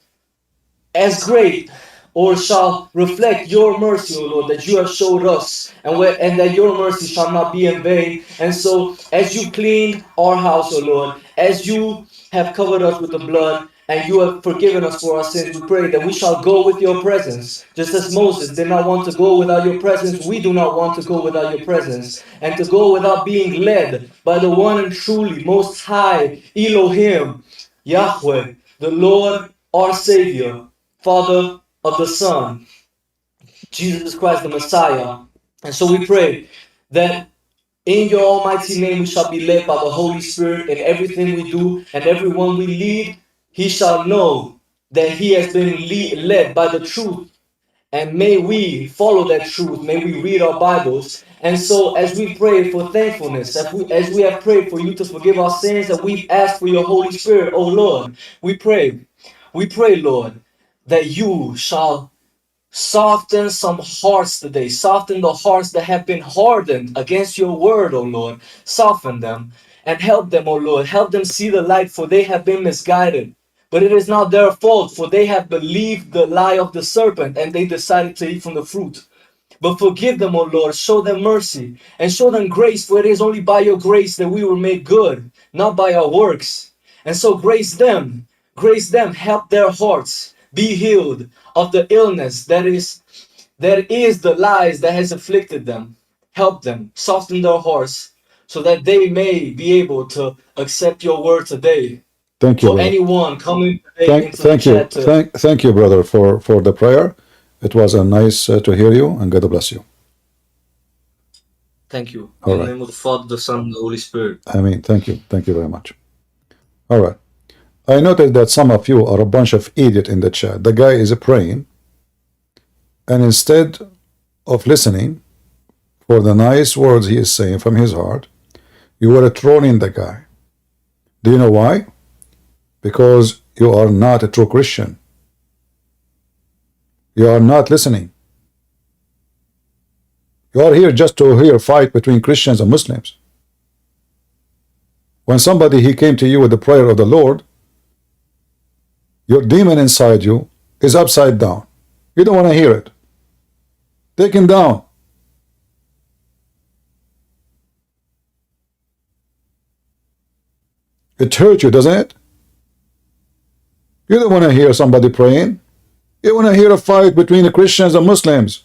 F: as great, or shall reflect your mercy, O Lord, that you have showed us, and that your mercy shall not be in vain. And so, as you cleaned our house, O Lord, as you have covered us with the blood, and you have forgiven us for our sins, we pray that we shall go with your presence. Just as Moses did not want to go without your presence, we do not want to go without your presence. And to go without being led by the one and truly most high Elohim, Yahweh, the Lord, our Savior, Father of the Son, Jesus Christ the Messiah. And so we pray that in your almighty name we shall be led by the Holy Spirit in everything we do, and everyone we lead, he shall know that he has been led by the truth. And may we follow that truth. May we read our Bibles. And so as we pray for thankfulness, as we have prayed for you to forgive our sins, and we've asked for your Holy Spirit, oh Lord, we pray, Lord, that you shall soften some hearts today. Soften the hearts that have been hardened against your word, O Lord. Soften them and help them, O Lord. Help them see the light, for they have been misguided. But it is not their fault, for they have believed the lie of the serpent, and they decided to eat from the fruit. But forgive them, O Lord. Show them mercy and show them grace, for it is only by your grace that we were made good, not by our works. And so grace them, help their hearts be healed of the illness that is the lies that has afflicted them. Help them, soften their hearts, so that they may be able to accept your word today.
A: Thank you,
F: for
A: brother.
F: Anyone coming today into
A: thank
F: the
A: you.
F: chat
A: Thank you, brother, for the prayer. It was nice to hear you, and God bless you.
F: Thank you.
A: All
F: In
A: right.
F: the name of the Father, the Son, and the Holy Spirit.
A: I mean, thank you very much. All right. I noticed that some of you are a bunch of idiots in the chat. The guy is praying, and instead of listening for the nice words he is saying from his heart, you are trolling the guy. Do you know why? Because you are not a true Christian. You are not listening. You are here just to hear a fight between Christians and Muslims. When somebody he came to you with the prayer of the Lord, Your demon inside you is upside down. You don't want to hear it. Take him down. It hurts you, doesn't it? You don't want to hear somebody praying. You want to hear a fight between the Christians and Muslims.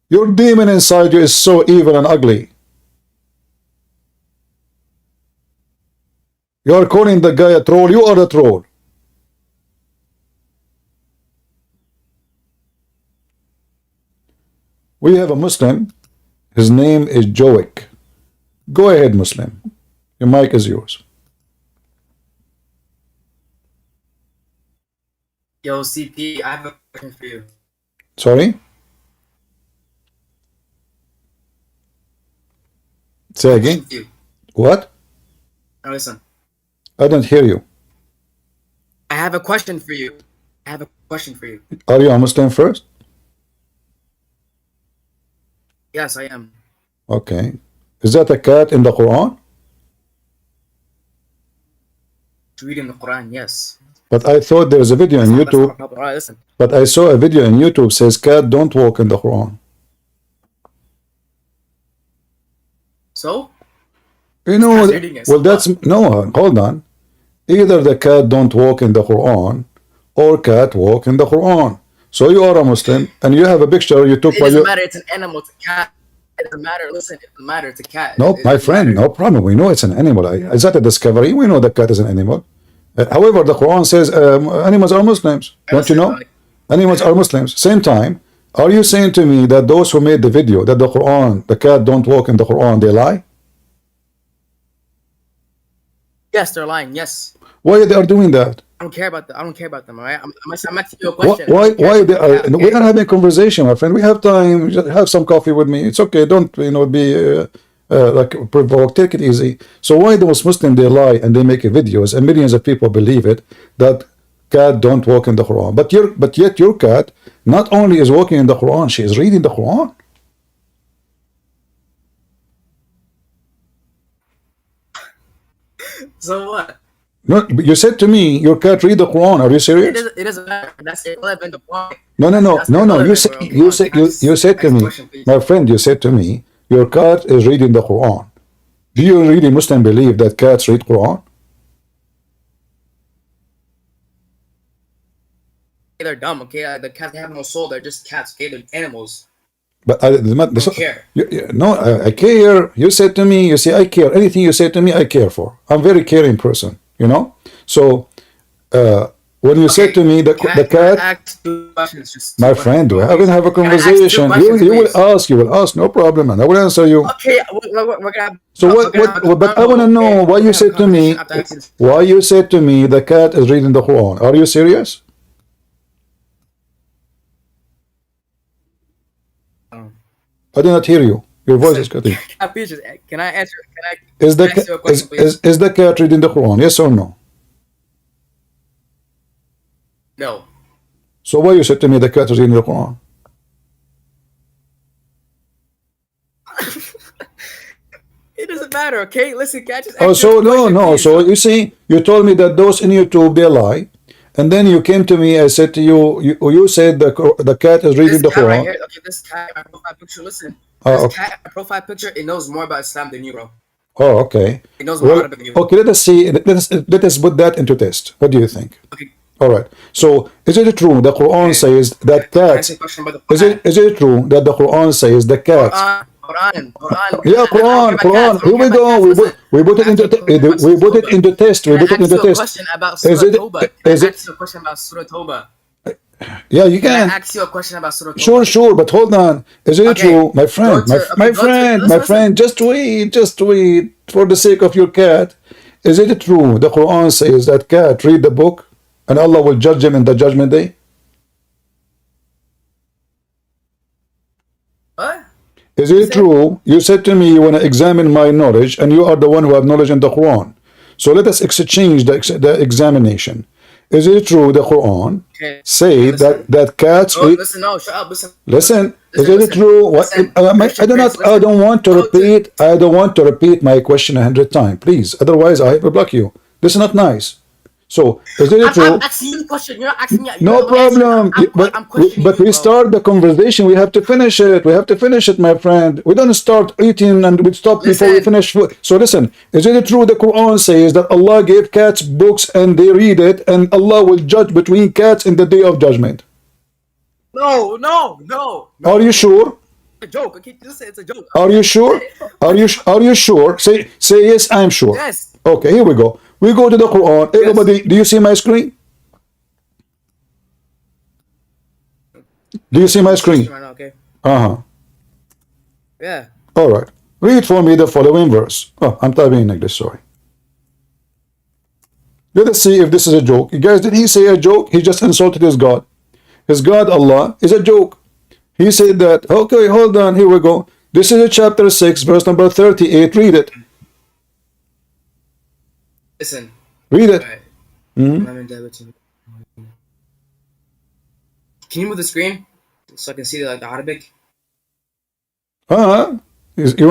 A: Your demon inside you is so evil and ugly. You are calling the guy a troll. You are a troll. We have a Muslim. His name is Joic. Go ahead, Muslim. Your mic is yours.
G: Yo, CP, I have a question for you.
A: Sorry? Say again? What?
G: Now listen.
A: I don't hear you.
G: I have a question for you. I have a question for you.
A: Are you a Muslim first?
G: Yes, I am.
A: Okay. Is that a cat in the Quran?
G: To read in the Quran, yes.
A: But I thought there's a video on YouTube.
G: All right, listen.
A: But I saw a video on YouTube says cat don't walk in the Quran.
G: So?
A: You know,
G: It,
A: well, that's no. Hold on. Either the cat don't walk in the Quran, or cat walk in the Quran. So you are a Muslim, and you have a picture you took
G: it
A: by
G: doesn't
A: your.
G: matter. It's an animal. It's a cat. It doesn't matter. Listen, it doesn't matter. It's a cat.
A: No, my friend, no problem. We know it's an animal. Is that a discovery? We know the cat is an animal. However, the Quran says animals are Muslims. Don't you know? Animals are Muslims. Same time, are you saying to me that those who made the video that the Quran, the cat don't walk in the Quran, they lie?
G: Yes, they're lying. Yes.
A: Why they are doing that?
G: I don't care about them. I don't care about them. All right. I'm asking you a question.
A: Why they are? We are having a conversation, my friend. We have time. Just have some coffee with me. It's okay. Don't be like provoked. Take it easy. So why those Muslims they lie and they make videos and millions of people believe it that cat don't walk in the Quran, but yet your cat not only is walking in the Quran, she is reading the Quran.
G: So what?
A: No, but you said to me your cat read the Quran. Are you serious?
G: It doesn't matter. That's irrelevant. The point.
A: No. You said to me, my friend. You said to me your cat is reading the Quran. Do you really Muslim believe that cats read Quran?
G: They're dumb. Okay, the cats have no soul. They're just cats. Okay, they're animals.
A: But I don't
G: care.
A: I care. You said to me, you say I care. Anything you say to me, I care for. I'm a very caring person. You know. So when you said to me the cat, my friend, we're having a conversation. You will ask, no problem, and I will answer you.
G: Okay, we're gonna.
A: So what? But I want to know why you said to me. Why you said to me the cat is reading the Quran? Are you serious? I did not hear you. Your voice is cutting.
G: Can I answer?
A: Is the cat reading the Quran? Yes or no?
G: No.
A: So why you said to me the cat is reading the Quran?
G: It doesn't matter, okay? Listen, cat just.
A: Oh, so no. So you see, you told me that those in YouTube they lie, and then you came to me. I said to you, you said the cat is reading the Quran.
G: Right here, okay, this cat, my profile picture. Listen, this cat, my profile picture, it knows more about Islam than you, bro.
A: Oh, okay.
G: It knows more about you.
A: Okay, let us see. Let us put that into test. What do you think?
G: Okay.
A: All right. So, is it true the Quran says that cats? Is it true that the Quran says the cats?
G: Quran.
A: Yeah, Quran. Here we go. We put it into test. We put it into test. Is it
G: a question about Surah Tawbah?
A: Yeah, you can.
G: I ask you a question about Surah Tawbah?
A: Sure, but hold on. Is it true, my friend? My friend, just wait. For the sake of your cat, is it true the Quran says that cat read the book and Allah will judge him in the judgment day?
G: What?
A: Is it true? You said to me you want to examine my knowledge, and you are the one who have knowledge in the Quran. So let us exchange the examination. Is it true the Quran say that cats read?
G: Listen, no, shut up.
A: Listen. Is it true? I don't want to repeat my question 100 times. Please, otherwise I will block you. This is not nice. So is it true?
G: I'm asking you the question. You're not asking me.
A: No problem.
G: I'm questioning
A: But
G: you,
A: we
G: bro.
A: start the conversation. We have to finish it. We have to finish it, my friend. We don't start eating and we stop before we finish food. So listen, is it true the Quran says that Allah gave cats books and they read it and Allah will judge between cats in the day of judgment?
G: No.
A: Are you sure?
G: A joke. Okay, just say it's a joke.
A: Are you sure? Are you sure? Say yes, I'm sure.
G: Yes.
A: Okay, here we go. We go to the Quran. Everybody, do you see my screen? Do you see my screen?
G: Okay.
A: Yeah. All right. Read for me the following verse. Oh, I'm typing in English, sorry. Let us see if this is a joke. You guys, did he say a joke? He just insulted his God. His God, Allah, is a joke. He said that, okay, hold on, here we go. This is a chapter 6, verse number 38. Read it.
G: Listen.
A: Read it.
G: Right.
A: Mm-hmm.
G: Can you move the screen so I can see like the Arabic?
A: You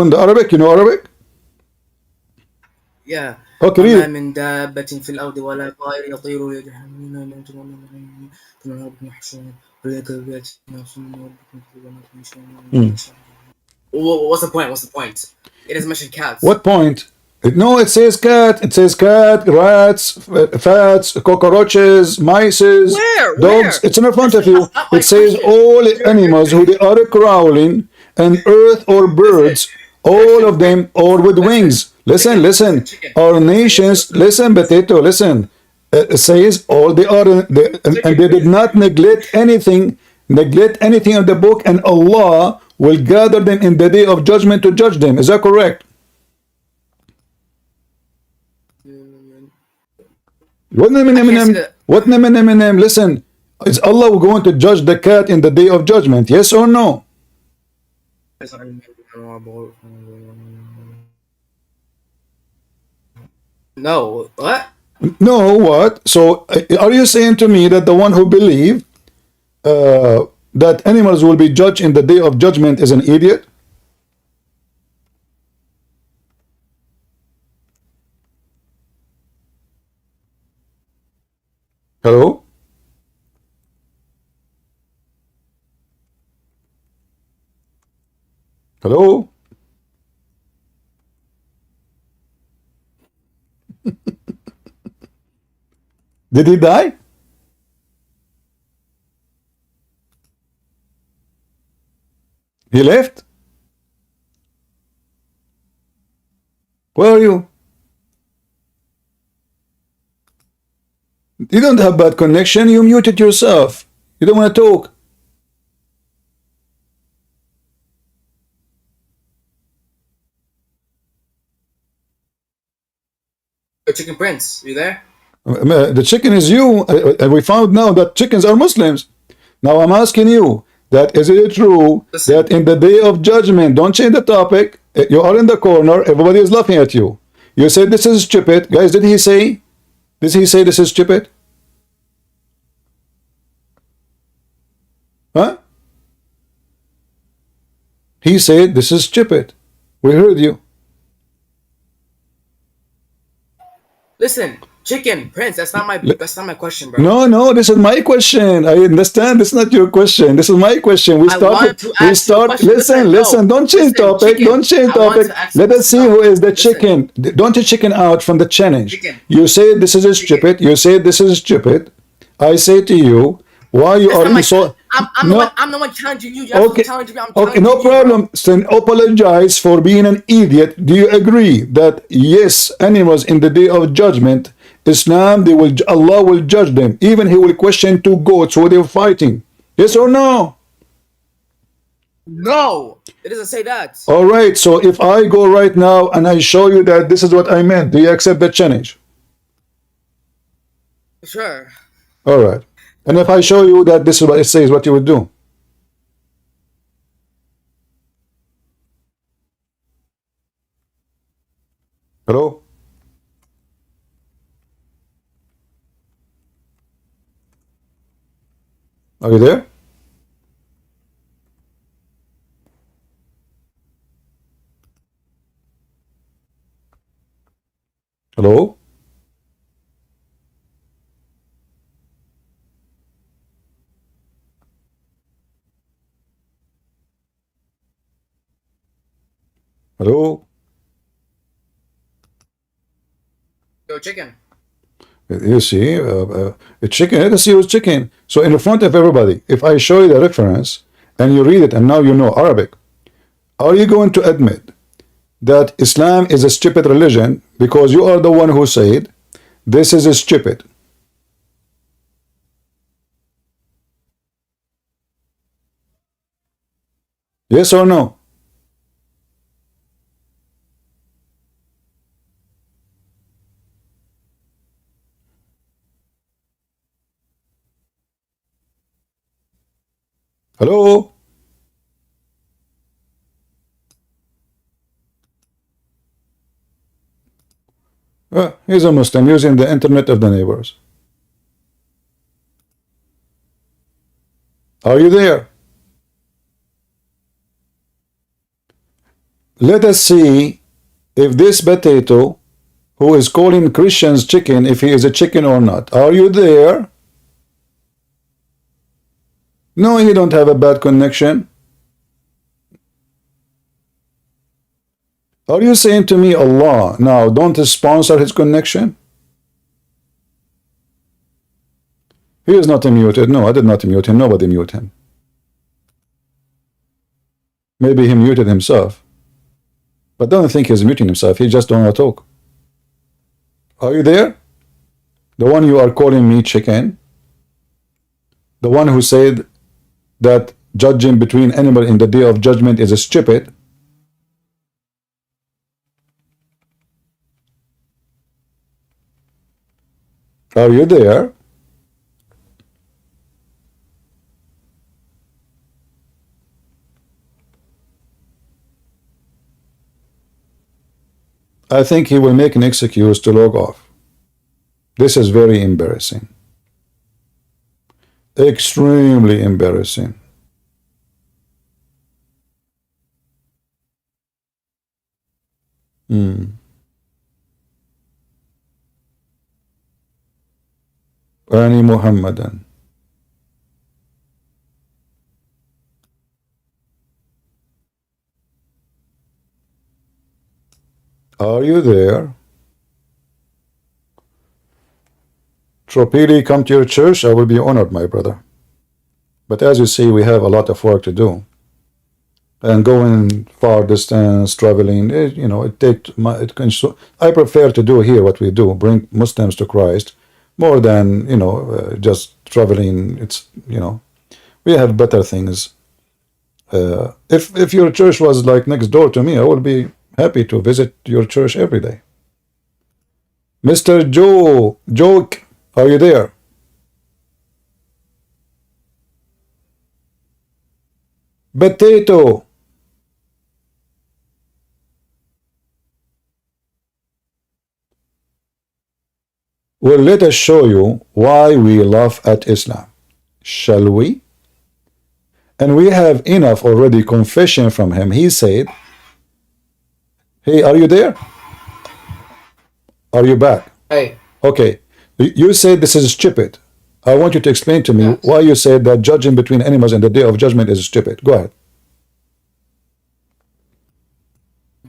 A: in the Arabic? You know Arabic?
G: Yeah.
A: Okay, read
G: وما
A: it.
G: من دابة في الأرض ولا طائر يطير يجحمون What's the point? What's the point? It doesn't mention cats.
A: What point? No, it says cat. It says cat, rats, fats, cockroaches, mice, dogs.
G: Where?
A: It's in front of you. It says all animals who they are crawling and earth or birds, all of them, or with wings. Listen. Our nations, listen, potato, listen. It says all they are, and they did not neglect anything in the book, and Allah will gather them in the day of judgment to judge them. Is that correct? What name? Listen, is Allah going to judge the cat in the day of judgment? Yes or no?
G: No. What?
A: No, what? So are you saying to me that the one who believe that animals will be judged in the day of judgment is an idiot? Hello? Hello? Did he die? He left? Where are you? You don't have bad connection. You muted yourself. You don't want to talk.
G: Chicken Prince, you there?
A: The chicken is you. We found now that chickens are Muslims. Now I'm asking you that is it true that in the day of judgment, don't change the topic. You are in the corner. Everybody is laughing at you. You said this is stupid. Guys, did he say this is stupid? Huh? He said this is stupid. We heard you.
G: Listen, Chicken Prince, that's not my question, bro.
A: No, this is my question. I understand this is not your question. This is my question. Listen, don't change topic. Let us see who is the chicken. Don't you chicken out from the challenge. You say this is stupid. You say this is stupid. I say to you, why you are so...
G: I'm the one challenging you.
A: Okay, no problem. Then apologize for being an idiot. Do you agree that yes, animals in the day of judgment, Islam, Allah will judge them. Even He will question two goats who they're fighting. Yes or no?
G: No, it doesn't say that.
A: All right. So if I go right now and I show you that this is what I meant, do you accept the challenge?
G: Sure.
A: All right. And if I show you that this is what it says, what you would do? Hello? Are you there? Hello? Hello?
G: Yo, chicken.
A: You see, it's chicken. Let us see who's chicken. So in front of everybody, if I show you the reference and you read it and now you know Arabic, are you going to admit that Islam is a stupid religion because you are the one who said this is stupid? Yes or no? Hello? He's a Muslim using the internet of the neighbors. Are you there? Let us see if this potato who is calling Christians chicken, if he is a chicken or not. Are you there? No, you don't have a bad connection. Are you saying to me, Allah, now don't sponsor his connection? He is not muted. No, I did not mute him. Nobody mute him. Maybe he muted himself. But don't think he's muting himself. He just don't want to talk. Are you there? The one you are calling me chicken? The one who said that judging between animals in the day of judgment is stupid? Are you there? I think he will make an excuse to log off. This is very embarrassing. Extremely embarrassing. Ani Muhammadan. Are you there? Tropili, come to your church. I will be honored, my brother. But as you see, we have a lot of work to do. And going far distance, traveling, you know, I prefer to do here what we do, bring Muslims to Christ, more than, you know, just traveling. It's, you know, we have better things. If your church was like next door to me, I would be happy to visit your church every day. Mr. Joke, are you there? Potato. Well, let us show you why we laugh at Islam. Shall we? And we have enough already confession from him. He said, hey, are you there? Are you back?
G: Hey.
A: Okay. You said this is stupid. I want you to explain to me why you said that judging between animals in the day of judgment is stupid. Go ahead.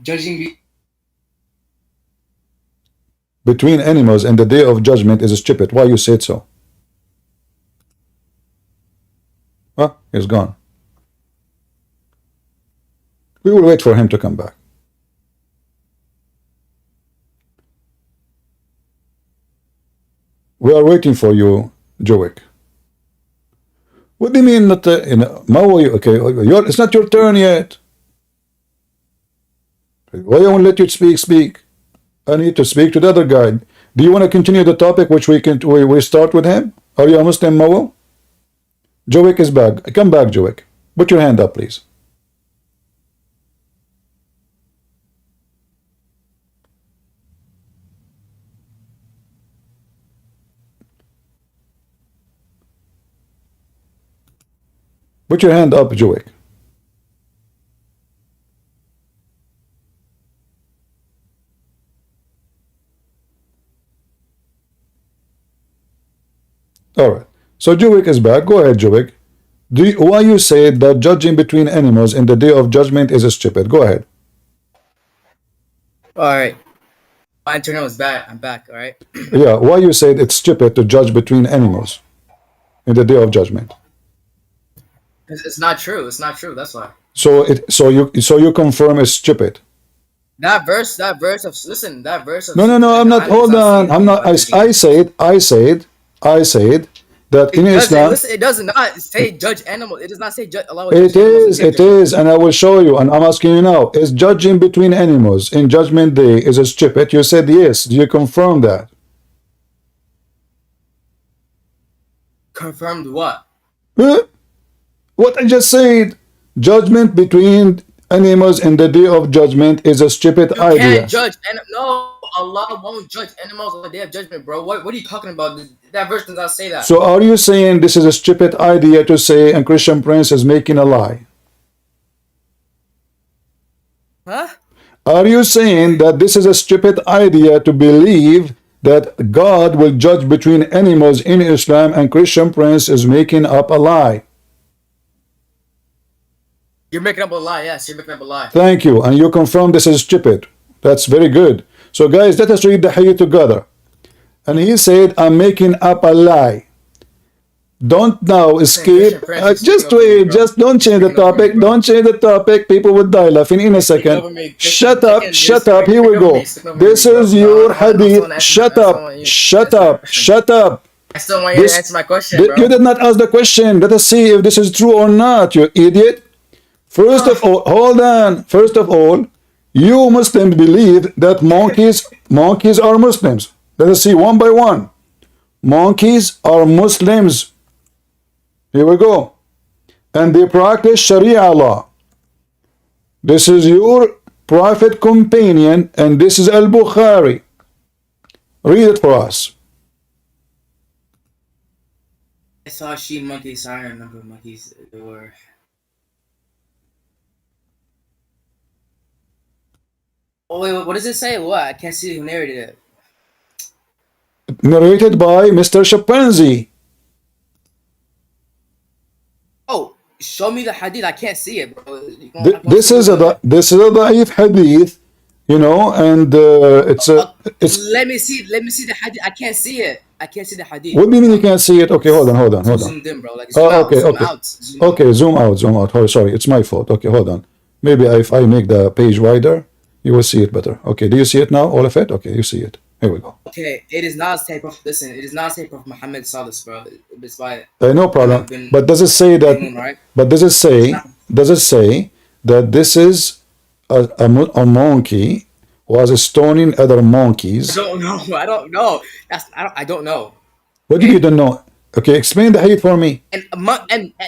G: Judging
A: between animals and the day of judgment is stupid. Why you said so? Huh? He's gone. We will wait for him to come back. We are waiting for you, Jowick. What do you mean that okay, it's not your turn yet. Why I won't let you speak? I need to speak to the other guy. Do you want to continue the topic which we start with him? Are you a Muslim, Mawo? Jowick is back. Come back, Jowick. Put your hand up, please. Put your hand up, Jowick. All right. So Jowick is back. Go ahead, Jowick. Why you say that judging between animals in the day of judgment is stupid? Go ahead.
G: All right. My internet was bad. I'm back. All right.
A: Yeah, why you said it's stupid to judge between animals in the day of judgment?
G: It's not true. It's not true. That's why.
A: So you confirm it's stupid.
G: That verse of listen, that verse of
A: No, I'm not. Hold on. I'm not. I said that in Islam.
G: Listen, it does not say judge animal. It does not say judge. Allah
A: It is, and I will show you. And I'm asking you now: is judging between animals in Judgment Day is it stupid? You said yes. Do you confirm that?
G: Confirmed what?
A: What I just said. Judgment between animals in the day of judgment is a stupid idea.
G: You can't judge. No, Allah won't judge animals on the day of judgment, bro. What are you talking about? That verse does not say that.
A: So are you saying this is a stupid idea to say a Christian prince is making a lie?
G: Huh?
A: Are you saying that this is a stupid idea to believe that God will judge between animals in Islam and Christian prince is making up a lie?
G: You're making up a lie. Yes, you're making up a lie.
A: Thank you. And you confirm this is stupid. That's very good. So guys, let us read the hadith together. And he said, I'm making up a lie. Don't now escape. Just wait. Just don't change the topic. Don't change the topic. People would die laughing in a second. Shut up. Shut up. Here we go. This is your hadith. Shut up. Shut up. Shut up.
G: I still want you to answer my question, bro.
A: You did not ask the question. Let us see if this is true or not, you idiot. First of all, hold on. First of all, you Muslims believe that monkeys are Muslims. Let us see one by one. Monkeys are Muslims. Here we go. And they practice Sharia law. This is your prophet companion, and this is Al-Bukhari. Read it for us.
G: I saw she monkeys. I don't remember monkeys. Or oh wait, what does it say? What? I can't see who narrated it.
A: Narrated by Mr. Chimpanzee.
G: Oh, show me the hadith. I can't see it, bro.
A: This is a da'if hadith, you know, and it's.
G: Let me see the hadith. I can't see it. I can't see the hadith.
A: What do you mean you can't see it? Okay, hold on.
G: Zoomed in, bro. Like, zoom out,
A: okay,
G: zoom
A: okay.
G: out, zoom out.
A: Okay, zoom out. Oh, sorry, it's my fault. Okay, hold on. Maybe if I make the page wider, you will see it better. Okay, do you see it now? All of it? Okay, you see it. Here we go.
G: Okay, it is not say Prophet. Listen, it is not say Prophet Muhammad saw this, bro. It's by.
A: No problem. But does it say that?
G: Right?
A: But does it say? Does it say that this is a monkey was stoning other monkeys?
G: I don't know. I don't know.
A: What do you don't know? Okay, explain the hadith for me.
G: And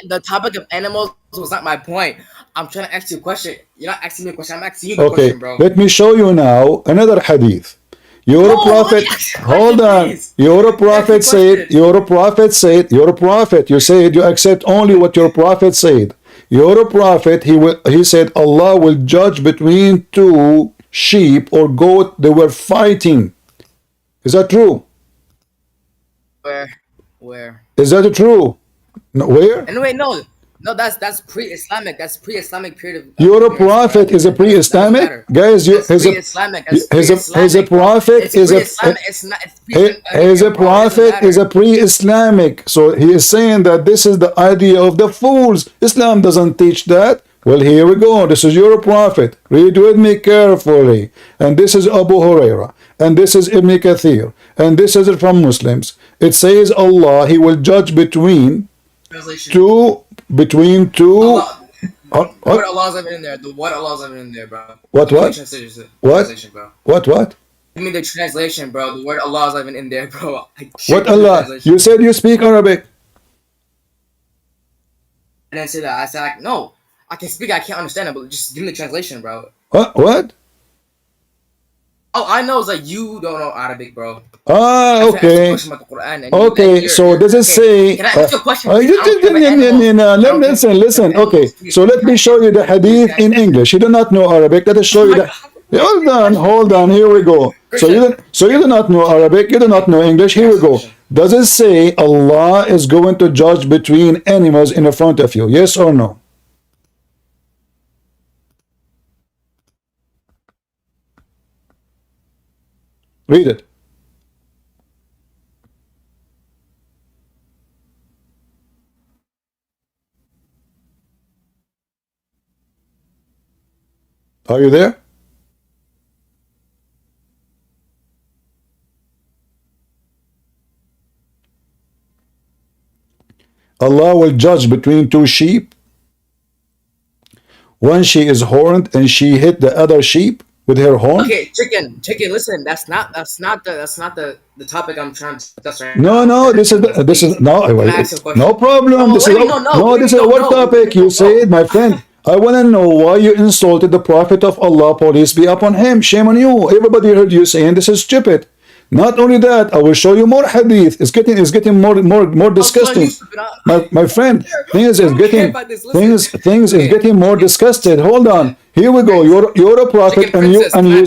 G: the topic of animals was not my point. I'm trying to ask you a question. You're not asking me a question. I'm asking you a question, bro.
A: Let me show you now another hadith. You're a prophet. Hold on. You're a prophet said. You're a prophet said. You're a prophet. You said you accept only what your prophet said. You're a prophet. He said Allah will judge between two sheep or goat. They were fighting. Is that true?
G: Where?
A: Is that true? No, where?
G: Anyway, no, that's pre-Islamic. That's pre-Islamic period of.
A: You're a prophet is a pre-Islamic, guys. You
G: pre-Islamic.
A: As a prophet is a prophet is a pre-Islamic. So he is saying that this is the idea of the fools. Islam doesn't teach that. Well, here we go. This is your prophet. Read with me carefully. And this is Abu Huraira. And this is Ibn Kathir. And this is from Muslims. It says Allah, he will judge between two.
G: Allah, what Allah's even in there? What Allah's even in there, bro?
A: What?
G: Bro.
A: What?
G: Give me the translation, bro. The word Allah is even in there, bro.
A: What Allah? You said you speak Arabic.
G: I didn't say that. I said, like, no. I can speak, I can't understand it, but just give me the translation, bro.
A: What?
G: Oh, I know it's like you don't know Arabic, bro.
A: Okay. Okay, so does it say...
G: Can I ask you a question?
A: Listen. Okay, so let me show you the hadith in English. You do not know Arabic. Let us show you the... Hold on. Here we go. So you do not know Arabic. You do not know English. Here we go. Does it say Allah is going to judge between animals in front of you? Yes or no? Read it. Are you there? Allah will judge between two sheep. One she is horned and she hit the other sheep with her horn.
G: Okay, chicken. Listen, that's not the topic I'm trying to discuss right
A: No,
G: now.
A: this is no problem. This is our topic. You said, my friend. I want to know why you insulted the Prophet of Allah, peace be upon him. Shame on you. Everybody heard you saying this is stupid. Not only that, I will show you more hadith. It's getting more disgusting. My friend, things is getting more disgusted. Hold on. Here we go. You're a prophet, and you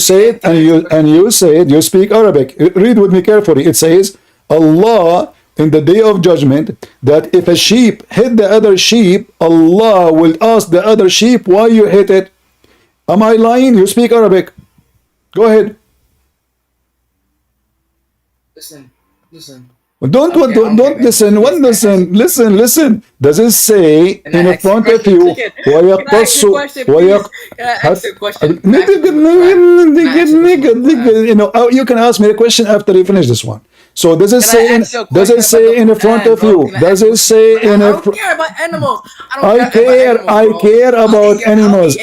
A: said you speak Arabic. Read with me carefully. It says Allah in the day of judgment that if a sheep hit the other sheep, Allah will ask the other sheep why you hit it. Am I lying? You speak Arabic. Go ahead.
G: Listen.
A: Don't listen. Listen. Does it say in front of you? You can ask me a question after you finish this one. So does it say in front of you? Does it say in a?
G: I don't care about animals.
A: I care about animals.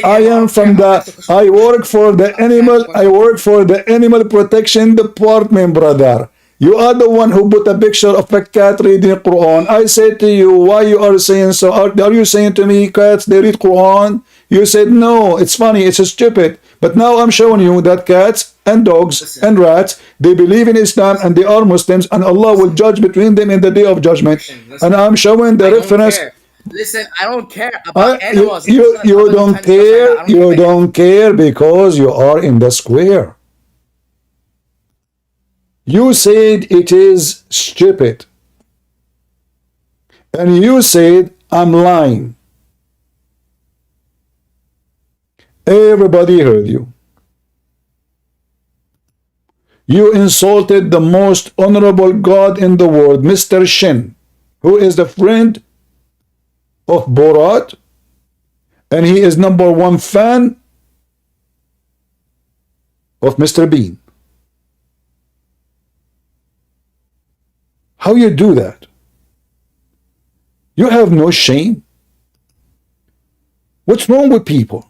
A: I work for the animal protection department, brother. You are the one who put a picture of a cat reading Quran. I said to you, why you are saying so? Are you saying to me, cats, they read Quran? You said, no, it's funny, it's stupid. But now I'm showing you that cats and dogs and rats, they believe in Islam and they are Muslims, and Allah will judge between them in the day of judgment. And I'm showing the reference.
G: Listen, I don't care about animals.
A: You don't care because you are in the square. You said it is stupid. And you said I'm lying. Everybody heard you. You insulted the most honorable God in the world, Mr. Shin, who is the friend of Borat, and he is #1 fan of Mr. Bean. How you do that? You have no shame? What's wrong with people?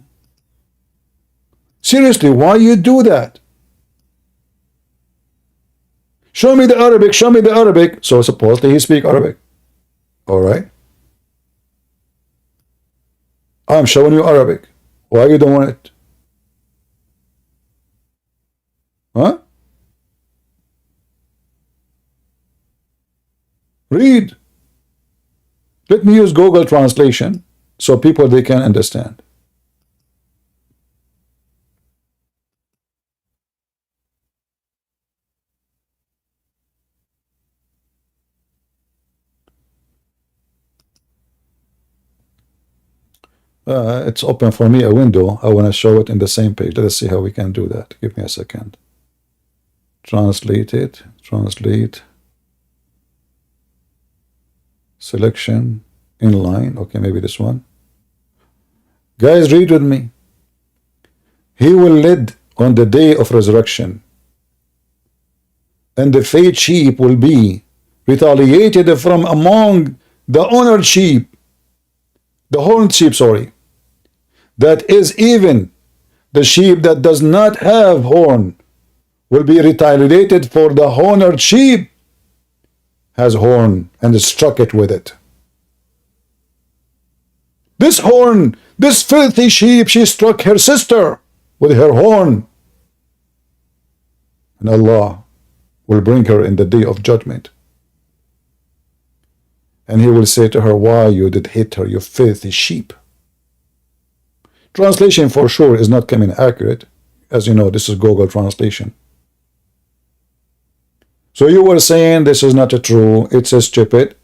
A: Seriously, why you do that? Show me the Arabic. So supposedly he speak Arabic. All right. I'm showing you Arabic. Why you don't want it? Huh? Read. Let me use Google translation so people they can understand. It's open for me a window. I want to show it in the same page. Let us see how we can do that. Give me a second. Translate it. Translate. Selection. Inline. Okay, maybe this one. Guys, read with me. He will lead on the day of resurrection, and the fake sheep will be retaliated from among the honored sheep, the horned sheep, sorry. That is, even the sheep that does not have horn will be retaliated, for the honored sheep has horn and struck it with it. This horn, this filthy sheep, she struck her sister with her horn, and Allah will bring her in the day of judgment, and he will say to her, why you did hit her, you filthy sheep. Translation for sure is not coming accurate. As you know, this is Google translation. So you were saying this is not true, it's a stupid.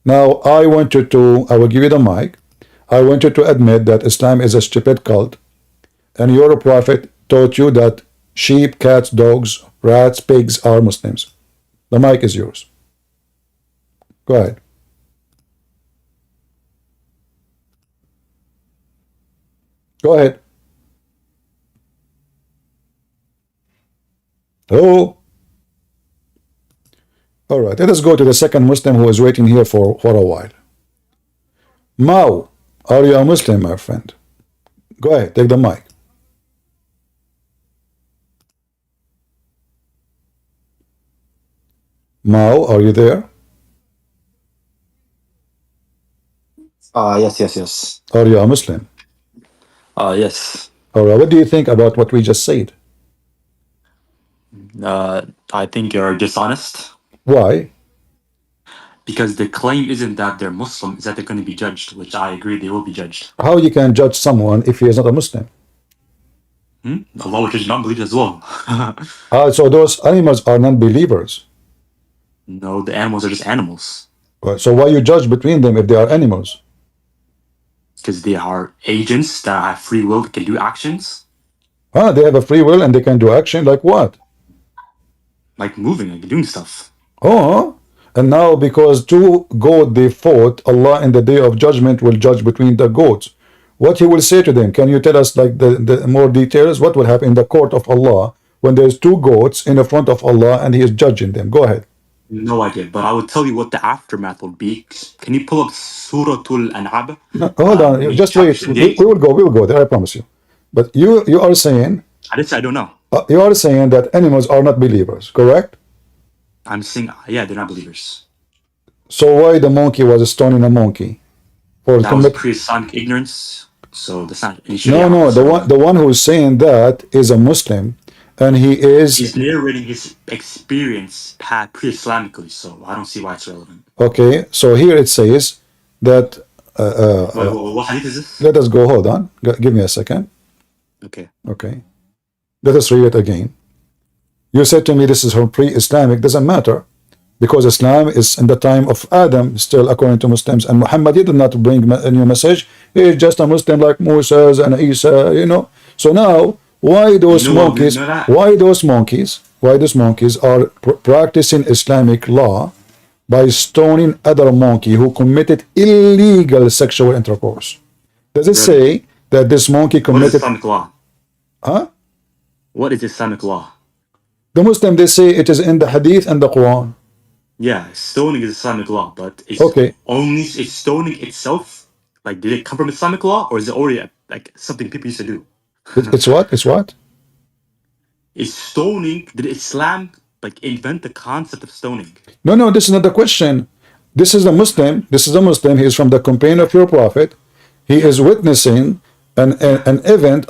A: Now I will give you the mic. I want you to admit that Islam is a stupid cult, and your prophet taught you that sheep, cats, dogs, rats, pigs are Muslims. The mic is yours. Go ahead. Go ahead. Hello? All right, let us go to the second Muslim who is waiting here for a while. Mao, are you a Muslim, my friend? Go ahead, take the mic. Mao, are you there?
H: Yes.
A: Are you a Muslim?
H: Yes.
A: All right, what do you think about what we just said?
H: I think you're dishonest.
A: Why?
H: Because the claim isn't that they're Muslim, it's that they're going to be judged, which I agree they will be judged.
A: How you can judge someone if he is not a Muslim?
H: Allah will judge non-believers as well.
A: So those animals are non-believers.
H: No, the animals are just animals.
A: So why you judge between them if they are animals?
H: Because they are agents that have free will, that can do actions.
A: They have a free will and they can do action like what?
H: Like moving, like doing stuff.
A: Oh, and now because two goats they fought, Allah in the day of judgment will judge between the goats. What he will say to them? Can you tell us like the more details? What will happen in the court of Allah when there's two goats in the front of Allah and he is judging them? Go ahead.
H: No idea, but I will tell you what the aftermath will be. Can you pull up Suratul An'am?
A: No, hold on, just wait. We will go there, I promise you. But you are saying
H: I don't know.
A: you are saying that animals are not believers, correct?
H: I'm saying, yeah, they're not believers.
A: So why the monkey was stoning a monkey? For
H: That was pre-Islamic ignorance. So that's not
A: no, the one who is saying that is a Muslim, and he's
H: narrating his experience pre-Islamically, so I don't see why it's relevant.
A: Okay, so here it says that
H: what hadith is this?
A: let us go, hold on, give me a second.
H: Okay.
A: Let us read it again. You said to me this is from pre-Islamic. Doesn't matter, because Islam is in the time of Adam still, according to Muslims, and Muhammad did not bring a new message. He is just a Muslim like Moses and Isa, So now, why those monkeys are practicing Islamic law by stoning other monkey who committed illegal sexual intercourse? Does it say that this monkey committed...
H: What is Islamic law?
A: Huh?
H: What is Islamic law?
A: The Muslim, they say it is in the Hadith and the Quran.
H: Yeah, stoning is Islamic law, but it's it's stoning itself. Like, did it come from Islamic law, or is it already like something people used to do?
A: It's what? It's what?
H: Is stoning? Did Islam like invent the concept of stoning?
A: No, this is not the question. This is a Muslim. He is from the companion of your prophet. He is witnessing an event.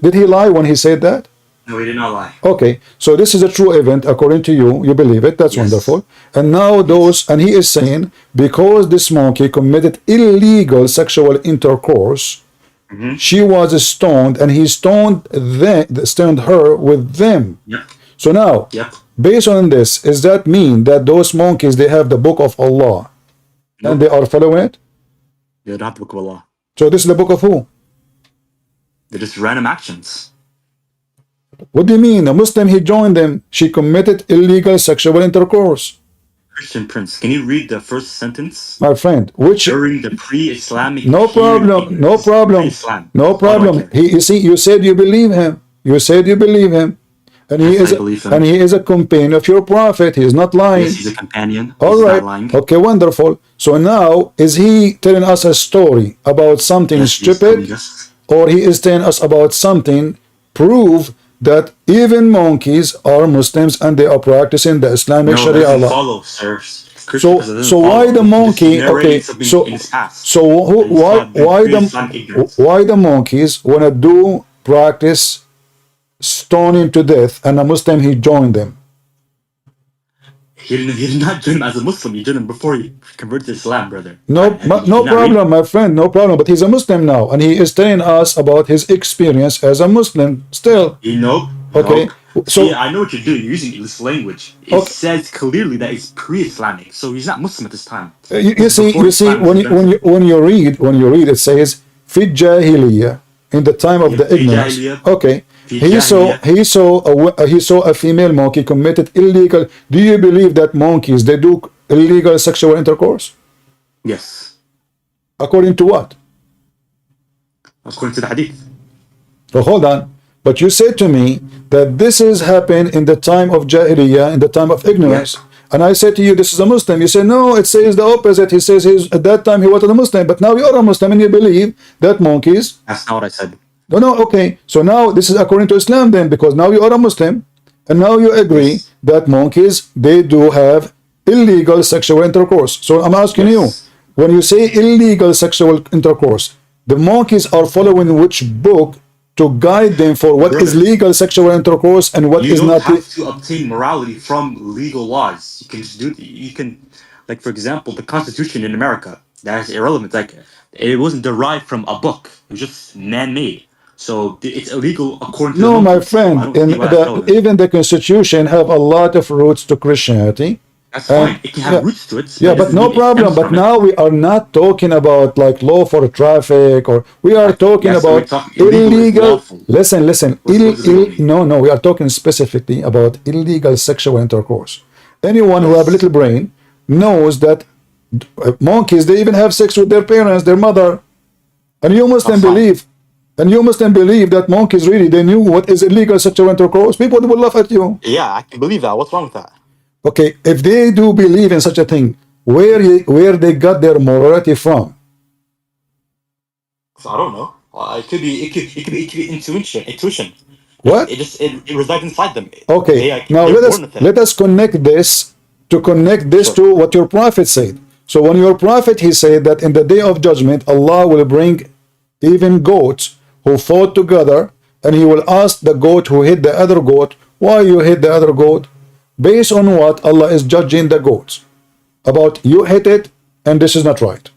A: Did he lie when he said that?
H: No, he did not lie.
A: Okay, so this is a true event according to you. You believe it. That's wonderful. And now and he is saying, because this monkey committed illegal sexual intercourse, she was stoned, and he stoned her with them.
H: Yep.
A: So now, based on this, does that mean that those monkeys, they have the book of Allah and they are following it?
H: They're not the book of Allah.
A: So this is the book of who?
H: They're just random actions.
A: What do you mean? A Muslim, he joined them. She committed illegal sexual intercourse.
H: Christian Prince, can you read the first sentence?
A: My friend, which...
H: During the pre-Islamic...
A: No problem. You said you believe him. And he is a companion of your prophet. He is not lying.
H: Yes, he's a companion.
A: All right. Okay, wonderful. So now, is he telling us a story about something stupid? Or he is telling us about something prove that even monkeys are Muslims and they are practicing the Islamic Sharia law?
H: Follow, sir.
A: So why the monkey? Okay, why the monkeys wanna practice stoning to death, and a Muslim he joined them?
H: He did not join him as a Muslim. He joined him before he converted to Islam, brother.
A: No problem, my friend. No problem. But he's a Muslim now, and he is telling us about his experience as a Muslim. Still. Okay.
H: So I know what you're doing. You're using this language. It says clearly that it's pre-Islamic, so he's not Muslim at this time.
A: You see, when you read, it says "Fi jahiliyyah," in the time of the ignorance. Okay. he saw a female monkey committed illegal. Do you believe that monkeys, they do illegal sexual intercourse?
H: Yes.
A: According to what?
H: According to the hadith.
A: So hold on. But you said to me that this has happened in the time of Jahiliyyah, in the time of ignorance.
H: Yes.
A: And I said to you, this is a Muslim. You say, no, it says the opposite. He says at that time he wasn't a Muslim, but now you are a Muslim and you believe that monkeys.
H: That's not what I said.
A: No, okay. So now this is according to Islam then, because now you are a Muslim, and now you agree that monkeys, they do have illegal sexual intercourse. So I'm asking you, when you say illegal sexual intercourse, the monkeys are following which book to guide them for what is legal sexual intercourse and what is not?
H: You don't have to obtain morality from legal laws. You can just do. You can, like for example, the Constitution in America. That's irrelevant. Like it wasn't derived from a book. It was just man-made. So it's illegal according to.
A: No, my friend. Even the Constitution have a lot of roots to Christianity.
H: That's fine. It can have roots to it.
A: Yeah, but no problem. But now we are not talking about like law for traffic, or we are talking about illegal. Listen. No. We are talking specifically about illegal sexual intercourse. Anyone who have a little brain knows that monkeys, they even have sex with their parents, their mother, and you must then believe. And you must then believe that monkeys really, they knew what is illegal sexual intercourse. People will laugh at you.
H: Yeah, I can believe that. What's wrong with that?
A: Okay, if they do believe in such a thing, where they got their morality from?
H: I don't know. It could be intuition.
A: What?
H: It resides inside them.
A: Okay. Now let us connect this to what your prophet said. So when your prophet, he said that in the day of judgment, Allah will bring even goats who fought together, and he will ask the goat who hit the other goat, why you hit the other goat? Based on what Allah is judging the goats about, you hit it and this is not right.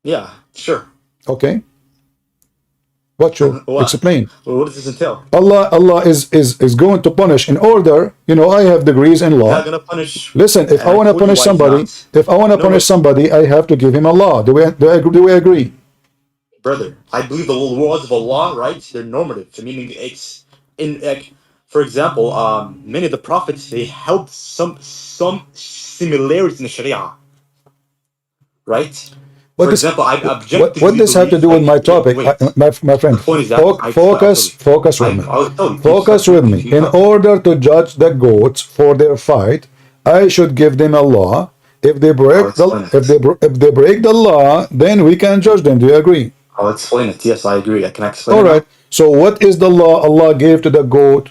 H: Yeah, sure.
A: Okay. What you explain?
H: Well, what does this entail?
A: Allah is going to punish in order. You know, I have degrees in law.
H: Not gonna punish.
A: Listen, if I want to punish somebody, I have to give him a law. Do we agree?
H: Brother, I believe the laws of Allah, right? They're normative. Meaning it's in like. For example, many of the prophets, they held some similarities in the Sharia, right?
A: What does have to do with my topic? My friend, focus with me. Focus with me. In order to judge the goats for their fight, I should give them a law. If they break the law, then we can judge them. Do you agree?
H: I'll explain it. Yes, I agree. I can explain.
A: All right. So what is the law Allah gave to the goat?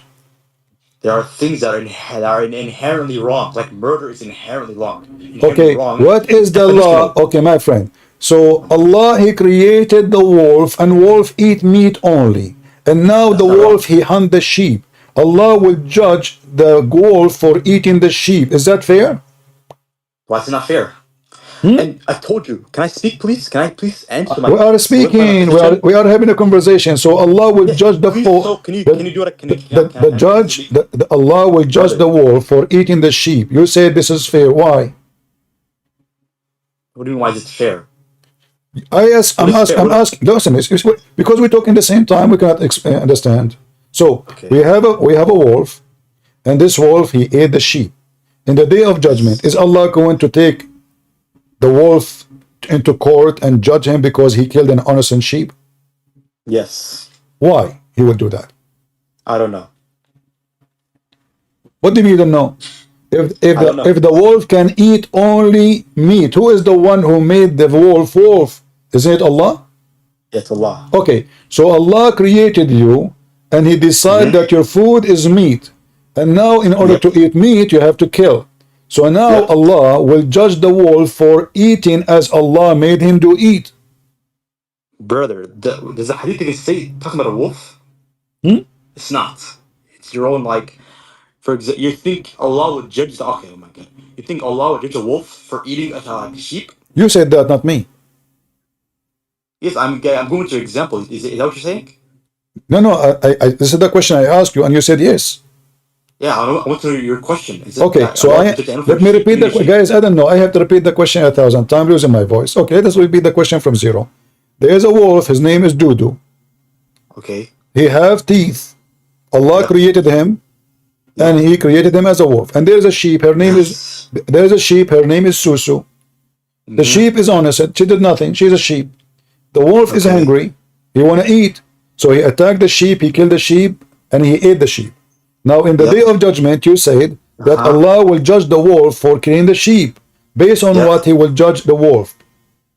H: There are things that are inherently wrong, like murder is inherently wrong.
A: What is the law? Okay, my friend. So Allah, he created the wolf, and wolf eat meat only. And now the wolf, he hunt the sheep. Allah will judge the wolf for eating the sheep. Is that fair?
H: Why is it not fair? And I told you, can I speak, please? Can I please answer my?
A: We are speaking. We are having a conversation. So Allah will judge the wolf.
H: So can you do it?
A: Allah will judge the wolf for eating the sheep. You say this is fair. Why?
H: What do you mean? Why is it fair?
A: I'm asking. Listen, it's because we talk in the same time. We cannot understand. So we have a wolf, and this wolf, he ate the sheep. In the day of judgment, is Allah going to take the wolf into court and judge him because he killed an innocent sheep?
H: Yes.
A: Why he will do that?
H: I don't know.
A: What do you mean you don't know? If the wolf can eat only meat, who is the one who made the wolf wolf? Isn't it Allah?
H: It's Allah.
A: Okay, so Allah created you, and he decided that your food is meat, and now in order to eat meat you have to kill. So now Allah will judge the wolf for eating as Allah made him to eat.
H: Brother, does the hadith even say talking about a wolf? It's not. It's your own, like, for example, you think Allah would judge the, okay, oh my God. You think Allah would judge a wolf for eating a sheep?
A: You said that, not me.
H: Yes, I'm going to your example. Is that what you're saying?
A: No, this is the question I asked you, and you said yes.
H: Yeah, I want to know your question.
A: Okay, so let me repeat the question. Guys, I don't know. I have to repeat the question 1,000 times, losing my voice. Okay, let's repeat the question from zero. There is a wolf. His name is Dudu.
H: Okay.
A: He have teeth. Allah created him, and He created him as a wolf. And there's a sheep. Her name is Her name is Susu. The sheep is innocent. She did nothing. She's a sheep. The wolf is hungry. He want to eat. So he attacked the sheep. He killed the sheep, and he ate the sheep. Now, in the day of judgment, you said that Allah will judge the wolf for killing the sheep. Based on what He will judge the wolf?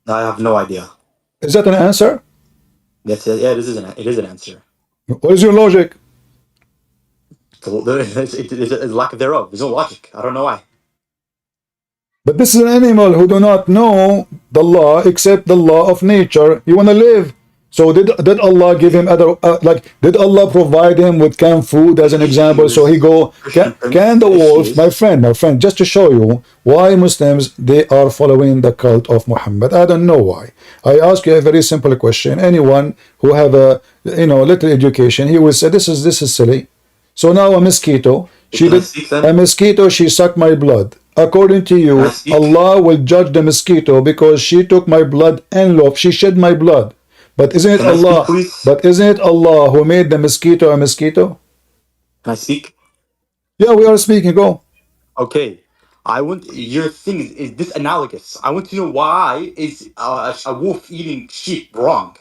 H: I have no idea.
A: Is that an answer?
H: Yes, yeah, it is an answer.
A: What is your logic?
H: It's lack of thereof. There's no logic. I don't know why.
A: But this is an animal who do not know the law except the law of nature. You want to live. So did Allah give him other did Allah provide him with canned food as an example? So he go can the wolf, my friend, just to show you why Muslims they are following the cult of Muhammad. I don't know why. I ask you a very simple question. Anyone who have a little education, he will say this is silly. So now a mosquito, she sucked my blood. According to you, Allah will judge the mosquito because she took my blood and love. She shed my blood. But isn't it Allah? But isn't it Allah who made the mosquito a mosquito?
H: Can I speak?
A: Yeah, we are speaking. Go.
H: Okay. I want your thing is this analogous. I want to know why is a wolf eating sheep wrong?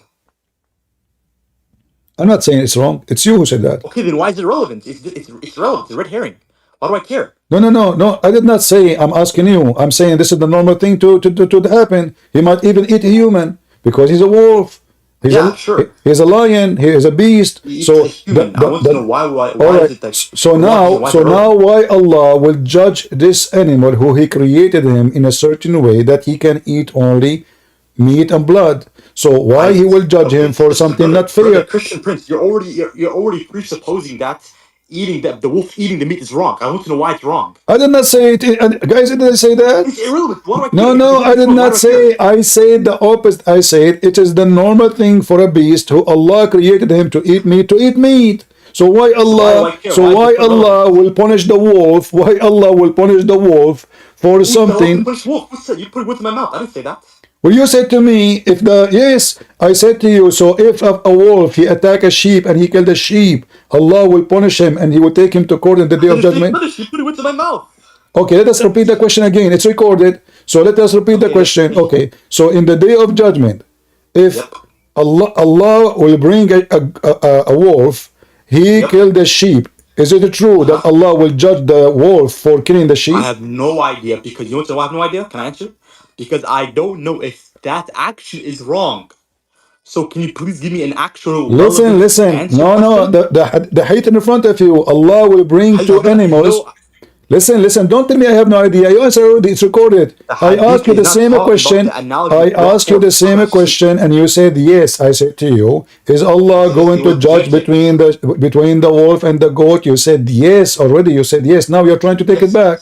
A: I'm not saying it's wrong. It's you who said that.
H: Okay, then why is it relevant? It's relevant. It's a red herring. Why do I care?
A: No. I did not say. I'm asking you. I'm saying this is the normal thing to happen. He might even eat a human because he's a wolf.
H: Sure.
A: He's a lion. He is a beast. So
H: I want to know why
A: right.
H: is it that?
A: So now why Allah will judge this animal who He created him in a certain way that he can eat only meat and blood? So why He will judge him for something not fair?
H: Christian Prince, you're already presupposing that the wolf eating the meat is wrong. I want to know why it's wrong.
A: I did not say it. Guys, did I say that?
H: It's irrelevant. Why do I care?
A: No, I did not say. I said the opposite. I said it is the normal thing for a beast who Allah created him to eat meat. So why Allah? So why Allah will punish the wolf? Why Allah will punish the wolf for something?
H: What's that? You put words in my mouth. I didn't say that.
A: Well, you said to me, I said to you, so if a wolf, he attack a sheep and he killed a sheep, Allah will punish him and He will take him to court in the day of judgment.
H: You put words in my mouth.
A: Okay, let us repeat the question again. It's recorded. So let us repeat the question. Okay, so in the day of judgment, if Allah will bring a wolf, he killed a sheep. Is it true that Allah will judge the wolf for killing the sheep?
H: I have no idea because you know what I have no idea? Can I answer? Because I don't know if that action is wrong. So can you please give me an actual
A: listen. No, the height in front of you, Allah will bring two animals. Listen, don't tell me I have no idea. You answer already, it's recorded. I asked you the same question. I asked you the same question and you said yes. I said to you, is Allah going to judge between the wolf and the goat? You said yes already. You said yes. Now you're trying to take it back.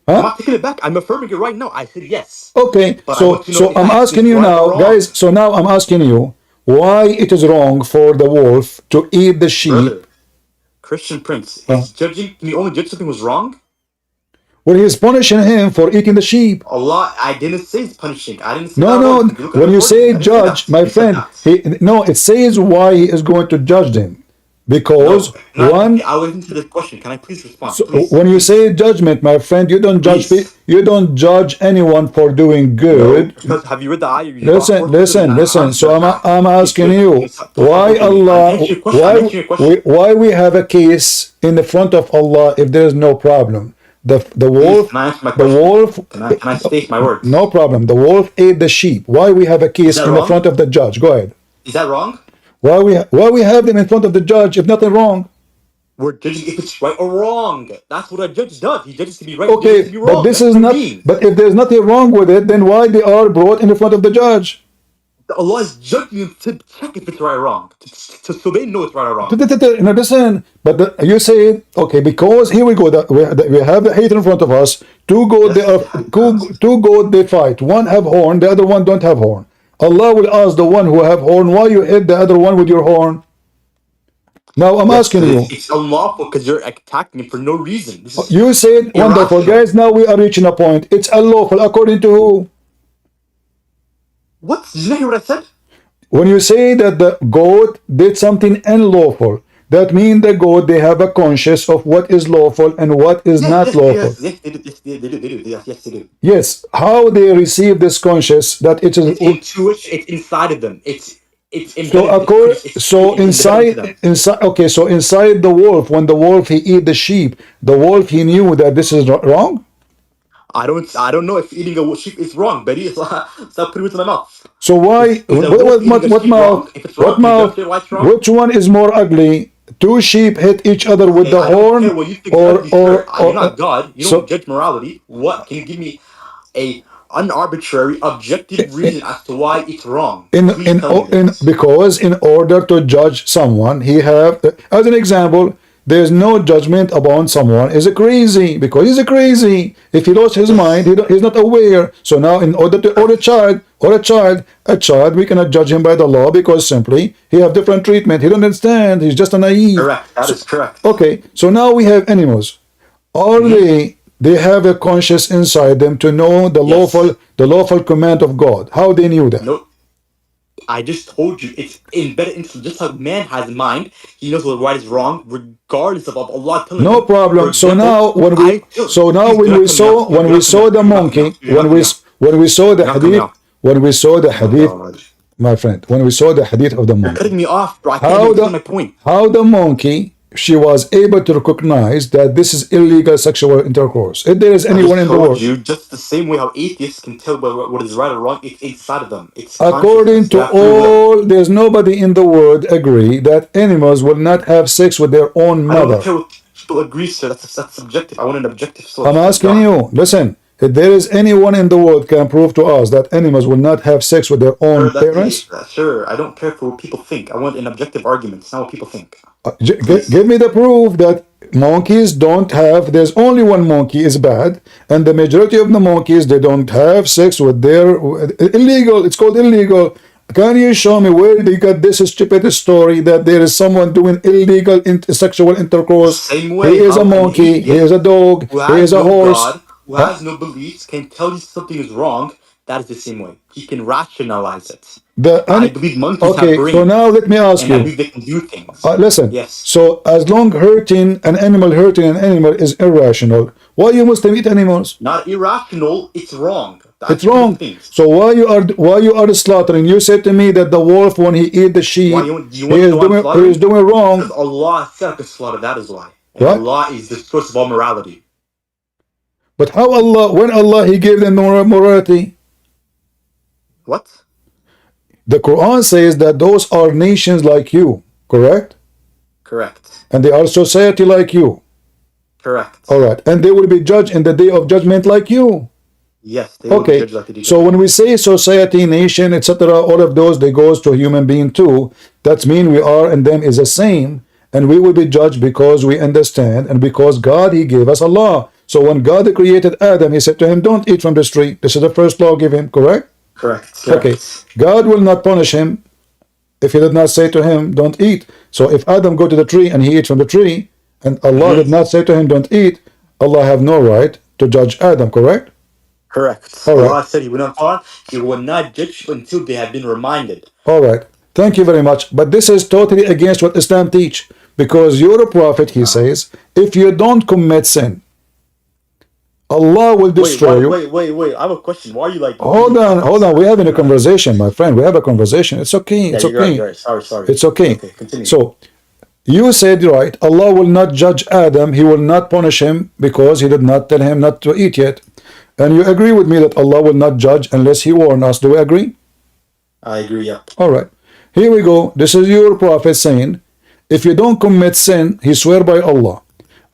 A: Huh?
H: I'm not taking it back. I'm affirming it right now. I said yes.
A: Okay, so I'm asking you now, guys. So now I'm asking you why it is wrong for the wolf to eat the sheep.
H: Brother, Christian Prince is judging. Can you only judge something was wrong?
A: Well, He's punishing him for eating the sheep.
H: Allah, I didn't say it's punishing. I didn't say
A: no. When you say judge, my friend, it says why He is going to judge them. Because
H: I listen to the question. Can I please respond?
A: So when you say judgment, my friend, you don't judge you don't judge anyone for doing good.
H: No, because have you read the ayah?
A: Listen. So I'm asking you, why Allah? Why we have a case in the front of Allah if there is no problem? The wolf.
H: Can I state my words?
A: No problem. The wolf ate the sheep. Why we have a case in the front of the judge? Go ahead.
H: Is that wrong?
A: Why we have them in front of the judge if nothing wrong?
H: We're judging if it's right or wrong. That's what a judge does. He judges to be right.
A: Okay,
H: to be wrong.
A: But this is not. But if there's nothing wrong with it, then why they are brought in the front of the judge?
H: Allah is judging them to check if it's right or wrong, so they know it's right or wrong.
A: No, listen. But you say okay because here we go. We have the hater in front of us. Two goat they fight. One have horn, the other one don't have horn. Allah will ask the one who have horn, why you hit the other one with your horn? Now I'm asking you.
H: It's unlawful because you're attacking him for no reason.
A: You said wonderful, guys. Now we are reaching a point. It's unlawful according to who?
H: What? Did you hear what I said?
A: When you say that the goat did something unlawful, That means the goat, they have a conscience of what is lawful and what is not lawful.
H: Yes, they do. Yes, they do.
A: Yes, how they receive this conscience that it is
H: It's intuition. It's inside of them. It's
A: so so inside okay, so inside the wolf, when the wolf he eat the sheep, the wolf he knew that this is wrong.
H: I don't know if eating a sheep is wrong, Betty. Stop putting it in my mouth.
A: So why what mouth?
H: If it's
A: What
H: wrong,
A: mouth?
H: why it's wrong?
A: Which one is more ugly? Two sheep hit each other with the
H: I don't
A: horn,
H: care what you think,
A: or
H: you're not God. You
A: so
H: don't judge morality. What can you give me a unarbitrary, objective reason as to why it's wrong? Please tell me this.
A: because in order to judge someone, he have, as an example, there's no judgment upon someone is a crazy because he's a crazy. If he lost his mind, he's not aware. So now, in order to or a child, we cannot judge him by the law because simply he have different treatment. He don't understand. He's just a naive.
H: Correct. That is correct.
A: Okay, so now we have animals. Are they have a conscience inside them to know the lawful command of God? How they knew that?
H: No, I just told you it's embedded into just like man has a mind. He knows what right is wrong, regardless of Allah telling him.
A: No problem. So now when we saw the monkey, when we saw the hadith, my friend, when we saw the hadith of the monkey,
H: you're cutting me off, bro. I can't even my point.
A: How the monkey, she was able to recognize that this is illegal sexual intercourse. If there is anyone in the world,
H: you just the same way how atheists can tell what is right or wrong, it's inside of them. It's
A: according to all, there's nobody in the world agree that animals will not have sex with their own mother.
H: I don't care what people agree, sir. That's subjective. I want an objective source.
A: I'm asking you, listen. If there is anyone in the world can prove to us that animals will not have sex with their own parents,
H: sure, I don't care for what people think. I want an objective argument. It's not what people think.
A: Give me the proof that monkeys don't have. There's only one monkey is bad, and the majority of the monkeys they don't have sex with their illegal. It's called illegal. Can you show me where they got this stupid story that there is someone doing illegal sexual intercourse?
H: Same way,
A: he is a monkey. He is a dog. He is a horse.
H: God, who has no beliefs can tell you something is wrong. That is the same way. He can rationalize it. I believe monkeys have brains.
A: So now let me ask you.
H: I believe they can do things.
A: Listen.
H: Yes.
A: So as long hurting an animal is irrational, why you Muslim eat animals?
H: Not irrational. It's wrong.
A: It's wrong. So why you are slaughtering? You said to me that the wolf when he eat the sheep, he is doing wrong.
H: Because Allah said to slaughter. That is why. And
A: what?
H: Allah is the source of all morality.
A: But how Allah, when Allah he gave them morality?
H: What?
A: The Quran says that those are nations like you, correct?
H: Correct.
A: And they are society like you.
H: Correct.
A: All right. And they will be judged in the day of judgment like you.
H: Yes. They will be judged like the
A: so when we say society, nation, etc., all of those, they goes to human being too. That means we are and them is the same. And we will be judged because we understand and because God, he gave us a law. So when God created Adam, he said to him, don't eat from this tree. This is the first law given, correct?
H: Correct.
A: Okay. God will not punish him if he did not say to him, don't eat. So if Adam go to the tree and he eat from the tree, and Allah did not say to him, don't eat, Allah have no right to judge Adam, correct?
H: Correct.
A: All right.
H: Allah said he will not judge until they have been reminded.
A: All right. Thank you very much. But this is totally against what Islam teach. Because you're a prophet, he says, if you don't commit sin, Allah will destroy you.
H: Wait. I have a question. Why are you like...
A: Hold on. We're having a conversation, my friend. We have a conversation. It's okay. It's okay.
H: Right. Sorry.
A: It's okay.
H: Continue.
A: So, you said right. Allah will not judge Adam. He will not punish him because he did not tell him not to eat yet. And you agree with me that Allah will not judge unless he warn us. Do we agree?
H: I agree, yeah.
A: All right. Here we go. This is your prophet saying, if you don't commit sin, he swear by Allah.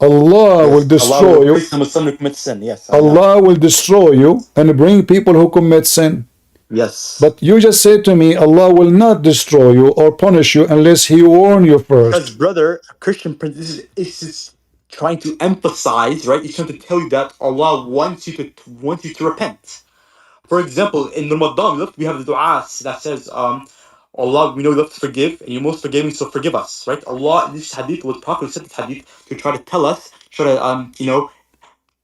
A: Allah will destroy you.
H: Yes,
A: Allah will destroy you and bring people who commit sin.
H: Yes.
A: But you just said to me, Allah will not destroy you or punish you unless he warn you first.
H: Because, brother, Christian Prince is trying to emphasize, right? He's trying to tell you that Allah wants you to repent. For example, in Ramadan, we have the dua that says, Allah, we know you love to forgive, and you're most forgiving, so forgive us, right? Allah, this hadith was Prophet said this hadith to try to tell us,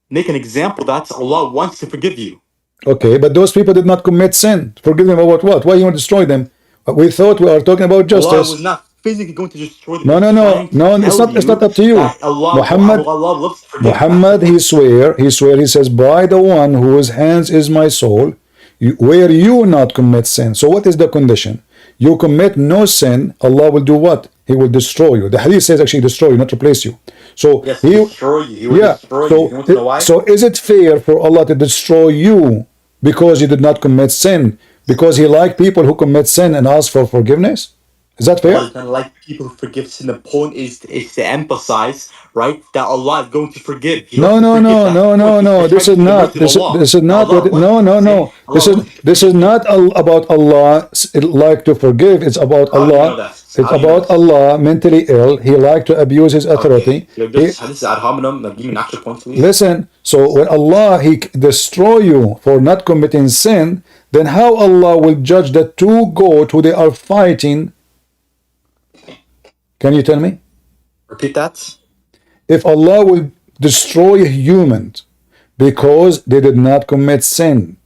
H: make an example that Allah wants to forgive you.
A: Okay, but those people did not commit sin. Forgive them about what? Why you want to destroy them? We thought we are talking about justice.
H: Allah was not physically going to destroy them.
A: No, no, no, no. It's not up to you. Muhammad,
H: Allah loves to forgive.
A: Muhammad, he swear. He says, by the one whose hands is my soul, where you not commit sin. So what is the condition? You commit no sin, Allah will do what? He will destroy you. The hadith says actually destroy you, not replace you. So
H: yes, destroy you. He will destroy you. You want to know why?
A: So is it fair for Allah to destroy you because you did not commit sin? Because he liked people who commit sin and ask for forgiveness? Is that fair?
H: Allah doesn't like people who forgive sin. The point is to emphasize, right, that Allah is going to forgive.
A: No. This is not. This is not. No. This is not about Allah like to forgive. It's about Allah. It's about Allah mentally ill. He like to abuse his authority. Listen. So when Allah he destroy you for not committing sin, then how Allah will judge the two goats who they are fighting? Can you tell me?
H: Repeat that.
A: If Allah will destroy humans because they did not commit sin.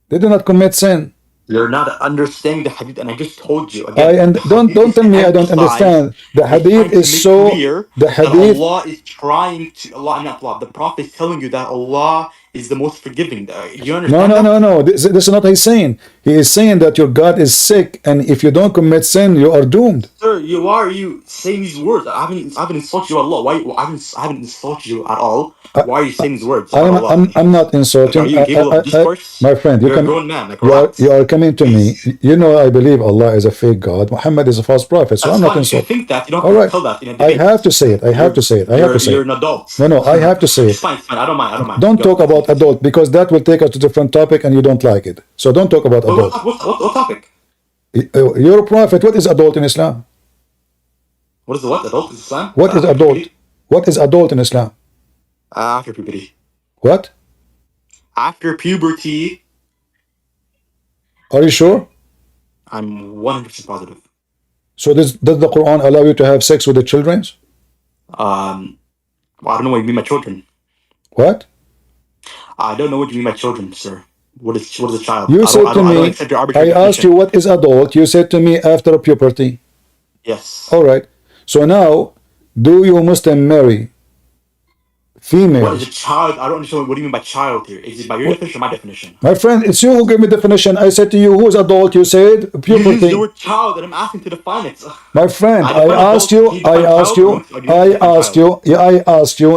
A: They did not commit sin.
H: You're not understanding the hadith, and I just told you again.
A: Don't tell me I don't understand. The hadith is so
H: clear.
A: The hadith.
H: Allah is trying to Allah. The Prophet is telling you that Allah is the most forgiving. You understand?
A: No. This is not what he's saying. He is saying that your God is sick, and if you don't commit sin, you are doomed.
H: Sir, why are you saying these words? I haven't insulted you, Allah. Why? I haven't insulted you at all. Why are you saying these words?
A: I'm not insulting.
H: Like, are you capable of discourse?
A: My friend,
H: you're a grown man. Like,
A: you are coming to me. You know I believe Allah is a fake God. Muhammad is a false prophet. So I'm not insulting.
H: You think that. You don't
A: all
H: have
A: right.
H: to tell that in a
A: I
H: debate.
A: have to say it. I have to say it.
H: You're an adult.
A: No. I have to say it.
H: It's fine. I don't mind.
A: Don't talk about adult because that will take us to a different topic and you don't like it. So don't talk about adult.
H: What topic?
A: You're a prophet. What is adult in Islam?
H: What is the what? Adult in Islam?
A: What is adult? What is adult in Islam?
H: After puberty.
A: What?
H: After puberty.
A: Are you sure?
H: I'm 100% positive.
A: So does the Quran allow you to have sex with the children?
H: I don't know what you mean by children.
A: What?
H: I don't know what you mean by children, sir. What is a child?
A: You said to me, I asked you what is adult. You said to me after puberty.
H: Yes.
A: All right. So now, do you Muslim marry female?
H: What is a child? I don't understand. What do you mean by child here? Is it by your definition or my definition?
A: My friend, it's you who gave me definition. I said to you, who is adult? You said puberty.
H: You used the word child, and I'm asking to define it.
A: My friend, I asked you.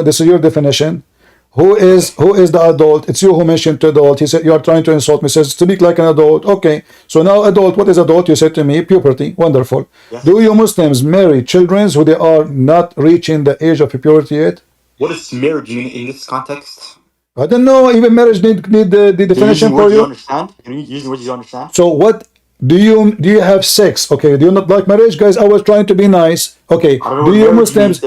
A: This is your definition. Who is the adult? It's you who mentioned to adult. He said you are trying to insult me. He says speak like an adult. Okay. So now adult. What is adult? You said to me puberty. Wonderful. Yes. Do you Muslims marry children who they are not reaching the age of puberty yet?
H: What does marriage mean in this context?
A: I don't know. Even marriage need the definition for you.
H: Understand? Can you use the words you understand?
A: So what do you have sex? Okay. Do you not like marriage, guys? I was trying to be nice. Okay. Do you Muslims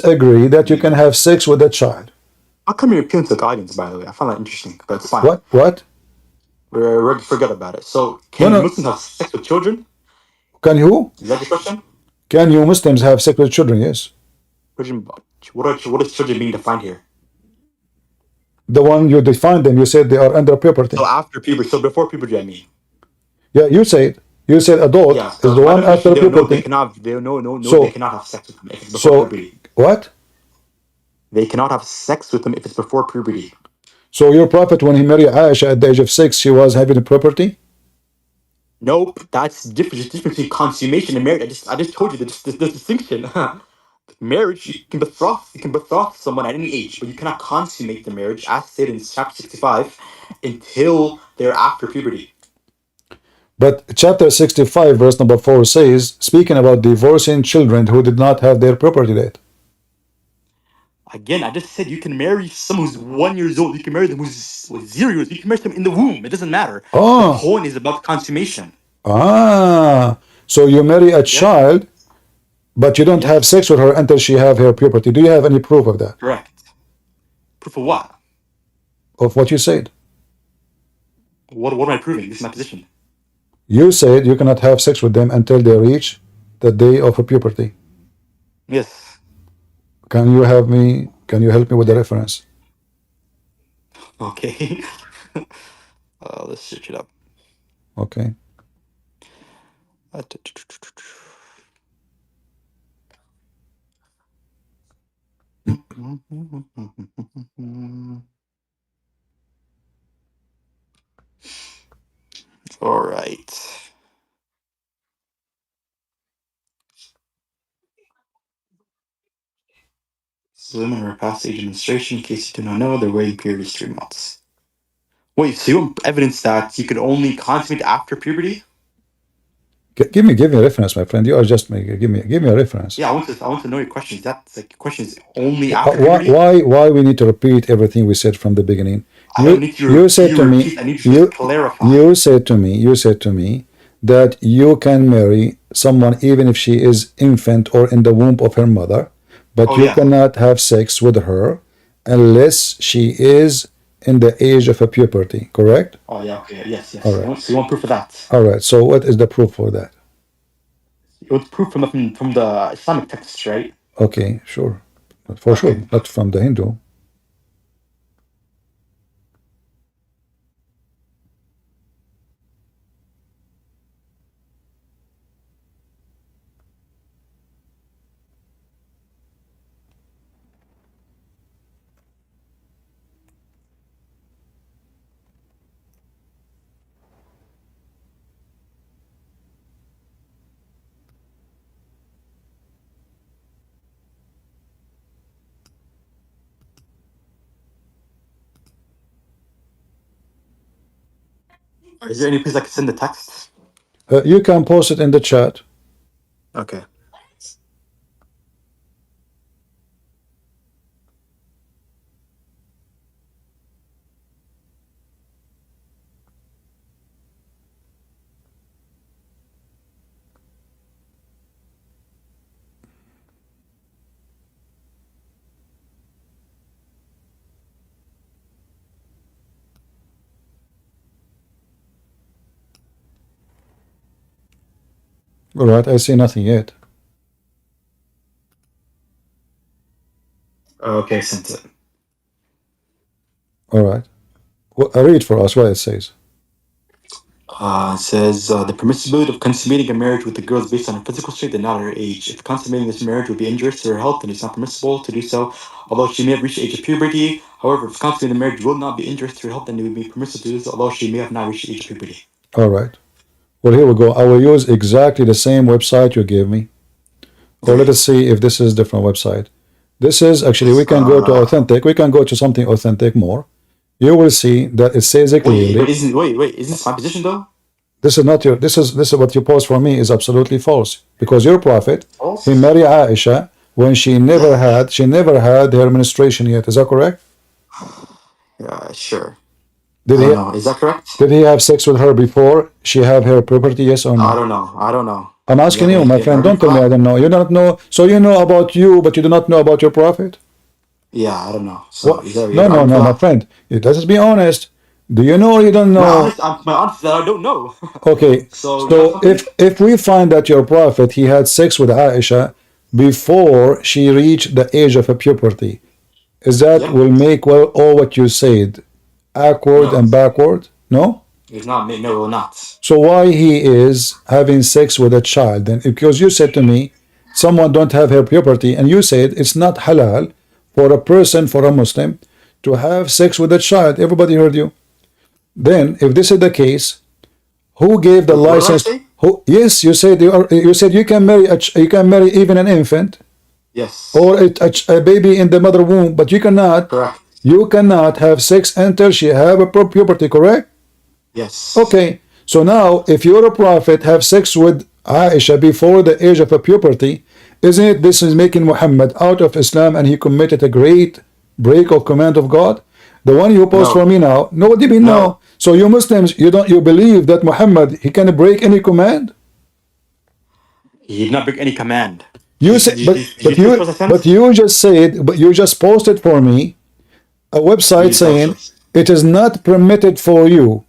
A: agree that you can have sex with a child?
H: How come you're appealing to the audience, by the way? I find that interesting, but it's fine.
A: What?
H: Forget about it. So can Muslims have sex with children?
A: Can who?
H: Is that your question?
A: Can you Muslims have sex with children? Yes.
H: What is children being defined here?
A: The one you defined them, you said they are under puberty.
H: So after puberty, so before puberty, I mean.
A: Yeah, you said adult is the one after puberty.
H: They cannot have sex with them if it's before puberty.
A: What?
H: They cannot have sex with them if it's before puberty.
A: So your prophet, when he married Aisha at the age of 6, she was having a puberty?
H: Nope, that's different. There's difference between consummation and marriage. I just told you the distinction. Marriage, you can betroth someone at any age, but you cannot consummate the marriage, as stated in chapter 65, until they're after puberty.
A: But chapter 65, verse number 4 says, speaking about divorcing children who did not have their puberty yet.
H: Again, I just said you can marry someone who's 1 year old. You can marry them who's 0 years. You can marry them in the womb. It doesn't matter. The point is about consummation.
A: So you marry a child, but you don't have sex with her until she have her puberty. Do you have any proof of that?
H: Correct. Proof of what?
A: Of what you said.
H: What am I proving? This is my position.
A: You said you cannot have sex with them until they reach the day of puberty.
H: Yes.
A: Can you help me with the reference?
H: Okay. Let's search it up.
A: Okay.
H: All right. So women are past age of menstruation. In case you do not know, their waiting period is 3 months. Wait, so you want evidence that you could only consummate after puberty?
A: Give me a reference, my friend. You are just give me a reference.
H: Yeah, I want to know your questions. That's like questions only after puberty.
A: Why we need to repeat everything we said from the beginning?
H: I don't need
A: You said to me.
H: I need you to clarify.
A: You said to me that you can marry someone even if she is infant or in the womb of her mother, but you cannot have sex with her unless she is in the age of a puberty, correct?
H: Oh yeah, okay, yes.
A: All right.
H: So you want proof of that?
A: All right. So what is the proof for that?
H: It was proof from the Islamic texts, right?
A: Okay, sure. For sure, not from the Hindu.
H: Is there any place I can send the text?
A: You can post it in the chat.
H: Okay.
A: All right, I see nothing yet.
H: Okay, sent it.
A: All right. Well, read for us what it says.
H: It says the permissibility of consummating a marriage with the girl is based on her physical strength and not her age. If consummating this marriage would be injurious to her health, then it's not permissible to do so, although she may have reached the age of puberty. However, if consummating the marriage will not be injurious to her health, then it would be permissible to do so, although she may have not reached the age of puberty.
A: All right. Well, here we go. I will use exactly the same website you gave me. Or let us see if this is a different website. This is actually, we can go to authentic. We can go to something authentic more. You will see that it says it clearly.
H: Wait, is this my position though?
A: This is not your, this is what you post for me is absolutely false. Because your prophet, he married Aisha when she never had her menstruation yet. Is that correct?
H: Yeah, sure.
A: Did he?
H: Is that correct?
A: Did he have sex with her before she have her puberty? Yes or no?
H: I don't know.
A: I'm asking you, my friend. Don't tell me I don't know. You don't know. So you know about you, but you do not know about your prophet?
H: Yeah, I don't know. So
A: no, my friend. Let's just be honest. Do you know or you don't know?
H: My honest that I don't know.
A: Okay. So if we find that your prophet, he had sex with Aisha before she reached the age of a puberty, is that will make all what you said awkward and backward? No?
H: It's not. No, it will not.
A: So why he is having sex with a child? And because you said to me, someone don't have her puberty, and you said it's not halal for a person, for a Muslim, to have sex with a child. Everybody heard you. Then, if this is the case, who gave the license? Who? Yes, you said you can marry even an infant.
H: Yes.
A: Or a baby in the mother womb, but you cannot.
H: Correct.
A: You cannot have sex until she have a puberty. Correct?
H: Yes.
A: Okay. So now, if you're a prophet, have sex with Aisha before the age of a puberty, isn't it this is making Muhammad out of Islam and he committed a great break of command of God? The one you post for me now, no, what do you mean no? So you Muslims, you believe that Muhammad, he can break any command?
H: He did not break any command.
A: You said, but you just said, but you just posted for me a website saying it is not permitted for you.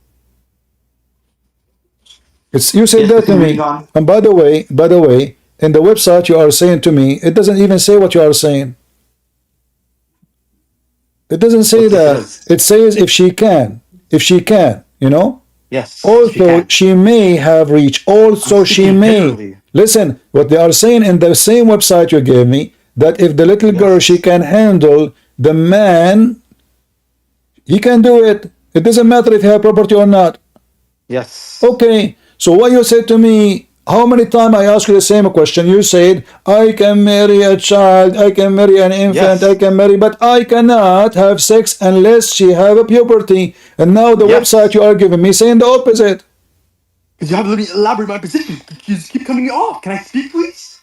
A: You said that to me. And by the way, in the website you are saying to me, it doesn't even say what you are saying. It doesn't say that. It says if she can, you know?
H: Yes.
A: Also, she may have reached. Also, she may.
H: Generally.
A: Listen, what they are saying in the same website you gave me, that if the little girl, she can handle the man, he can do it. It doesn't matter if he have property or not.
H: Yes.
A: Okay, so what you said to me, how many times I asked you the same question? You said, I can marry a child, I can marry an infant, I can marry, but I cannot have sex unless she have a puberty. And now the website you are giving me saying the opposite.
H: Because you have to let me elaborate my position. You just keep cutting me off. Can I speak, please?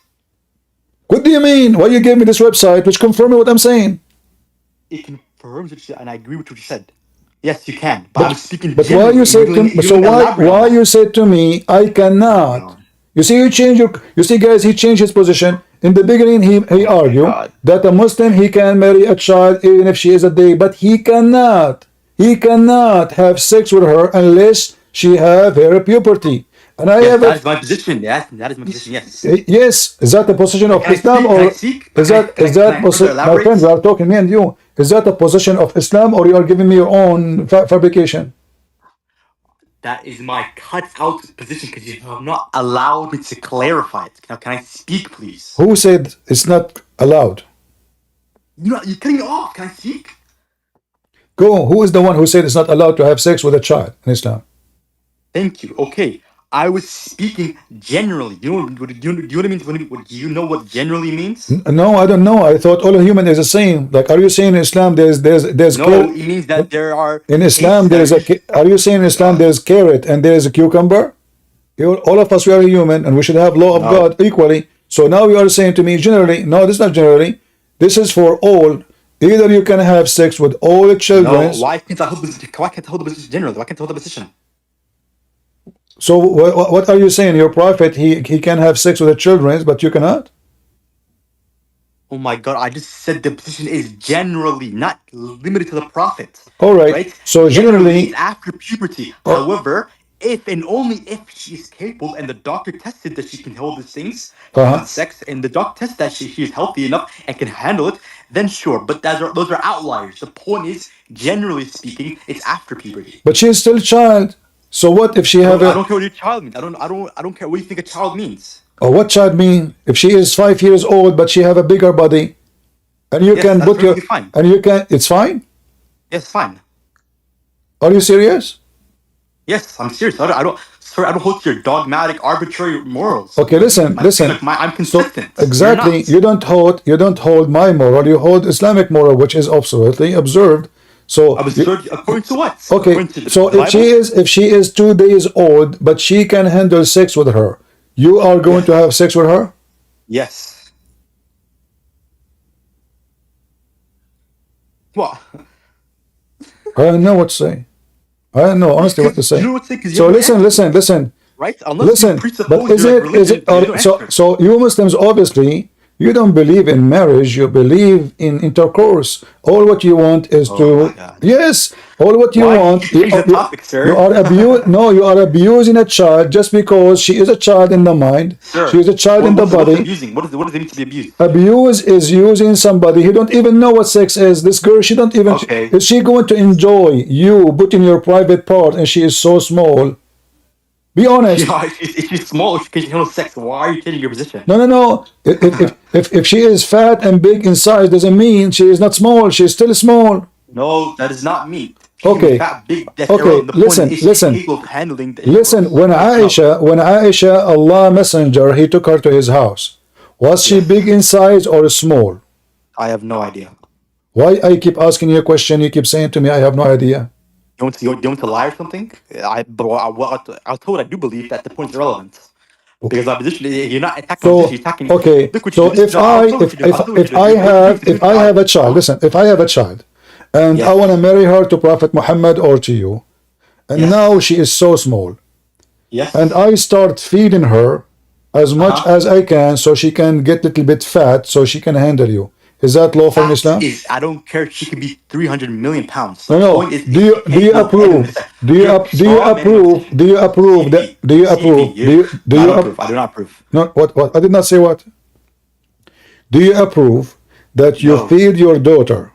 A: What do you mean? Why you gave me this website which confirms what I'm saying?
H: It confirms what you said, and I agree with what you said. Yes, you can. But I'm speaking
A: But why you said to me, so why you said to me, I cannot? You see, you see, guys, he changed his position. In the beginning, he argued that a Muslim, he can marry a child even if she is a day, but he cannot have sex with her unless she have her puberty. And I have
H: that is my position. Yes, that is my position. Yes.
A: Yes, is that the position of Islam, or is that my friend? We are talking, me and you. Is that a position of Islam, or you are giving me your own fabrication?
H: That is my cut out position because you have not allowed me to clarify it. Now, can I speak, please?
A: Who said it's not allowed?
H: You're cutting me off. Can I speak?
A: Go. Who is the one who said it's not allowed to have sex with a child in Islam?
H: Thank you. Okay. I was speaking generally. Do you know what it means? Do you know what generally means?
A: No, I don't know. I thought all human is the same. Like, are you saying in Islam there's
H: no? It means that there are
A: in Islam there's a. Are you saying in Islam there's carrot and there's a cucumber? All of us, we are human and we should have law of God equally. So now you are saying to me generally. No, this is not generally. This is for all. Either you can have sex with all the children.
H: No, why can't I hold the position generally? Why can't I hold the position?
A: So what are you saying? Your prophet, he can have sex with the children, but you cannot?
H: Oh my God, I just said the position is generally, not limited to the prophet.
A: All right. So generally
H: after puberty. However, if and only if she is capable and the doctor tested that she can hold these things, have sex, and the doctor tests that she is healthy enough and can handle it, then sure. But those are outliers. The point is, generally speaking, it's after puberty.
A: But she is still a child. So what if she have
H: I don't care what your child means. I don't care what you think a child means.
A: Oh, what child mean? If she is 5 years old but she have a bigger body, and you can put your
H: fine.
A: And you can, it's fine.
H: Yes, fine.
A: Are you serious?
H: Yes, I'm serious. I don't hold to your dogmatic, arbitrary morals.
A: Okay, listen.
H: I'm consistent.
A: So, exactly. You don't hold my moral. You hold Islamic moral, which is absolutely observed. So
H: according to what?
A: Okay, so if she is 2 days old, but she can handle sex with her, you are going to have sex with her?
H: Yes. What?
A: I don't know what to say. I don't know honestly what to say.
H: You know what to say,
A: so listen.
H: Right? Listen,
A: but is it so you Muslims obviously you don't believe in marriage, you believe in intercourse. All what you want is all what you want. You are abusing a child just because she is a child in the mind.
H: Sir,
A: she is a child in the body.
H: What does it mean to be abused?
A: Abuse is using somebody who don't even know what sex is. This girl, she don't even. Is she going to enjoy you putting your private part and she is so small? Be honest.
H: If she's small, she can handle sex. Why are you changing your position?
A: No. If she is fat and big in size, doesn't mean she is not small. She is still small.
H: No, that does not mean.
A: Okay.
H: Fat, big,
A: Listen. Listen. When Aisha, Allah Messenger, he took her to his house. Was she big in size or small?
H: I have no idea.
A: Why I keep asking you a question? You keep saying to me, I have no idea.
H: You want to lie or something? I'll tell what I do believe that the point is irrelevant. Because my position, you're not attacking my position, you're attacking.
A: Okay. So if I have a child, listen, if I have a child, and I want to marry her to Prophet Muhammad or to you, and now she is so small, and I start feeding her as much as I can, so she can get a little bit fat, so she can handle you. Is that lawful in Islam?
H: I don't care if she could be 300 million pounds.
A: No. Do you approve? Do you approve? I do
H: not approve.
A: No. What? I did not say what. Do you approve that you feed your daughter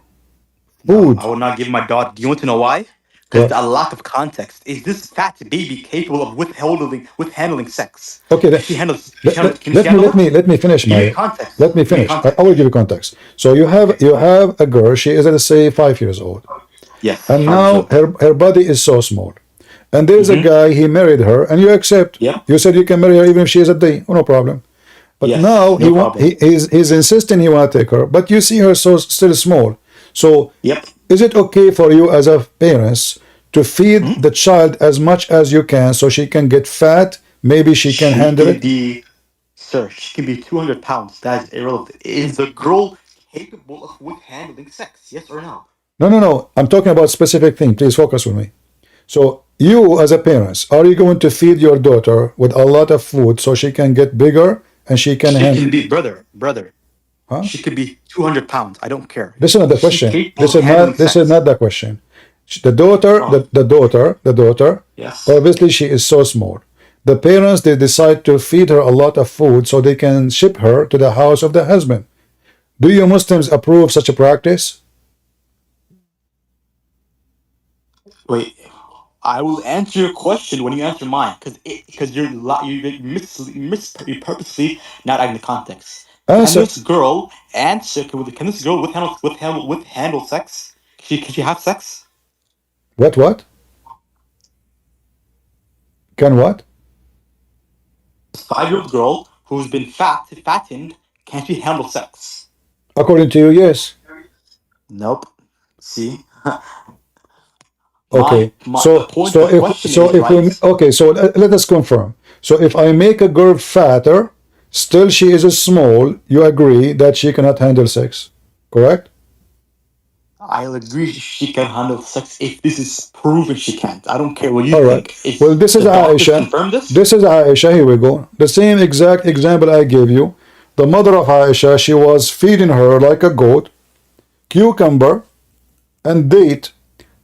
A: food?
H: No, I will not give my daughter. Do you want to know why? Because a lack of context. Is this fat baby capable of handling sex?
A: Okay,
H: Can she handle? Can she handle it?
A: let me finish
H: Give me
A: my
H: context.
A: let me
H: Give me
A: finish.
H: context.
A: I will give you context. So you have a girl. She is, let's say, 5 years old,
H: Yes.
A: and now her body is so small, and there's a guy, he married her, and you accept.
H: Yep.
A: You said you can marry her even if she is a day. Oh, no problem. But
H: Yes,
A: now
H: no problem.
A: he's insisting he want to take her, but you see her so still small. So
H: Yep.
A: is it okay for you as a parents to feed the child as much as you can so she can get fat? Maybe she can handle it.
H: Sir, she can be 200 pounds. That is irrelevant. Is the girl capable of handling sex? Yes or no?
A: No. I'm talking about specific thing. Please focus with me. So you as a parents, are you going to feed your daughter with a lot of food so she can get bigger and she can
H: She
A: handle?
H: can be brother.
A: Huh?
H: She could be 200 pounds. I don't care.
A: This is not the
H: Is she
A: question.
H: capable
A: This
H: of
A: is
H: handling
A: not. This
H: sex?
A: is not the question. The daughter,
H: Oh.
A: the daughter.
H: Yes.
A: Obviously, she is so small. The parents, they decide to feed her a lot of food so they can ship her to the house of the husband. Do you Muslims approve such a practice?
H: Wait, I will answer your question when you answer mine, because you're purposely not adding the context. Can
A: Answer.
H: this girl answer? Can this girl handle sex? Can she have sex?
A: What? Can what?
H: 5-year-old girl who's been fattened, can she handle sex?
A: According to you, yes.
H: Nope. See,
A: Okay.
H: the point of the question is
A: if we,
H: right.
A: okay, so let us confirm. So if I make a girl fatter, still she is small, you agree that she cannot handle sex, correct?
H: I'll agree she can handle sex if this is proven she can't. I don't care what you
A: All
H: think.
A: right.
H: If
A: Well, this is
H: the doctors
A: Aisha.
H: confirm this.
A: This is Aisha. Here we go. The same exact example I gave you. The mother of Aisha, she was feeding her like a goat, cucumber, and date,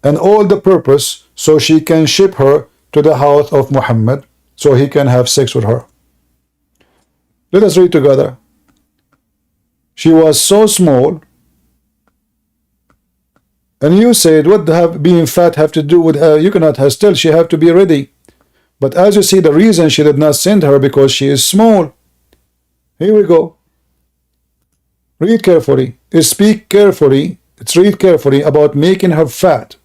A: and all the purpose so she can ship her to the house of Muhammad so he can have sex with her. Let us read together. She was so small, and you said, what being fat have to do with her? You cannot have, still she have to be ready. But as you see, the reason she did not send her because she is small. Here we go. Read carefully. Speak carefully. Let's read carefully about making her fat.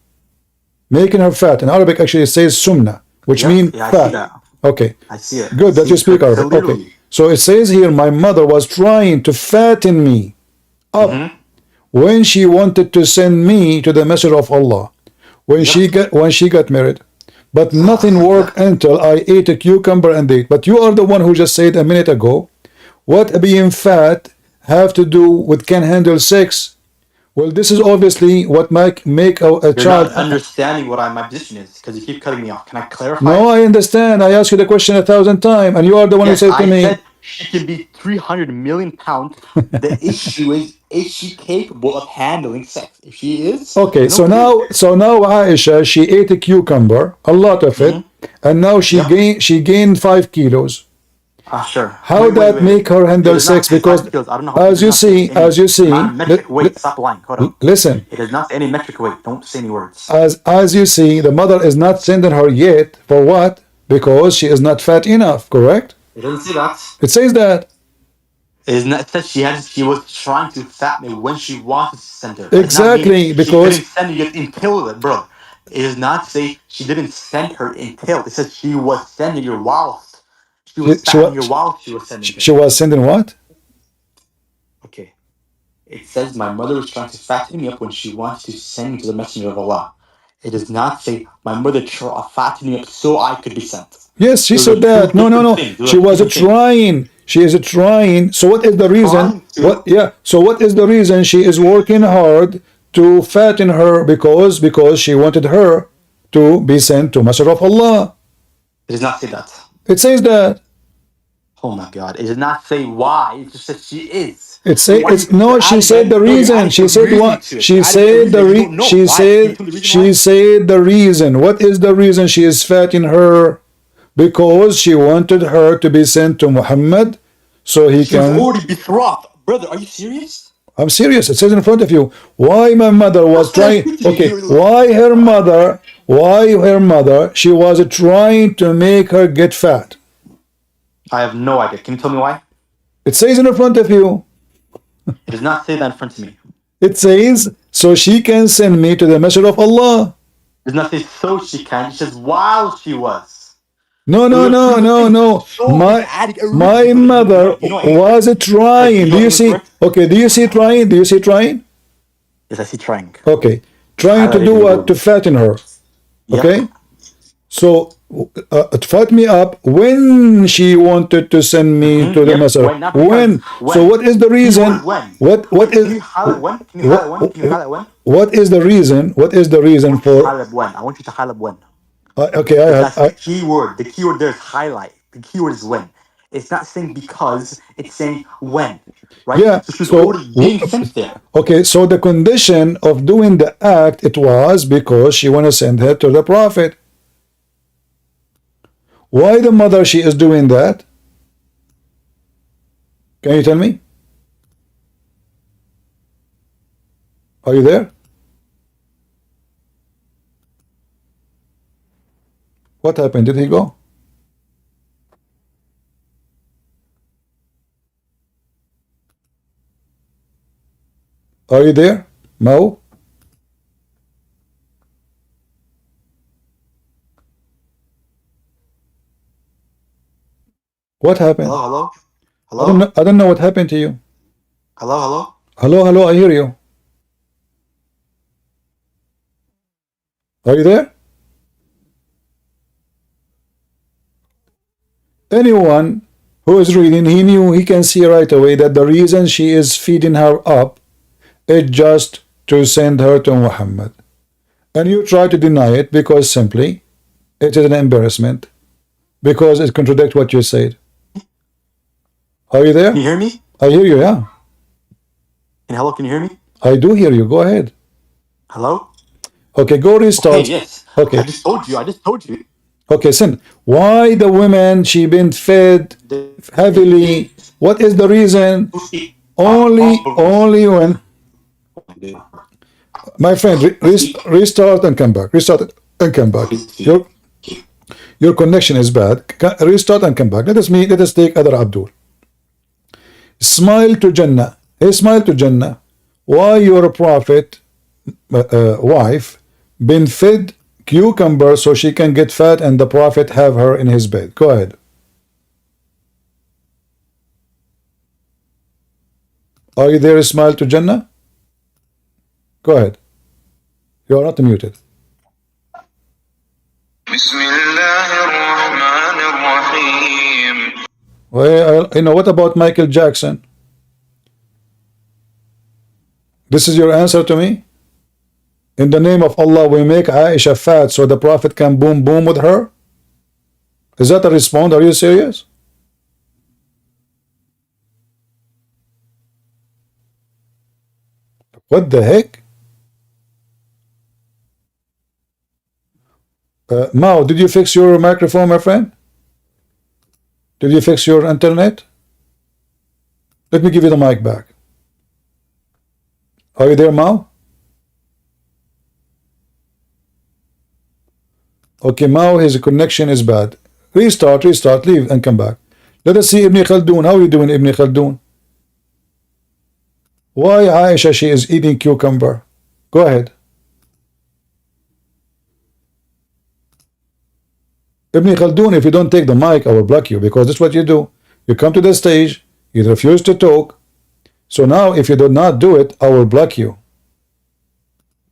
A: Making her fat. In Arabic, actually, it says sumna, which means
H: I
A: fat.
H: see that.
A: Okay.
H: I see it.
A: Good that you speak Arabic. Okay. So it says here, my mother was trying to fatten me up when she wanted to send me to the Messenger of Allah. When she got married. But nothing worked until I ate a cucumber and date. But you are the one who just said a minute ago, what being fat have to do with can handle sex? Well, this is obviously what make a child.
H: You're not understanding what my position is because you keep cutting me off. Can I clarify?
A: No, I understand. I asked you the question 1,000 times, and you are the one who said to me.
H: I said she can be 300 million pounds. The issue is she capable of handling sex? If she is,
A: okay. So now Aisha, she ate a cucumber, a lot of it, and now she gained 5 kilos.
H: Sure.
A: How that make her handle sex? Because as you see,
H: wait, stop lying. Hold on.
A: Listen.
H: It is not any metric weight. Don't say any words.
A: As you see, the mother is not sending her yet. For what? Because she is not fat enough. Correct?
H: It doesn't say that.
A: It says that.
H: It is not that she was trying to fat me when she wanted to send her.
A: Exactly, because
H: she didn't send you until it, bro. It does not say she didn't send her until. It says she was sending her whilst. She was fattening her while she was sending her.
A: She was sending what?
H: Okay. It says my mother was trying to fatten me up when she wanted to send me to the Messenger of Allah. It does not say my mother fattened me up so I could be sent.
A: Yes, she said that. No. She was trying. She is trying. So what is the reason? So what is the reason she is working hard to fatten her? Because she wanted her to be sent to Messenger of Allah.
H: It does not say that.
A: It says that.
H: Oh my God! It does not say why. It just says she is.
A: She said the reason. She said what? She said the reason. What is the reason she is fatting her? Because she wanted her to be sent to Muhammad, so he can.
H: She's already betrothed, brother. Are you serious?
A: I'm serious. It says in front of you. Why my mother was trying? Okay, why her mother? Why her mother? She was trying to make her get fat.
H: I have no idea. Can you tell me why?
A: It says in front of you.
H: It does not say that in front of me.
A: It says so she can send me to the Masjid of Allah.
H: It does not say so she can. It says while she was.
A: No. My mother was trying. Do you see? Okay, do you see trying? Do you see trying?
H: Yes, I see trying.
A: Okay, trying to do what? To fatten her. Okay, so fatten me up when she wanted to send me to the Masjid. When? So what is the reason? What is?
H: Can you highlight when? Can you highlight when? Can you highlight when?
A: What is the reason? What is the reason for?
H: Highlight when? I want you to highlight when.
A: Okay,
H: That's the key word. The key word there is highlight. The key word is when. It's not saying because, it's saying when. Right?
A: Yeah.
H: So she's already being sent there.
A: Okay, so the condition of doing the act, it was because she want to send her to the Prophet. Why the mother she is doing that? Can you tell me? Are you there? What happened? Did he go? Are you there, Mo? What happened?
H: Hello? Hello?
A: I don't know what happened to you.
H: Hello?
A: Hello, I hear you. Are you there? Anyone who is reading, he can see right away that the reason she is feeding her up is just to send her to Muhammad. And you try to deny it because simply it is an embarrassment, because it contradicts what you said. Are you there?
H: Can you hear me?
A: I hear you, yeah.
H: And hello, can you hear me?
A: I do hear you. Go ahead.
H: Hello?
A: Okay, go restart.
H: Okay, yes.
A: Okay.
H: I just told you.
A: Okay, sin. Why the women she been fed heavily? What is the reason? Only when, my friend, restart and come back. Restart and come back. Your connection is bad. Restart and come back. Let us take other Abdul. Smile to Jannah. Hey, smile to Jannah. Why your prophet wife been fed cucumber so she can get fat and the prophet have her in his bed? Go ahead. Are you there, smile to Jannah? Go ahead. You are not muted. Well, what about Michael Jackson? This is your answer to me? In the name of Allah, we make Aisha fat so the Prophet can boom with her? Is that a response? Are you serious? What the heck? Mao, did you fix your microphone, my friend? Did you fix your internet? Let me give you the mic back. Are you there, Mao? Okay, Mao, his connection is bad. Restart, leave and come back. Let us see Ibn Khaldun. How are you doing, Ibn Khaldun? Why Aisha she is eating cucumber? Go ahead. Ibn Khaldun, if you don't take the mic, I will block you, because that's what you do. You come to the stage, you refuse to talk. So now, if you do not do it, I will block you.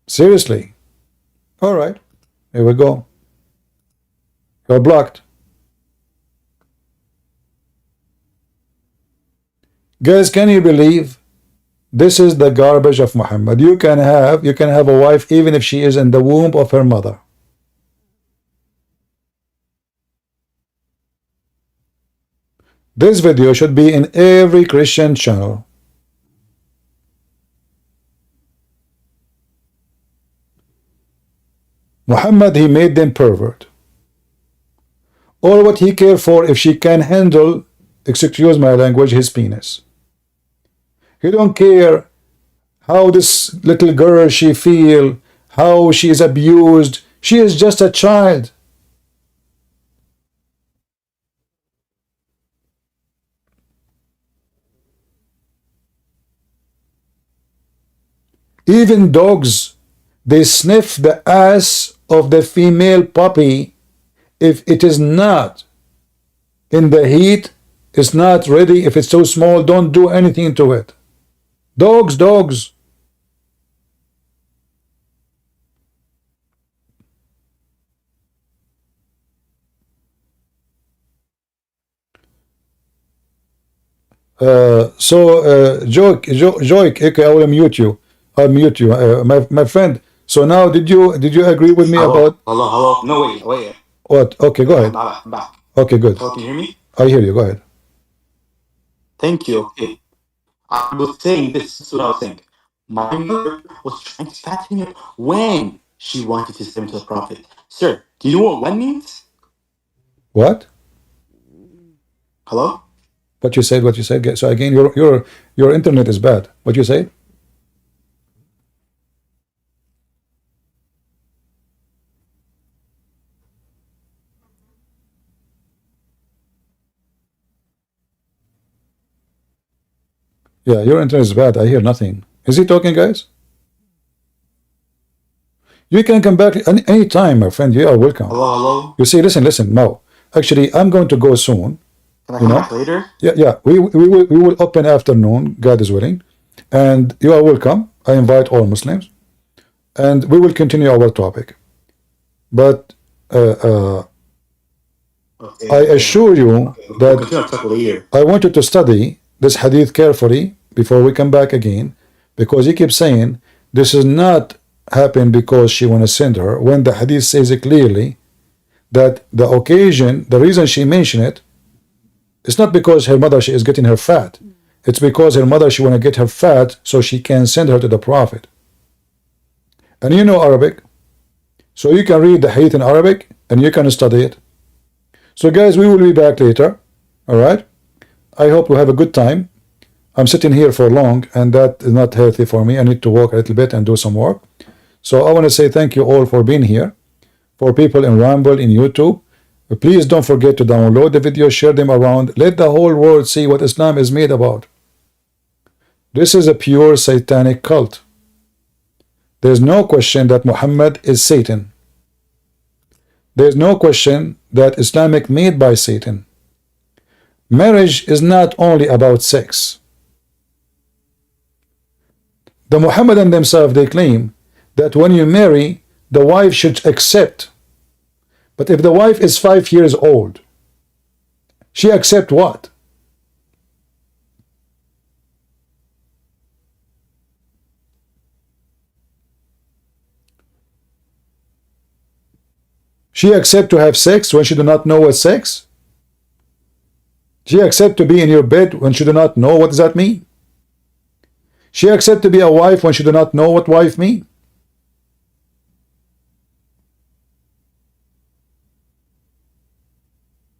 A: Seriously. All right. Here we go. You're blocked. Guys, can you believe this is the garbage of Muhammad? You can have a wife even if she is in the womb of her mother. This video should be in every Christian channel. Muhammad, he made them pervert. All what he cared for, if she can handle, excuse my language, his penis. He don't care how this little girl she feel, how she is abused. She is just a child. Even dogs, they sniff the ass of the female puppy if it is not in the heat, it's not ready. If it's so small, don't do anything to it. Dogs. Joik, okay, I will mute you. I'll mute you, my friend. So now, did you agree with me about?
H: Hello. No, wait.
A: What? Okay, go ahead.
H: I'm back.
A: Okay, good.
H: Hello, can you hear me?
A: I hear you. Go ahead.
H: Thank you. Okay. I was saying this is what I was saying. My mother was trying to fatten me up when she wanted to send me to the Prophet. Sir, do you know what when means?
A: What?
H: Hello?
A: What you said? So again, your internet is bad. What you say? Yeah, your internet is bad. I hear nothing. Is he talking, guys? You can come back any time, my friend. You are welcome.
H: Hello?
A: You see, listen, no. Actually, I'm going to go soon.
H: Can I come back later?
A: Yeah. We will open afternoon, God is willing. And you are welcome. I invite all Muslims. And we will continue our topic. But I assure you that I want you to study this hadith carefully before we come back again, because he keeps saying this is not happen because she want to send her, when the hadith says it clearly that the occasion, the reason she mentioned it, it's not because her mother she is getting her fat. It's because her mother she want to get her fat so she can send her to the Prophet. And you know Arabic, so you can read the hadith in Arabic and you can study it. So guys, we will be back later. All right, I hope you have a good time. I'm sitting here for long and that is not healthy for me. I need to walk a little bit and do some work. So I want to say thank you all for being here. For people in Rumble, in YouTube, please don't forget to download the video, share them around, let the whole world see what Islam is made about. This is a pure satanic cult. There's no question that Muhammad is Satan. There's no question that Islamic made by Satan. Marriage is not only about sex. The Muhammadan themselves, they claim that when you marry, the wife should accept. But if the wife is 5 years old, she accept what? She accept to have sex when she do not know what sex? She accept to be in your bed when she do not know what does that mean? She accept to be a wife when she do not know what wife mean?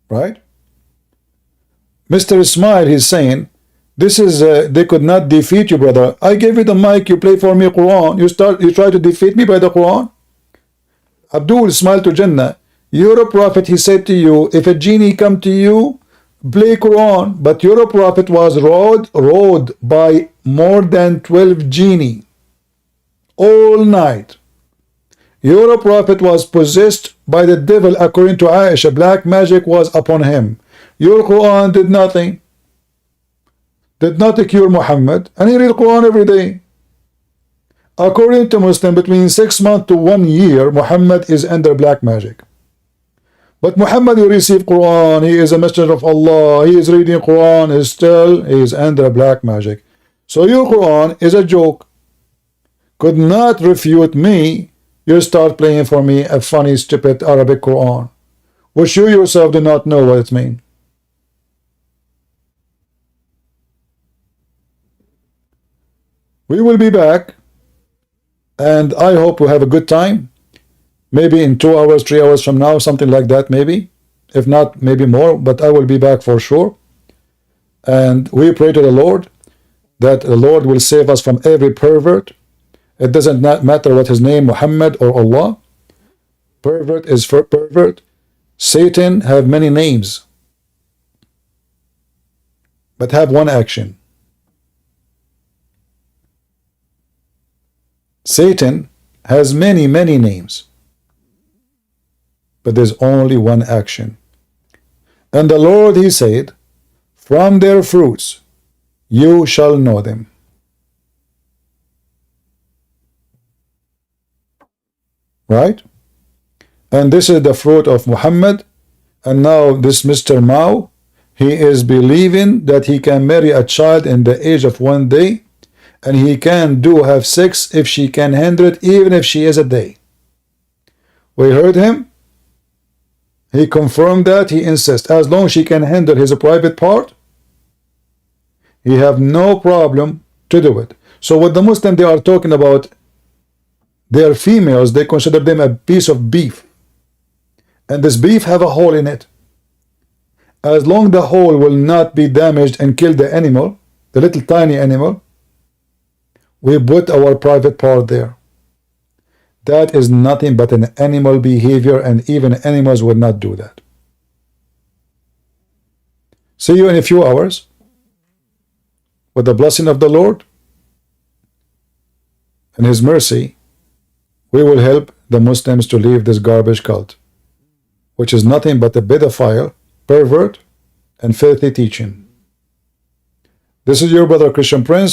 A: Right? Mr. Ismail, he's saying, this is they could not defeat you, brother. I gave you the mic, you play for me Quran. You try to defeat me by the Quran. Abdul, smile to Jannah. You're a prophet, he said to you, if a genie come to you, play Quran. But your prophet was rode by more than 12 genie all night. Your prophet was possessed by the devil, according to Aisha. Black magic was upon him. Your Quran did nothing. Did not cure Muhammad. And he read Quran every day. According to Muslim, between 6 months to 1 year, Muhammad is under black magic. But Muhammad, he received Quran. He is a messenger of Allah. He is reading Quran. He is under black magic. So your Quran is a joke. Could not refute me. You start playing for me a funny, stupid Arabic Quran, which you yourself do not know what it means. We will be back, and I hope we have a good time. Maybe in 2 hours, 3 hours from now, something like that, maybe. If not, maybe more, but I will be back for sure. And we pray to the Lord that the Lord will save us from every pervert. It doesn't matter what his name, Muhammad or Allah. Pervert is for pervert. Satan have many names, but have one action. Satan has many names, but there's only one action. And the Lord, he said, from their fruits you shall know them. Right? And this is the fruit of Muhammad. And now this Mr. Mao, he is believing that he can marry a child in the age of 1 day, and he can have sex if she can handle it, even if she is a day. We heard him. He confirmed that. He insists as long as she can handle his private part, he have no problem to do it. So what the Muslim they are talking about, they are females, they consider them a piece of beef, and this beef have a hole in it. As long the hole will not be damaged and kill the animal, the little tiny animal, we put our private part there. That is nothing but an animal behavior, and even animals would not do that. See you in a few hours with the blessing of the Lord and his mercy. We will help the Muslims to leave this garbage cult, which is nothing but a pedophile, pervert, and filthy teaching. This is your brother Christian Prince.